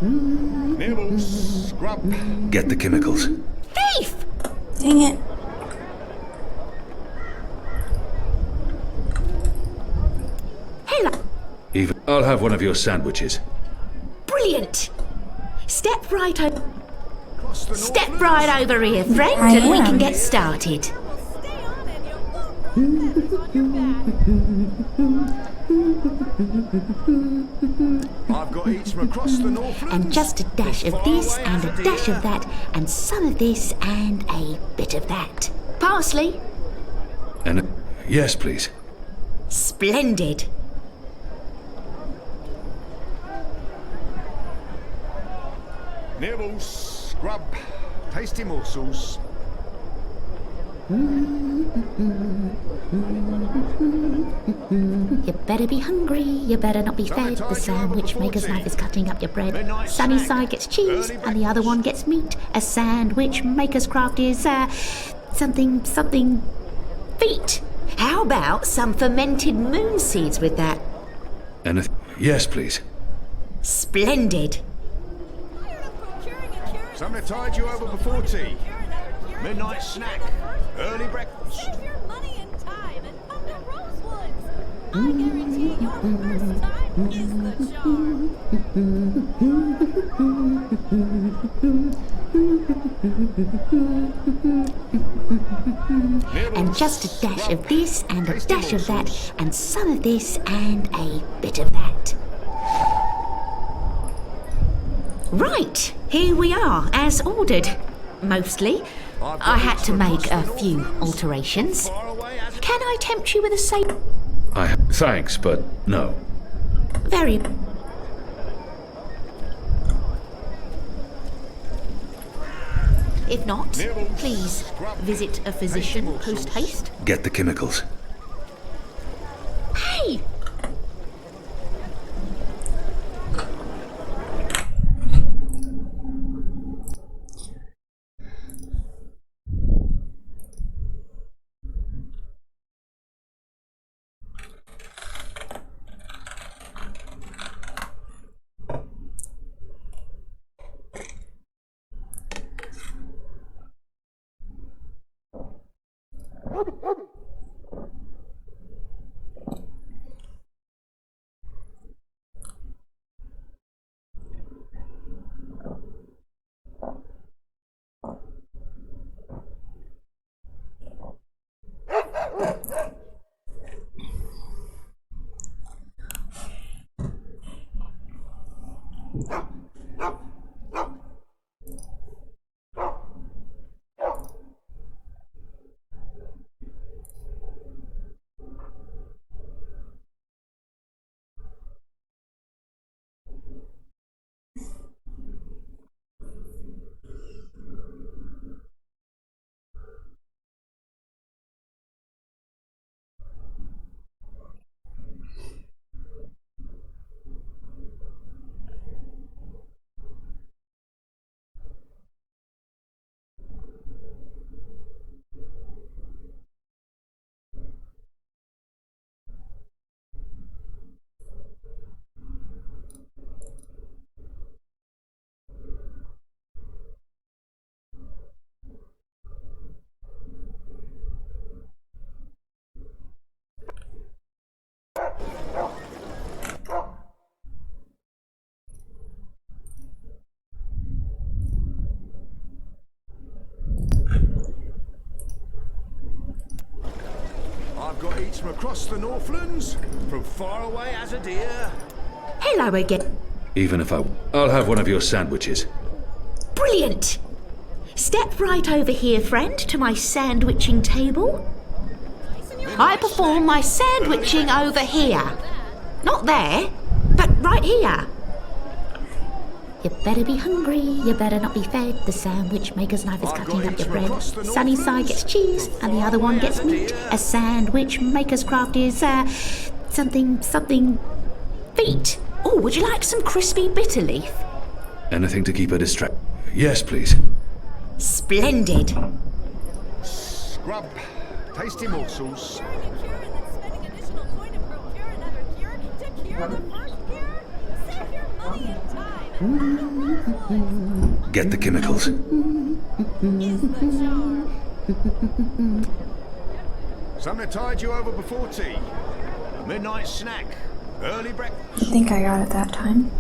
Nibble, scrub. Get the chemicals. Thief! Dang it. Hello. Even I'll have one of your sandwiches. Brilliant. Step right over here, friend, I and we am. can get started. I've got eats from across the Northlands. And just a dash of this and a dash of that and some of this and a bit of that. Parsley? And yes, please. Splendid. Nibbles, scrub, tasty morsels. You better be hungry, you better not be fed. The sandwich maker's knife is cutting up your bread. Sunny side gets cheese, and the other one gets meat. A sandwich maker's craft is, something feet. How about some fermented moon seeds with that? And yes, please. Splendid. Something to tide you over before tea. Midnight snack. Early breakfast. Save your money and time and come to Rosewoods. I guarantee your first time is the charm. And just a dash of this and a dash of that and some of this and a bit of that. Right, here we are, as ordered. Mostly. I had to make a few alterations. Can I tempt you with a say? Thanks, but no. Very. If not, please visit a physician post haste. Get the chemicals. Hey! I've got eats from across the Northlands, from far away as a deer. Hello again. Even if I'll have one of your sandwiches. Brilliant! Step right over here, friend, to my sandwiching table. I perform my sandwiching over here. Not there, but right here. You better be hungry, you better not be fed. The sandwich maker's knife is cutting up your bread. Sunny side gets cheese, and the other one gets meat. A sandwich maker's craft is, something feet. Oh, would you like some crispy bitter leaf? Anything to keep her distracted? Yes, please. Splendid. Scrub. Tasty morsels. Get the chemicals. Something to tide you over before tea. A midnight snack. Early breakfast. I think I got it that time.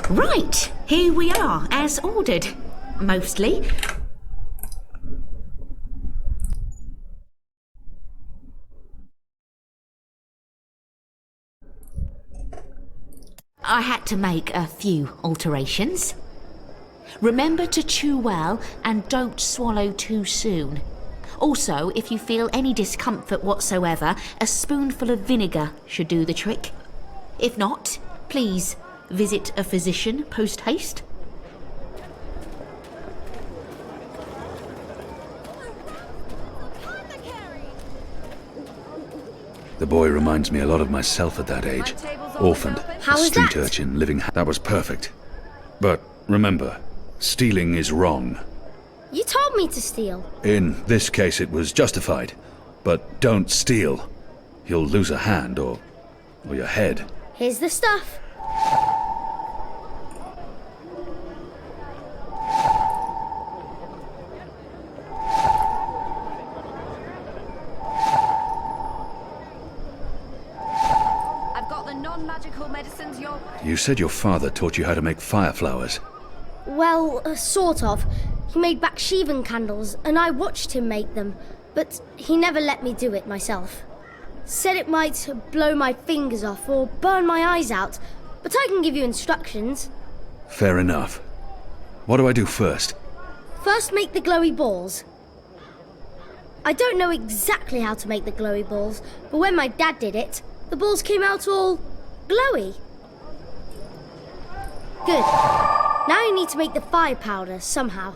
Right, here we are, as ordered. Mostly. I had to make a few alterations. Remember to chew well and don't swallow too soon. Also, if you feel any discomfort whatsoever, a spoonful of vinegar should do the trick. If not, please visit a physician post-haste. The boy reminds me a lot of myself at that age. Orphaned, How a was street that? urchin living... That was perfect. But remember, stealing is wrong. You told me to steal. In this case it was justified. But don't steal. You'll lose a hand or your head. Here's the stuff. I've got the non-magical medicines you're... You said your father taught you how to make fire flowers. Well, sort of. He made Bakshivan candles, and I watched him make them, but he never let me do it myself. Said it might blow my fingers off or burn my eyes out, but I can give you instructions. Fair enough. What do I do first? First, make the glowy balls. I don't know exactly how to make the glowy balls, but when my dad did it, the balls came out all glowy. Good. Now you need to make the fire powder somehow.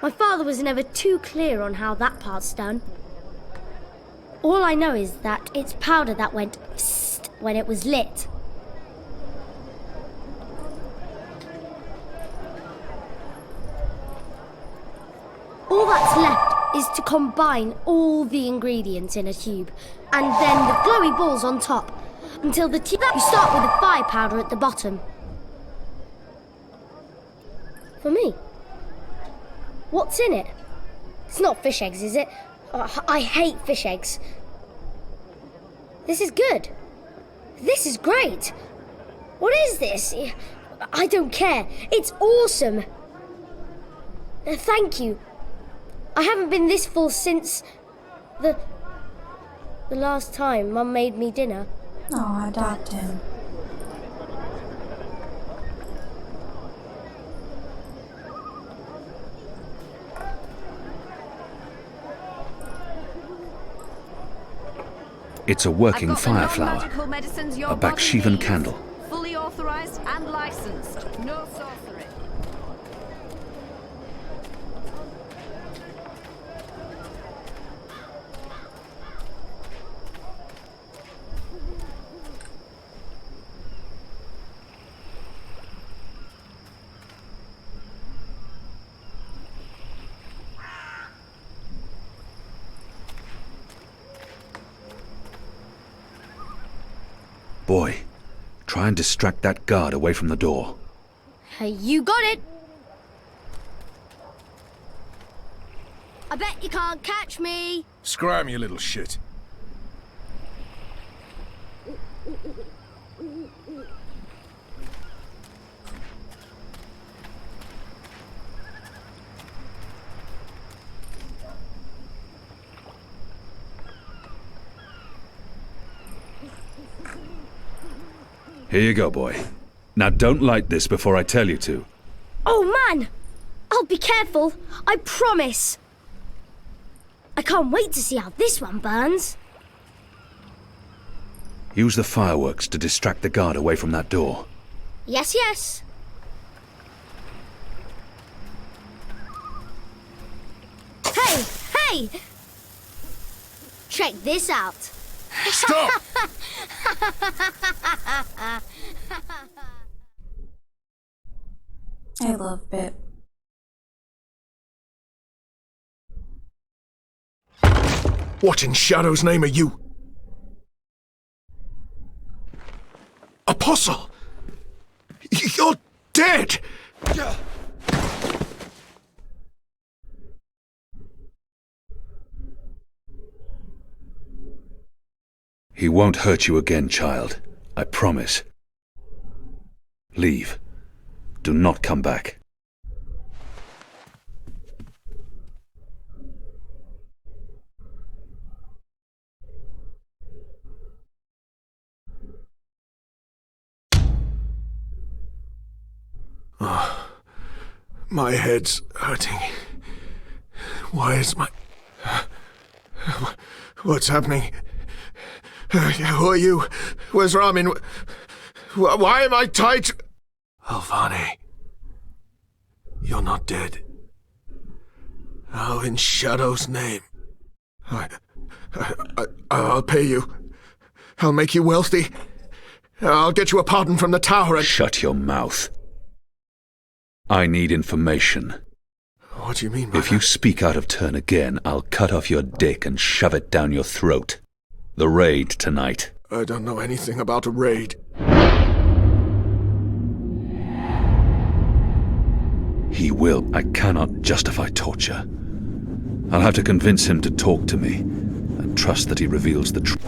My father was never too clear on how that part's done. All I know is that it's powder that went psst when it was lit. All that's left is to combine all the ingredients in a tube, and then the glowy balls on top, until the tube... You start with the fire powder at the bottom. For me. What's in it? It's not fish eggs, is it? I hate fish eggs. This is good. This is great. What is this? I don't care. It's awesome. Thank you. I haven't been this full since the last time Mum made me dinner. Oh, adopt him. It's a working fire flower. Magical medicines your A body Bakshivan needs. candle. Fully authorized and licensed. No sorcery. Boy, try and distract that guard away from the door. You got it. I bet you can't catch me. Scram, you little shit. Here you go, boy. Now don't light this before I tell you to. Oh, man! I'll be careful, I promise. I can't wait to see how this one burns. Use the fireworks to distract the guard away from that door. Yes, yes. Hey, hey! Check this out. Stop! I love Bit. What in Shadow's name are you? Apostle! You're dead! He won't hurt you again, child. I promise. Leave. Do not come back. Oh, my head's hurting. Why is my... What's happening? Who are you? Where's Ramin? Why am I tied to... Alvane. You're not dead. How in Shadow's name? I'll pay you. I'll make you wealthy. I'll get you a pardon from the tower and... Shut your mouth. I need information. What do you mean by If you speak out of turn again, I'll cut off your dick and shove it down your throat. The raid tonight. I don't know anything about a raid. He will. I cannot justify torture. I'll have to convince him to talk to me and trust that he reveals the truth.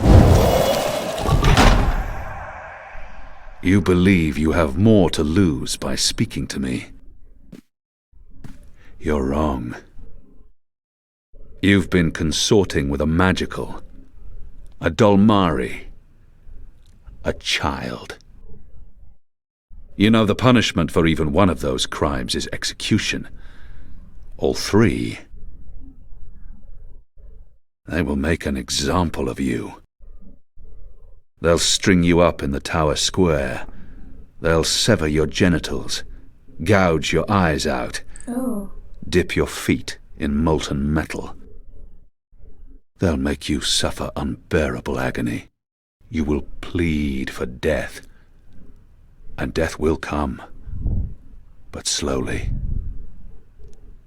You believe you have more to lose by speaking to me. You're wrong. You've been consorting with a magical, a Dolmari, a child. You know the punishment for even one of those crimes is execution. All three. They will make an example of you. They'll string you up in the tower square. They'll sever your genitals, gouge your eyes out, dip your feet in molten metal. They'll make you suffer unbearable agony. You will plead for death. And death will come. But slowly.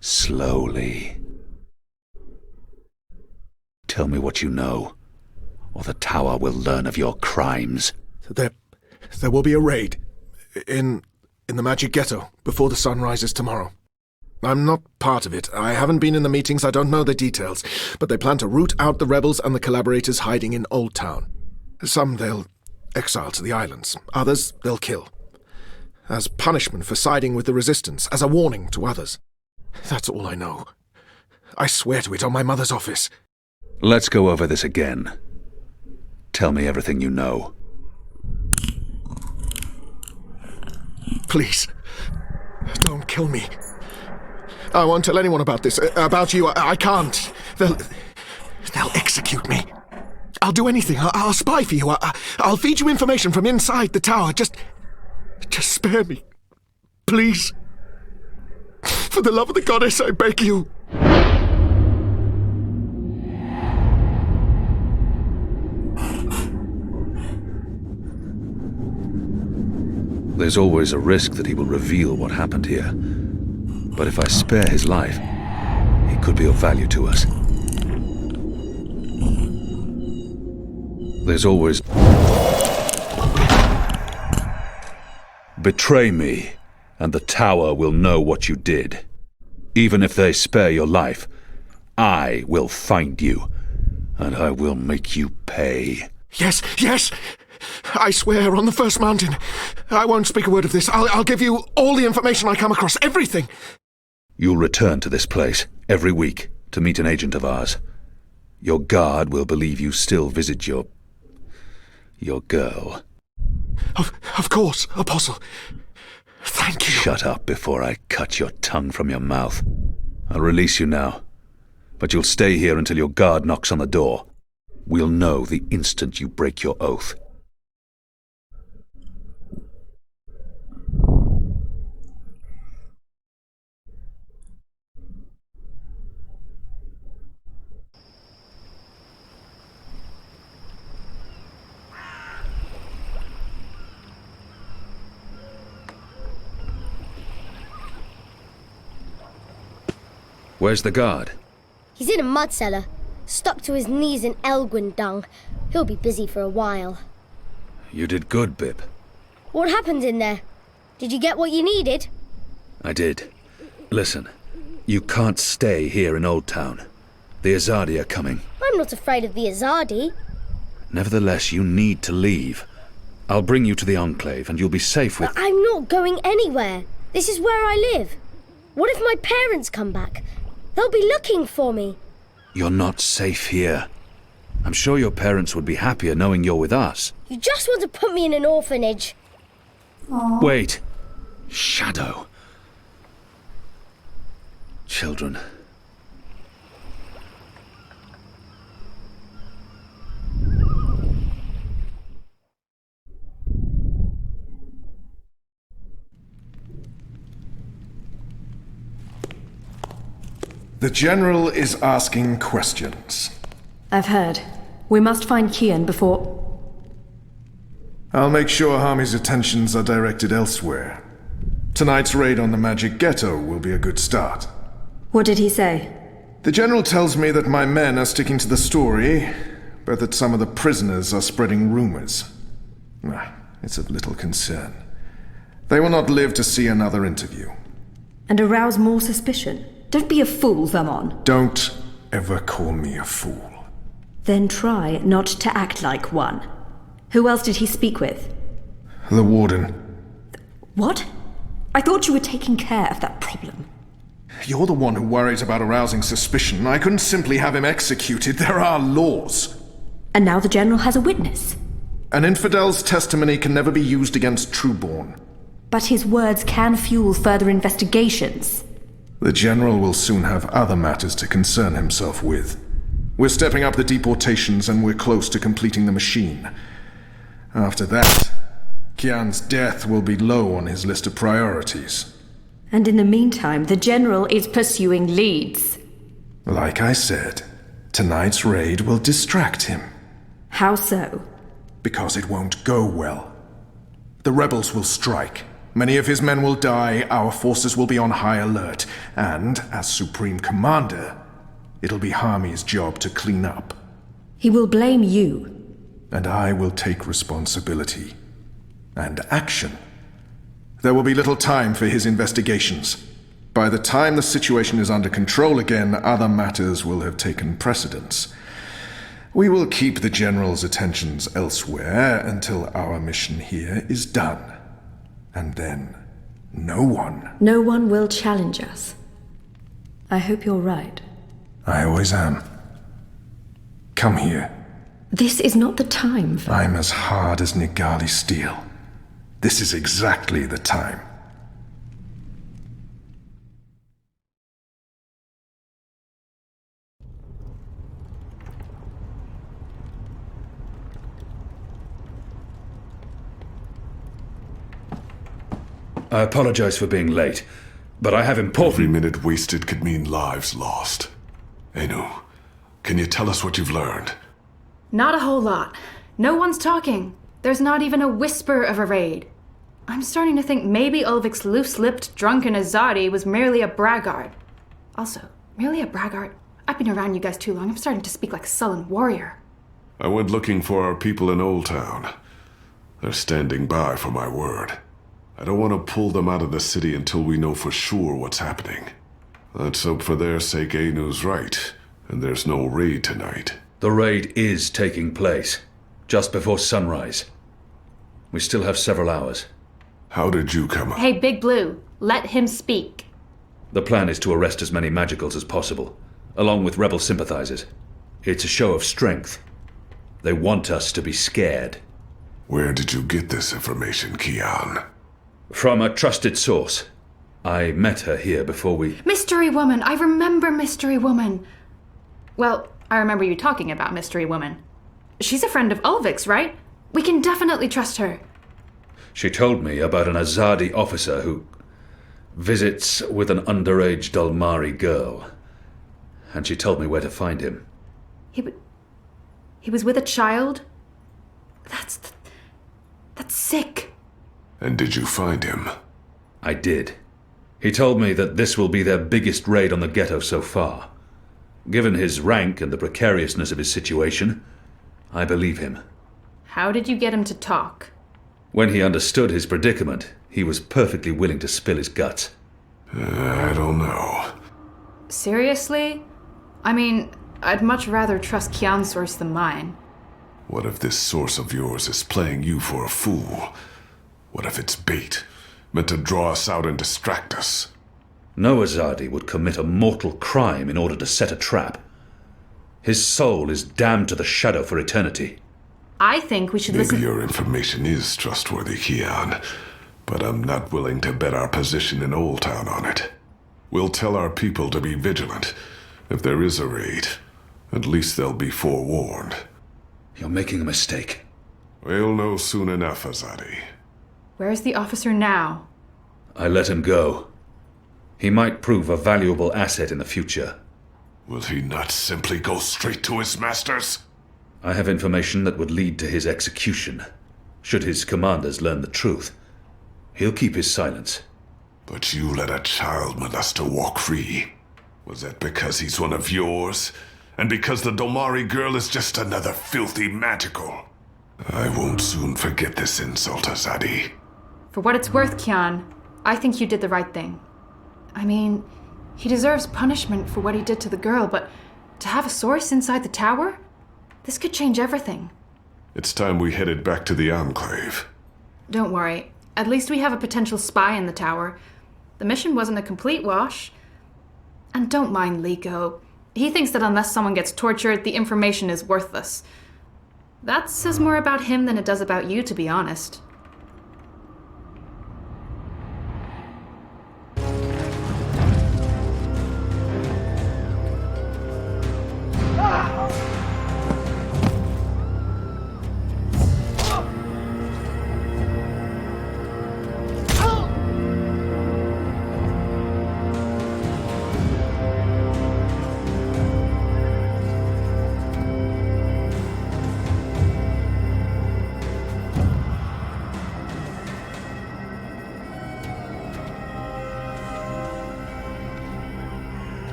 Slowly. Tell me what you know, or the tower will learn of your crimes. There will be a raid. In the Magic Ghetto, before the sun rises tomorrow. I'm not part of it. I haven't been in the meetings, I don't know the details. But they plan to root out the rebels and the collaborators hiding in Old Town. Some they'll exile to the islands. Others they'll kill. As punishment for siding with the resistance, as a warning to others. That's all I know. I swear to it on my mother's office. Let's go over this again. Tell me everything you know. Please, don't kill me. I won't tell anyone about this. About you, I can't. They'll execute me. I'll do anything. I'll spy for you. I'll feed you information from inside the tower. Just spare me. Please. For the love of the goddess, I beg you. There's always a risk that he will reveal what happened here. But if I spare his life, he could be of value to us. There's always... Betray me, and the tower will know what you did. Even if they spare your life, I will find you, and I will make you pay. Yes, yes! I swear on the first mountain. I won't speak a word of this. I'll give you all the information I come across, everything. You'll return to this place every week to meet an agent of ours. Your guard will believe you still visit your girl. Of course, Apostle. Thank you. Shut up before I cut your tongue from your mouth. I'll release you now, but you'll stay here until your guard knocks on the door. We'll know the instant you break your oath. Where's the guard? He's in a mud cellar, stuck to his knees in Elgwyn dung. He'll be busy for a while. You did good, Bib. What happened in there? Did you get what you needed? I did. Listen, you can't stay here in Old Town. The Azadi are coming. I'm not afraid of the Azadi. Nevertheless, you need to leave. I'll bring you to the Enclave, and you'll be safe with... But I'm not going anywhere. This is where I live. What if my parents come back? They'll be looking for me. You're not safe here. I'm sure your parents would be happier knowing you're with us. You just want to put me in an orphanage. Aww. Wait. Shadow. Children. The General is asking questions. I've heard. We must find Kian before... I'll make sure Harmy's attentions are directed elsewhere. Tonight's raid on the Magic Ghetto will be a good start. What did he say? The General tells me that my men are sticking to the story, but that some of the prisoners are spreading rumors. It's of little concern. They will not live to see another interview. And arouse more suspicion? Don't be a fool, Vermon. Don't ever call me a fool. Then try not to act like one. Who else did he speak with? The Warden. What? I thought you were taking care of that problem. You're the one who worries about arousing suspicion. I couldn't simply have him executed. There are laws. And now the General has a witness. An infidel's testimony can never be used against Trueborn. But his words can fuel further investigations. The General will soon have other matters to concern himself with. We're stepping up the deportations and we're close to completing the machine. After that, Kian's death will be low on his list of priorities. And in the meantime, the General is pursuing leads. Like I said, tonight's raid will distract him. How so? Because it won't go well. The rebels will strike. Many of his men will die, our forces will be on high alert, and, as Supreme Commander, it'll be Harmy's job to clean up. He will blame you. And I will take responsibility. And action. There will be little time for his investigations. By the time the situation is under control again, other matters will have taken precedence. We will keep the General's attentions elsewhere until our mission here is done. And then, no one will challenge us. I hope you're right. I always am. Come here. This is not the time for... I'm as hard as Nigali steel. This is exactly the time. I apologize for being late, but I have important... Every minute wasted could mean lives lost. Anu, can you tell us what you've learned? Not a whole lot. No one's talking. There's not even a whisper of a raid. I'm starting to think maybe Ulvik's loose-lipped, drunken Azadi was merely a braggart. Also, merely a braggart? I've been around you guys too long. I'm starting to speak like a sullen warrior. I went looking for our people in Old Town. They're standing by for my word. I don't want to pull them out of the city until we know for sure what's happening. Let's hope for their sake Anu's right, and there's no raid tonight. The raid is taking place, just before sunrise. We still have several hours. How did you come up? Hey, Big Blue, let him speak. The plan is to arrest as many magicals as possible, along with rebel sympathizers. It's a show of strength. They want us to be scared. Where did you get this information, Kian? From a trusted source. I met her here before we... Mystery Woman! I remember Mystery Woman! Well, I remember you talking about Mystery Woman. She's a friend of Ulvik's, right? We can definitely trust her. She told me about an Azadi officer who visits with an underage Dalmari girl. And she told me where to find him. He was with a child? That's sick. And did you find him? I did. He told me that this will be their biggest raid on the ghetto so far. Given his rank and the precariousness of his situation, I believe him. How did you get him to talk? When he understood his predicament, he was perfectly willing to spill his guts. I don't know. Seriously? I mean, I'd much rather trust Kian's source than mine. What if this source of yours is playing you for a fool? What if it's bait, meant to draw us out and distract us? No Azadi would commit a mortal crime in order to set a trap. His soul is damned to the shadow for eternity. I think we should Maybe listen. your information is trustworthy, Kian, but I'm not willing to bet our position in Old Town on it. We'll tell our people to be vigilant. If there is a raid, at least they'll be forewarned. You're making a mistake. We'll know soon enough, Azadi. Where's the officer now? I let him go. He might prove a valuable asset in the future. Will he not simply go straight to his masters? I have information that would lead to his execution. Should his commanders learn the truth, he'll keep his silence. But you let a child molester walk free. Was that because he's one of yours? And because the Domari girl is just another filthy magical? I won't soon forget this insult, Azadi. For what it's worth, Kian, I think you did the right thing. I mean, he deserves punishment for what he did to the girl, but to have a source inside the tower? This could change everything. It's time we headed back to the Enclave. Don't worry. At least we have a potential spy in the tower. The mission wasn't a complete wash. And don't mind Liko. He thinks that unless someone gets tortured, the information is worthless. That says more about him than it does about you, to be honest.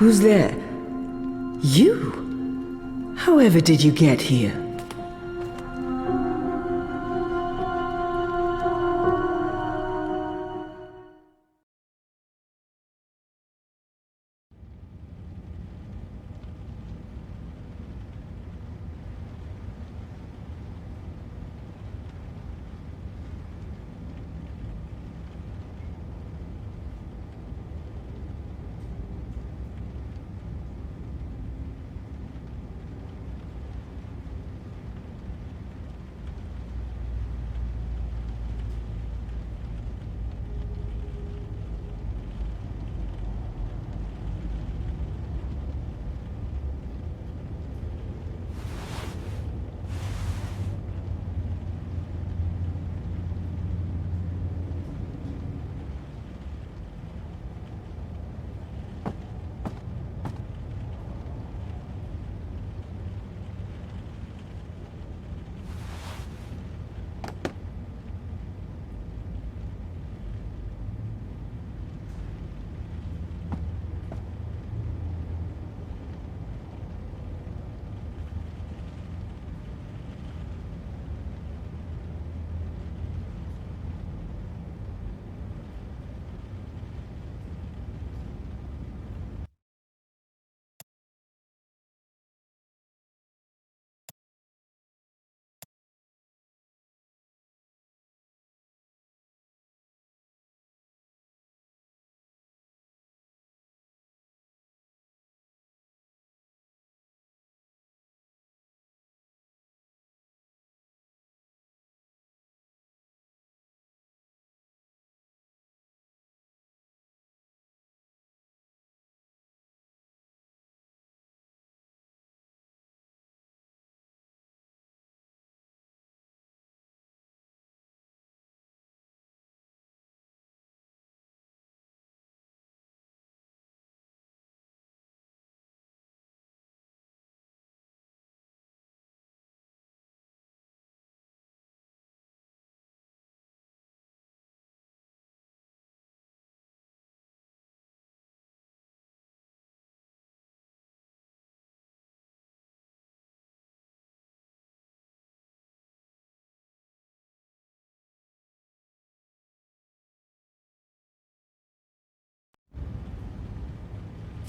Who's there? You? However did you get here?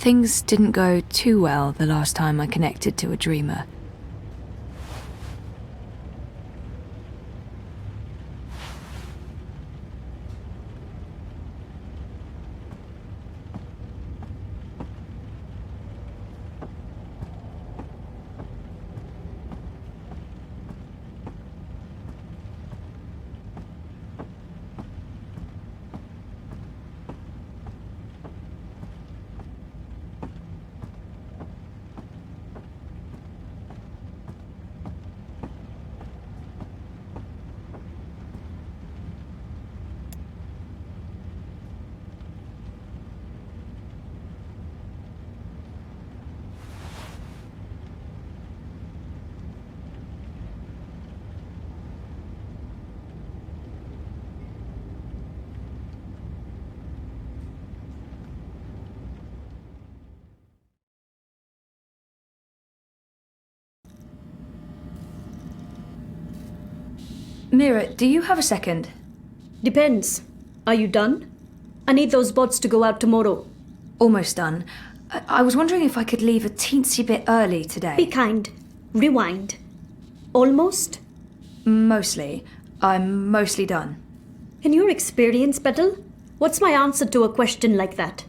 Things didn't go too well the last time I connected to a dreamer. Mira, do you have a second? Depends. Are you done? I need those bots to go out tomorrow. Almost done. I was wondering if I could leave a teensy bit early today. Be kind. Rewind. Almost? Mostly. I'm mostly done. In your experience, Petal, what's my answer to a question like that?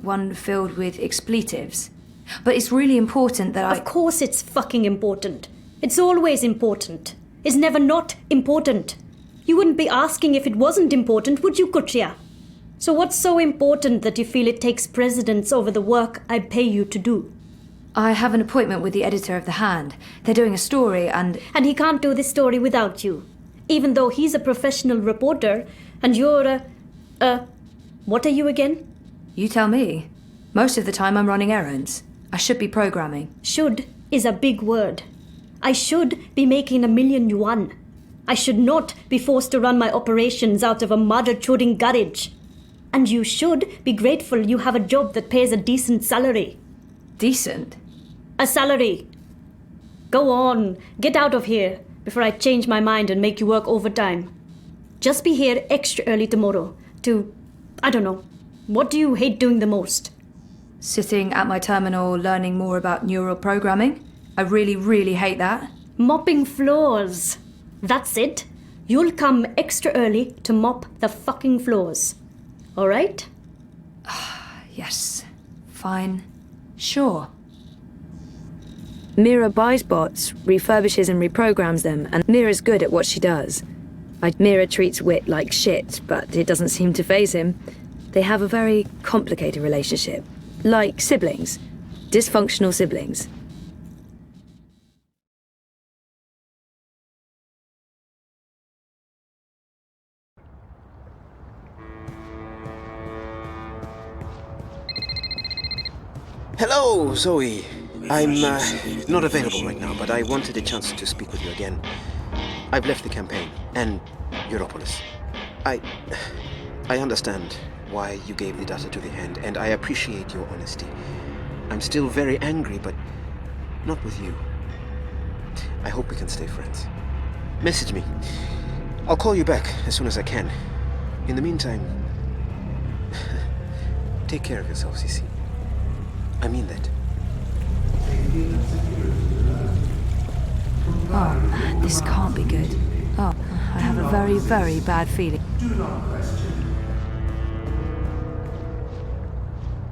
One filled with expletives. But it's really important that Of course it's fucking important. It's always important. It's never not important. You wouldn't be asking if it wasn't important, would you, Kuchia? So what's so important that you feel it takes precedence over the work I pay you to do? I have an appointment with the editor of The Hand. They're doing a story and he can't do this story without you. Even though he's a professional reporter and you're what are you again? You tell me. Most of the time I'm running errands. I should be programming. Should is a big word. I should be making $1 million yuan. I should not be forced to run my operations out of a mother-chuding garage. And you should be grateful you have a job that pays a decent salary. Decent? A salary. Go on, get out of here before I change my mind and make you work overtime. Just be here extra early tomorrow to, I don't know, what do you hate doing the most? Sitting at my terminal learning more about neural programming. I really, really hate that. Mopping floors. That's it. You'll come extra early to mop the fucking floors. All right? Yes. Fine. Sure. Mira buys bots, refurbishes and reprograms them, and Mira's good at what she does. Mira treats Wit like shit, but it doesn't seem to faze him. They have a very complicated relationship. Like siblings. Dysfunctional siblings. Hello, Zoe. I'm not available right now, but I wanted a chance to speak with you again. I've left the campaign, and Europolis. I understand why you gave the data to the Hand, and I appreciate your honesty. I'm still very angry, but not with you. I hope we can stay friends. Message me. I'll call you back as soon as I can. In the meantime, take care of yourself, Cece. I mean that. Oh man, this can't be good. Oh, I have a very, very bad feeling. Do not question.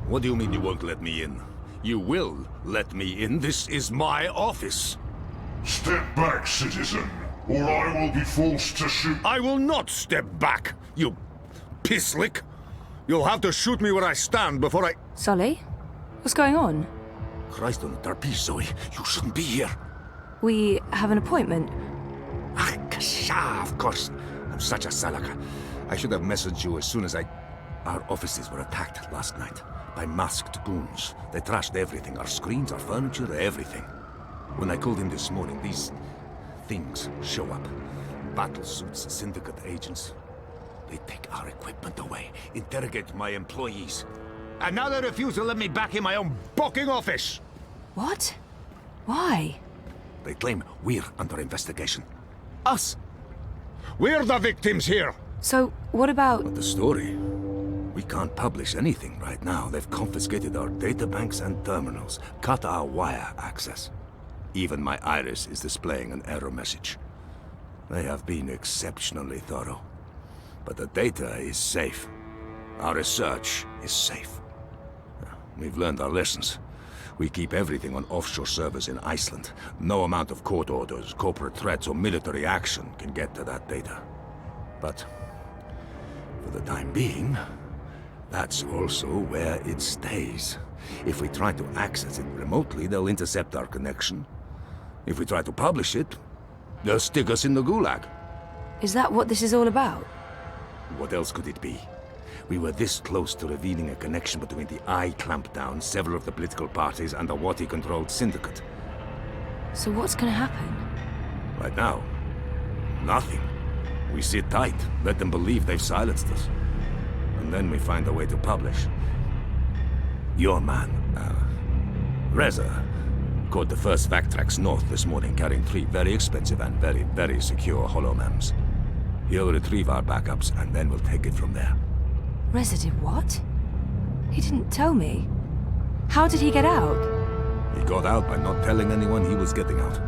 What do you mean you won't let me in? You will let me in. This is my office. Step back, citizen, or I will be forced to shoot. I will not step back, you pisslick. You'll have to shoot me where I stand before I... Sully? What's going on? Christ on the trapeze, Zoe. You shouldn't be here. We have an appointment. Ah, kasha, of course. I'm such a salaka. I should have messaged you as soon as Our offices were attacked last night by masked goons. They trashed everything. Our screens, our furniture, everything. When I called in this morning, these things show up. Battle suits, syndicate agents. They take our equipment away, interrogate my employees. And now they refuse to let me back in my own booking office! What? Why? They claim we're under investigation. Us! We're the victims here! So, what about... But the story? We can't publish anything right now. They've confiscated our databanks and terminals, cut our wire access. Even my iris is displaying an error message. They have been exceptionally thorough. But the data is safe. Our research is safe. We've learned our lessons. We keep everything on offshore servers in Iceland. No amount of court orders, corporate threats, or military action can get to that data. But for the time being, that's also where it stays. If we try to access it remotely, they'll intercept our connection. If we try to publish it, they'll stick us in the gulag. Is that what this is all about? What else could it be? We were this close to revealing a connection between the Eye clampdown, several of the political parties, and the Wati-controlled syndicate. So what's gonna happen? Right now, nothing. We sit tight, let them believe they've silenced us. And then we find a way to publish. Your man, Reza, caught the first vac tracks north this morning, carrying 3 very expensive and very, very secure holomems. He'll retrieve our backups, and then we'll take it from there. Reza did what? He didn't tell me. How did he get out? He got out by not telling anyone he was getting out.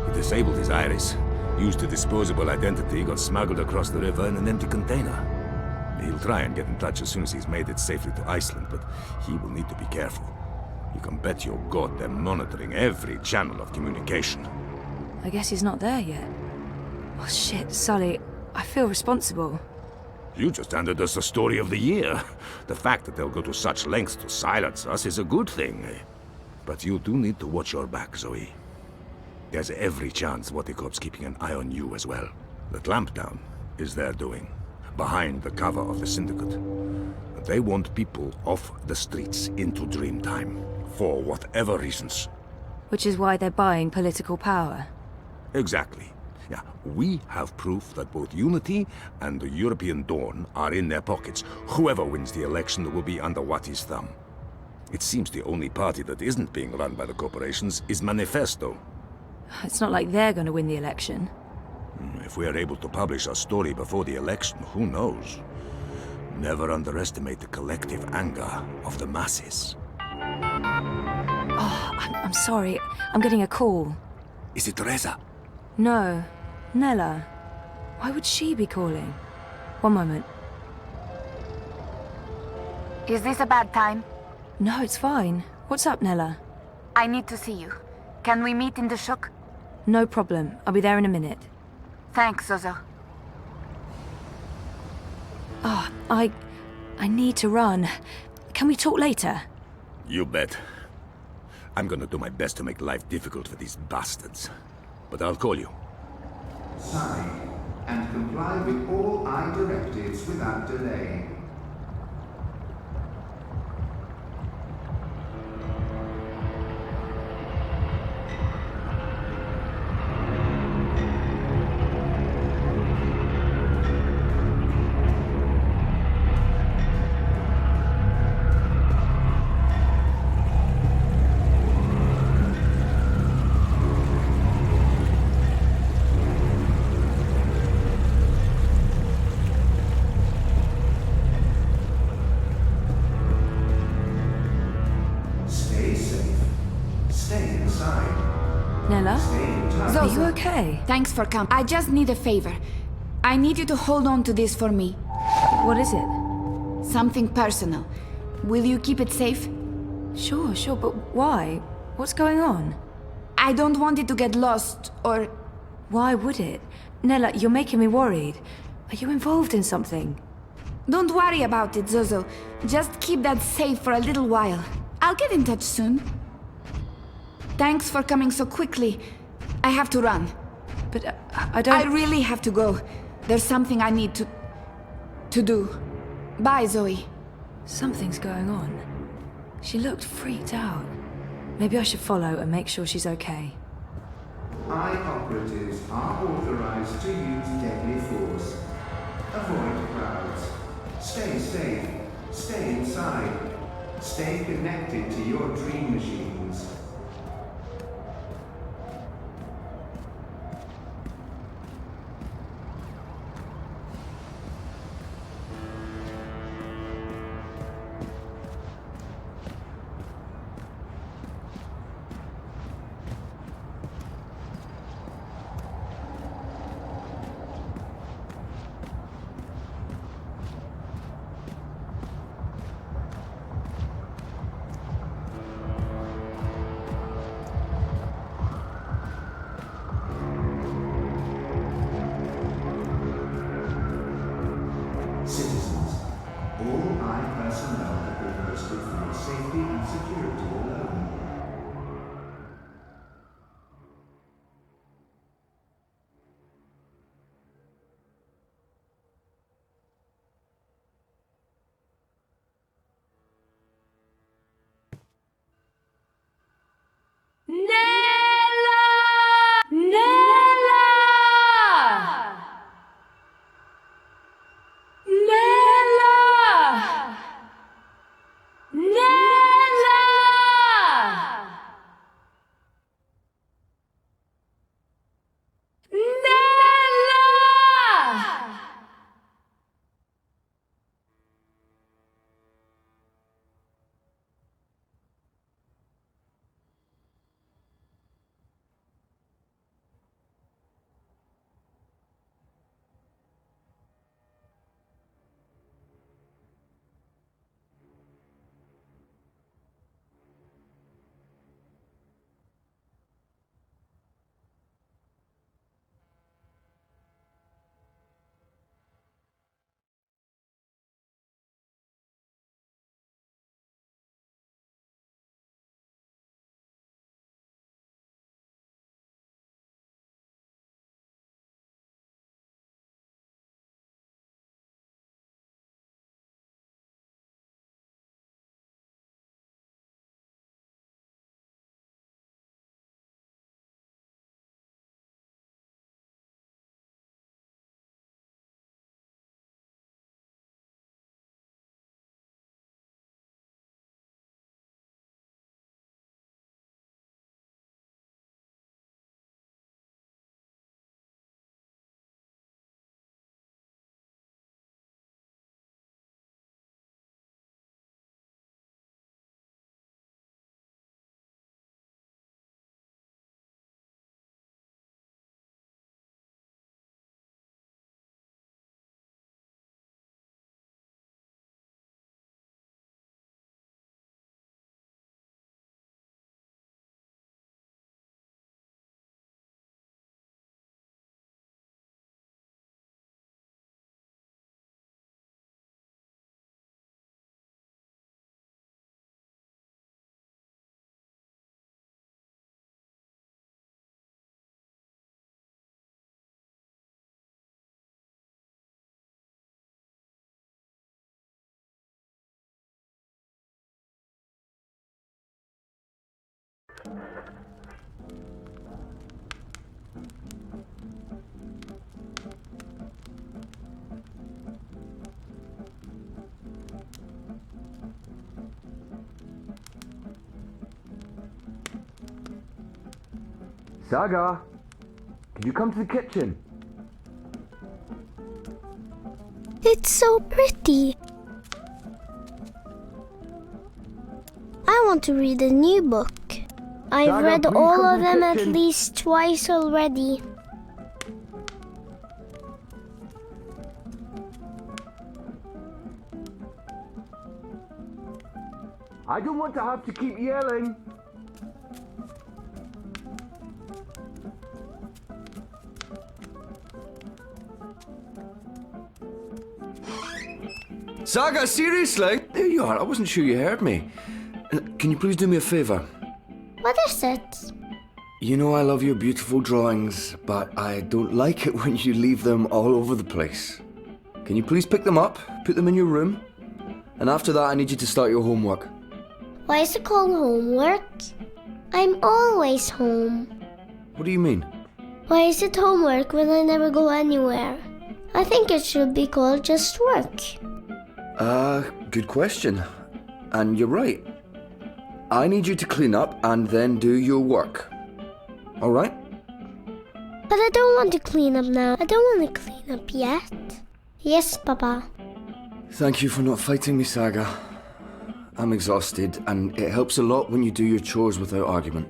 He disabled his iris, used a disposable identity, got smuggled across the river in an empty container. He'll try and get in touch as soon as he's made it safely to Iceland, but he will need to be careful. You can bet your god they're monitoring every channel of communication. I guess he's not there yet. Oh shit, Sully, I feel responsible. You just handed us the story of the year. The fact that they'll go to such lengths to silence us is a good thing. But you do need to watch your back, Zoe. There's every chance Waticorp's keeping an eye on you as well. The clampdown is their doing, behind the cover of the Syndicate. They want people off the streets into Dreamtime, for whatever reasons. Which is why they're buying political power. Exactly. Yeah, we have proof that both Unity and the European Dawn are in their pockets. Whoever wins the election will be under Wati's thumb. It seems the only party that isn't being run by the corporations is Manifesto. It's not like they're going to win the election. If we are able to publish our story before the election, who knows? Never underestimate the collective anger of the masses. Oh, I'm sorry. I'm getting a call. Is it Reza? No. Nella. Why would she be calling? One moment. Is this a bad time? No, it's fine. What's up, Nella? I need to see you. Can we meet in the shuk? No problem. I'll be there in a minute. Thanks, Zozo. Oh, I need to run. Can we talk later? You bet. I'm gonna do my best to make life difficult for these bastards. But I'll call you. Sign and comply with all I directives without delay. Are you okay? Thanks for coming. I just need a favor. I need you to hold on to this for me. What is it? Something personal. Will you keep it safe? Sure, but why? What's going on? I don't want it to get lost, or... Why would it? Nella, you're making me worried. Are you involved in something? Don't worry about it, Zozo. Just keep that safe for a little while. I'll get in touch soon. Thanks for coming so quickly. I have to run. But I don't... I really have to go. There's something I need to do. Bye, Zoe. Something's going on. She looked freaked out. Maybe I should follow and make sure she's okay. Eye operatives are authorized to use deadly force. Avoid crowds. Stay safe. Stay inside. Stay connected to your dream machines. Saga, could you come to the kitchen? It's so pretty. I want to read a new book. I've Saga, read please all come of to the them at kitchen. least twice already. I don't want to have to keep yelling. Saga, seriously? There you are. I wasn't sure you heard me. Can you please do me a favour? What is it? You know I love your beautiful drawings, but I don't like it when you leave them all over the place. Can you please pick them up, put them in your room? And after that, I need you to start your homework. Why is it called homework? I'm always home. What do you mean? Why is it homework when I never go anywhere? I think it should be called just work. Good question. And you're right. I need you to clean up and then do your work. Alright? But I don't want to clean up now. I don't want to clean up yet. Yes, Papa. Thank you for not fighting me, Saga. I'm exhausted, and it helps a lot when you do your chores without argument.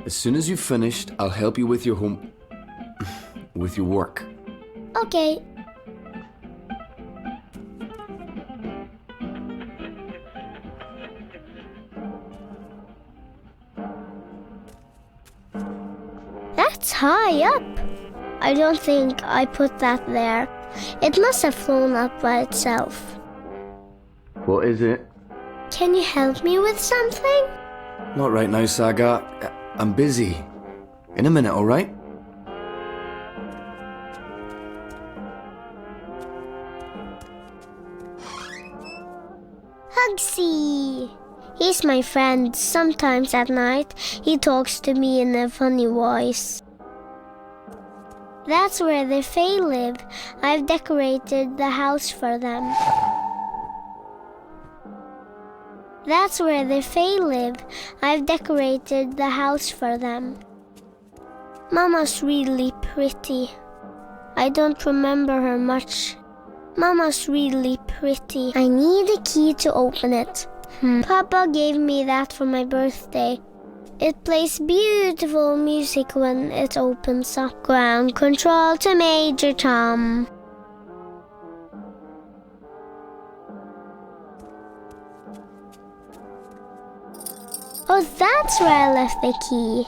As soon as you've finished, I'll help you with your with your work. Okay. That's high up. I don't think I put that there. It must have flown up by itself. What is it? Can you help me with something? Not right now, Saga. I'm busy. In a minute, alright? Hugsy! He's my friend. Sometimes at night, he talks to me in a funny voice. That's where the Fae live. I've decorated the house for them. That's where the Fae live. I've decorated the house for them. Mama's really pretty. I don't remember her much. Mama's really pretty. I need a key to open it. Papa gave me that for my birthday. It plays beautiful music when it opens up. Ground control to Major Tom. Oh, that's where I left the key.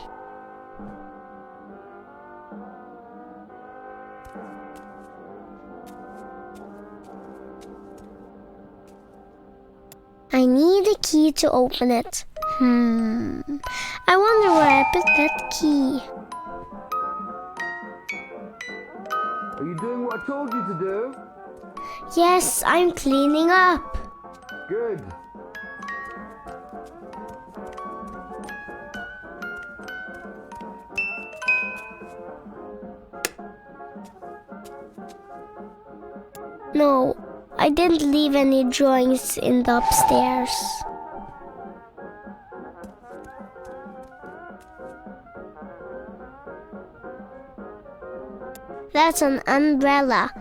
I need a key to open it. I wonder where I put that key. Are you doing what I told you to do? Yes, I'm cleaning up. Good. No, I didn't leave any drawings in the upstairs. That's an umbrella.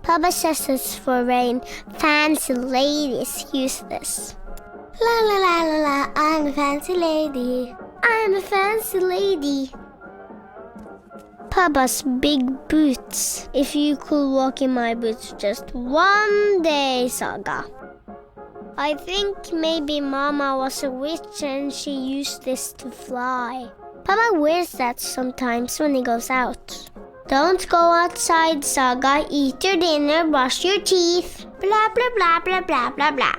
Papa says it's for rain. Fancy ladies use this. La la la la la, I'm a fancy lady. I'm a fancy lady. Papa's big boots. If you could walk in my boots just one day, Saga. I think maybe Mama was a witch and she used this to fly. Papa wears that sometimes when he goes out. Don't go outside, Saga. Eat your dinner, brush your teeth. Blah, blah, blah, blah, blah, blah, blah.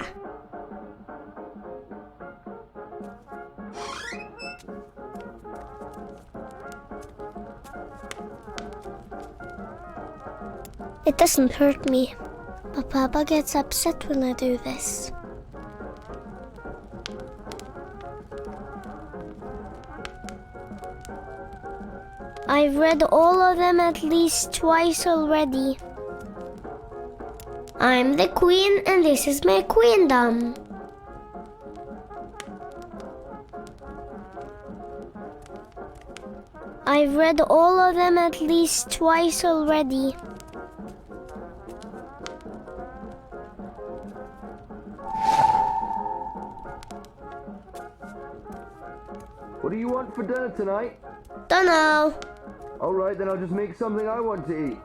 It doesn't hurt me, but Papa gets upset when I do this. I've read all of them at least twice already. I'm the queen and this is my queendom. I've read all of them at least twice already. What do you want for dinner tonight? Dunno. Alright, then I'll just make something I want to eat.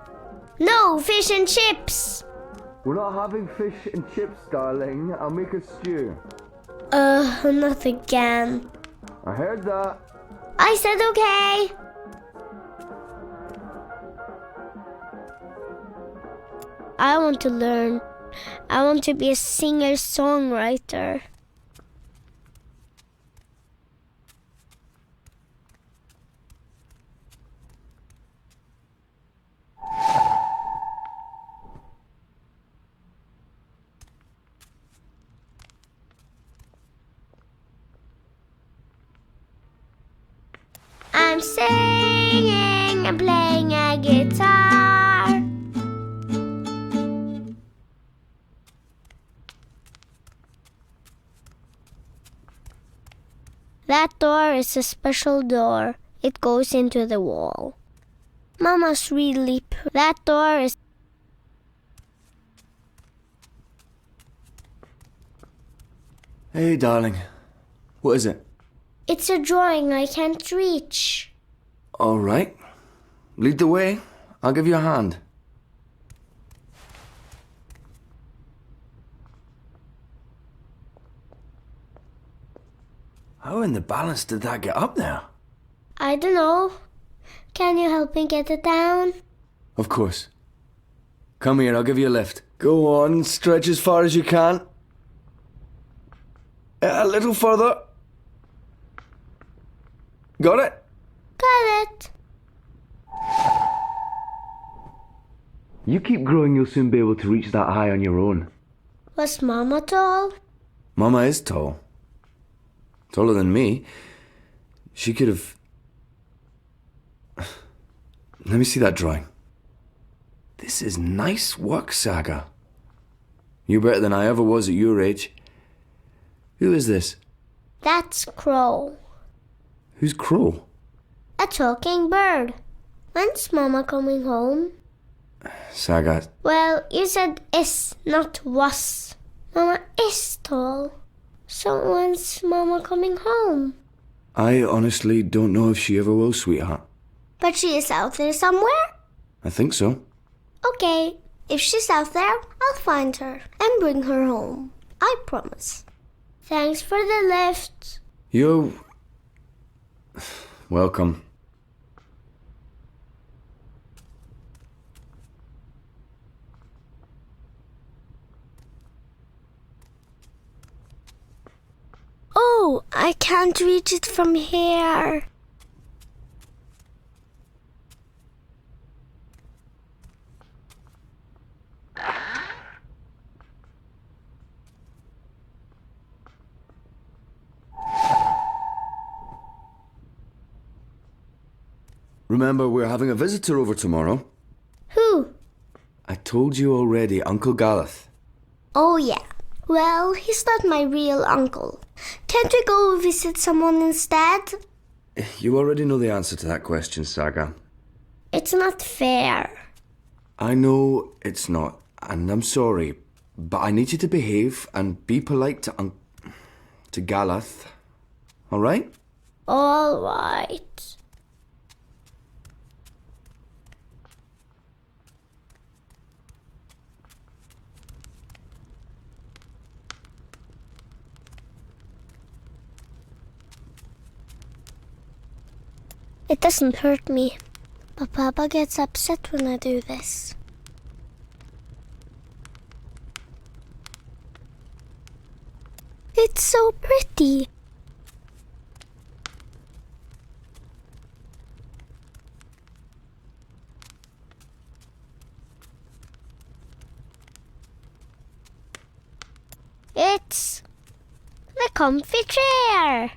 No, fish and chips. We're not having fish and chips, darling. I'll make a stew. Not again. I heard that. I said okay. I want to learn. I want to be a singer-songwriter. I'm singing and playing a guitar. That door is a special door. It goes into the wall. Mama's really that door is... Hey, darling. What is it? It's a drawing I can't reach. All right. Lead the way. I'll give you a hand. How in the balance did that get up there? I don't know. Can you help me get it down? Of course. Come here, I'll give you a lift. Go on, stretch as far as you can. A little further. Got it? Got it. You keep growing, you'll soon be able to reach that high on your own. Was Mama tall? Mama is tall. Taller than me. She could have... Let me see that drawing. This is nice work, Saga. You're better than I ever was at your age. Who is this? That's Crow. Who's Crow? A talking bird. When's Mama coming home? Saga. Well, you said is, not was. Mama is tall. So when's Mama coming home? I honestly don't know if she ever will, sweetheart. But she is out there somewhere? I think so. Okay, if she's out there, I'll find her and bring her home. I promise. Thanks for the lift. You're... welcome. Oh, I can't reach it from here. Remember, we're having a visitor over tomorrow. Who? I told you already, Uncle Gareth. Oh, yeah. Well, he's not my real uncle. Can't we go visit someone instead? You already know the answer to that question, Saga. It's not fair. I know it's not, and I'm sorry, but I need you to behave and be polite to Gareth. All right? All right. It doesn't hurt me, but Papa gets upset when I do this. It's so pretty. It's the comfy chair.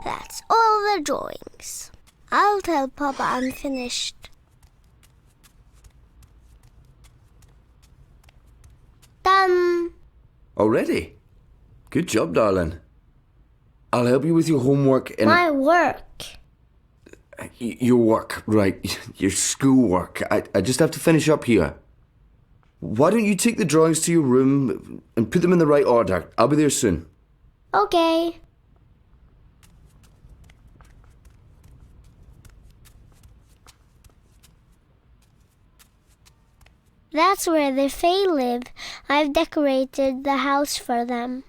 That's all the drawings. I'll tell Papa I'm finished. Done. Already? Good job, darling. I'll help you with your homework in... My work. Your work, right. Your schoolwork. I just have to finish up here. Why don't you take the drawings to your room and put them in the right order? I'll be there soon. Okay. That's where the Fae live. I've decorated the house for them.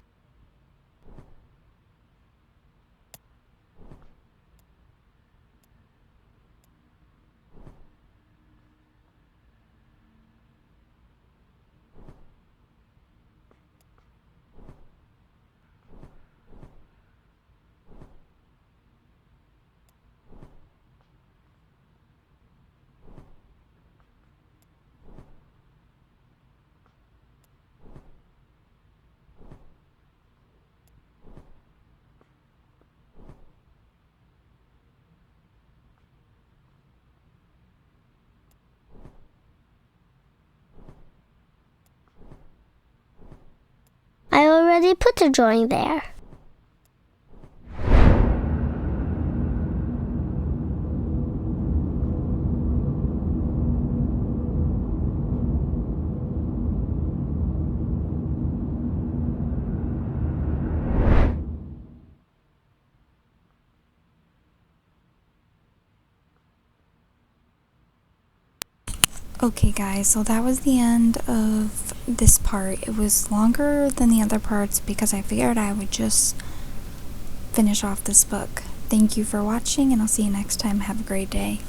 I already put a drawing there. Okay guys, so that was the end of this part. It was longer than the other parts because I figured I would just finish off this book. Thank you for watching and I'll see you next time. Have a great day.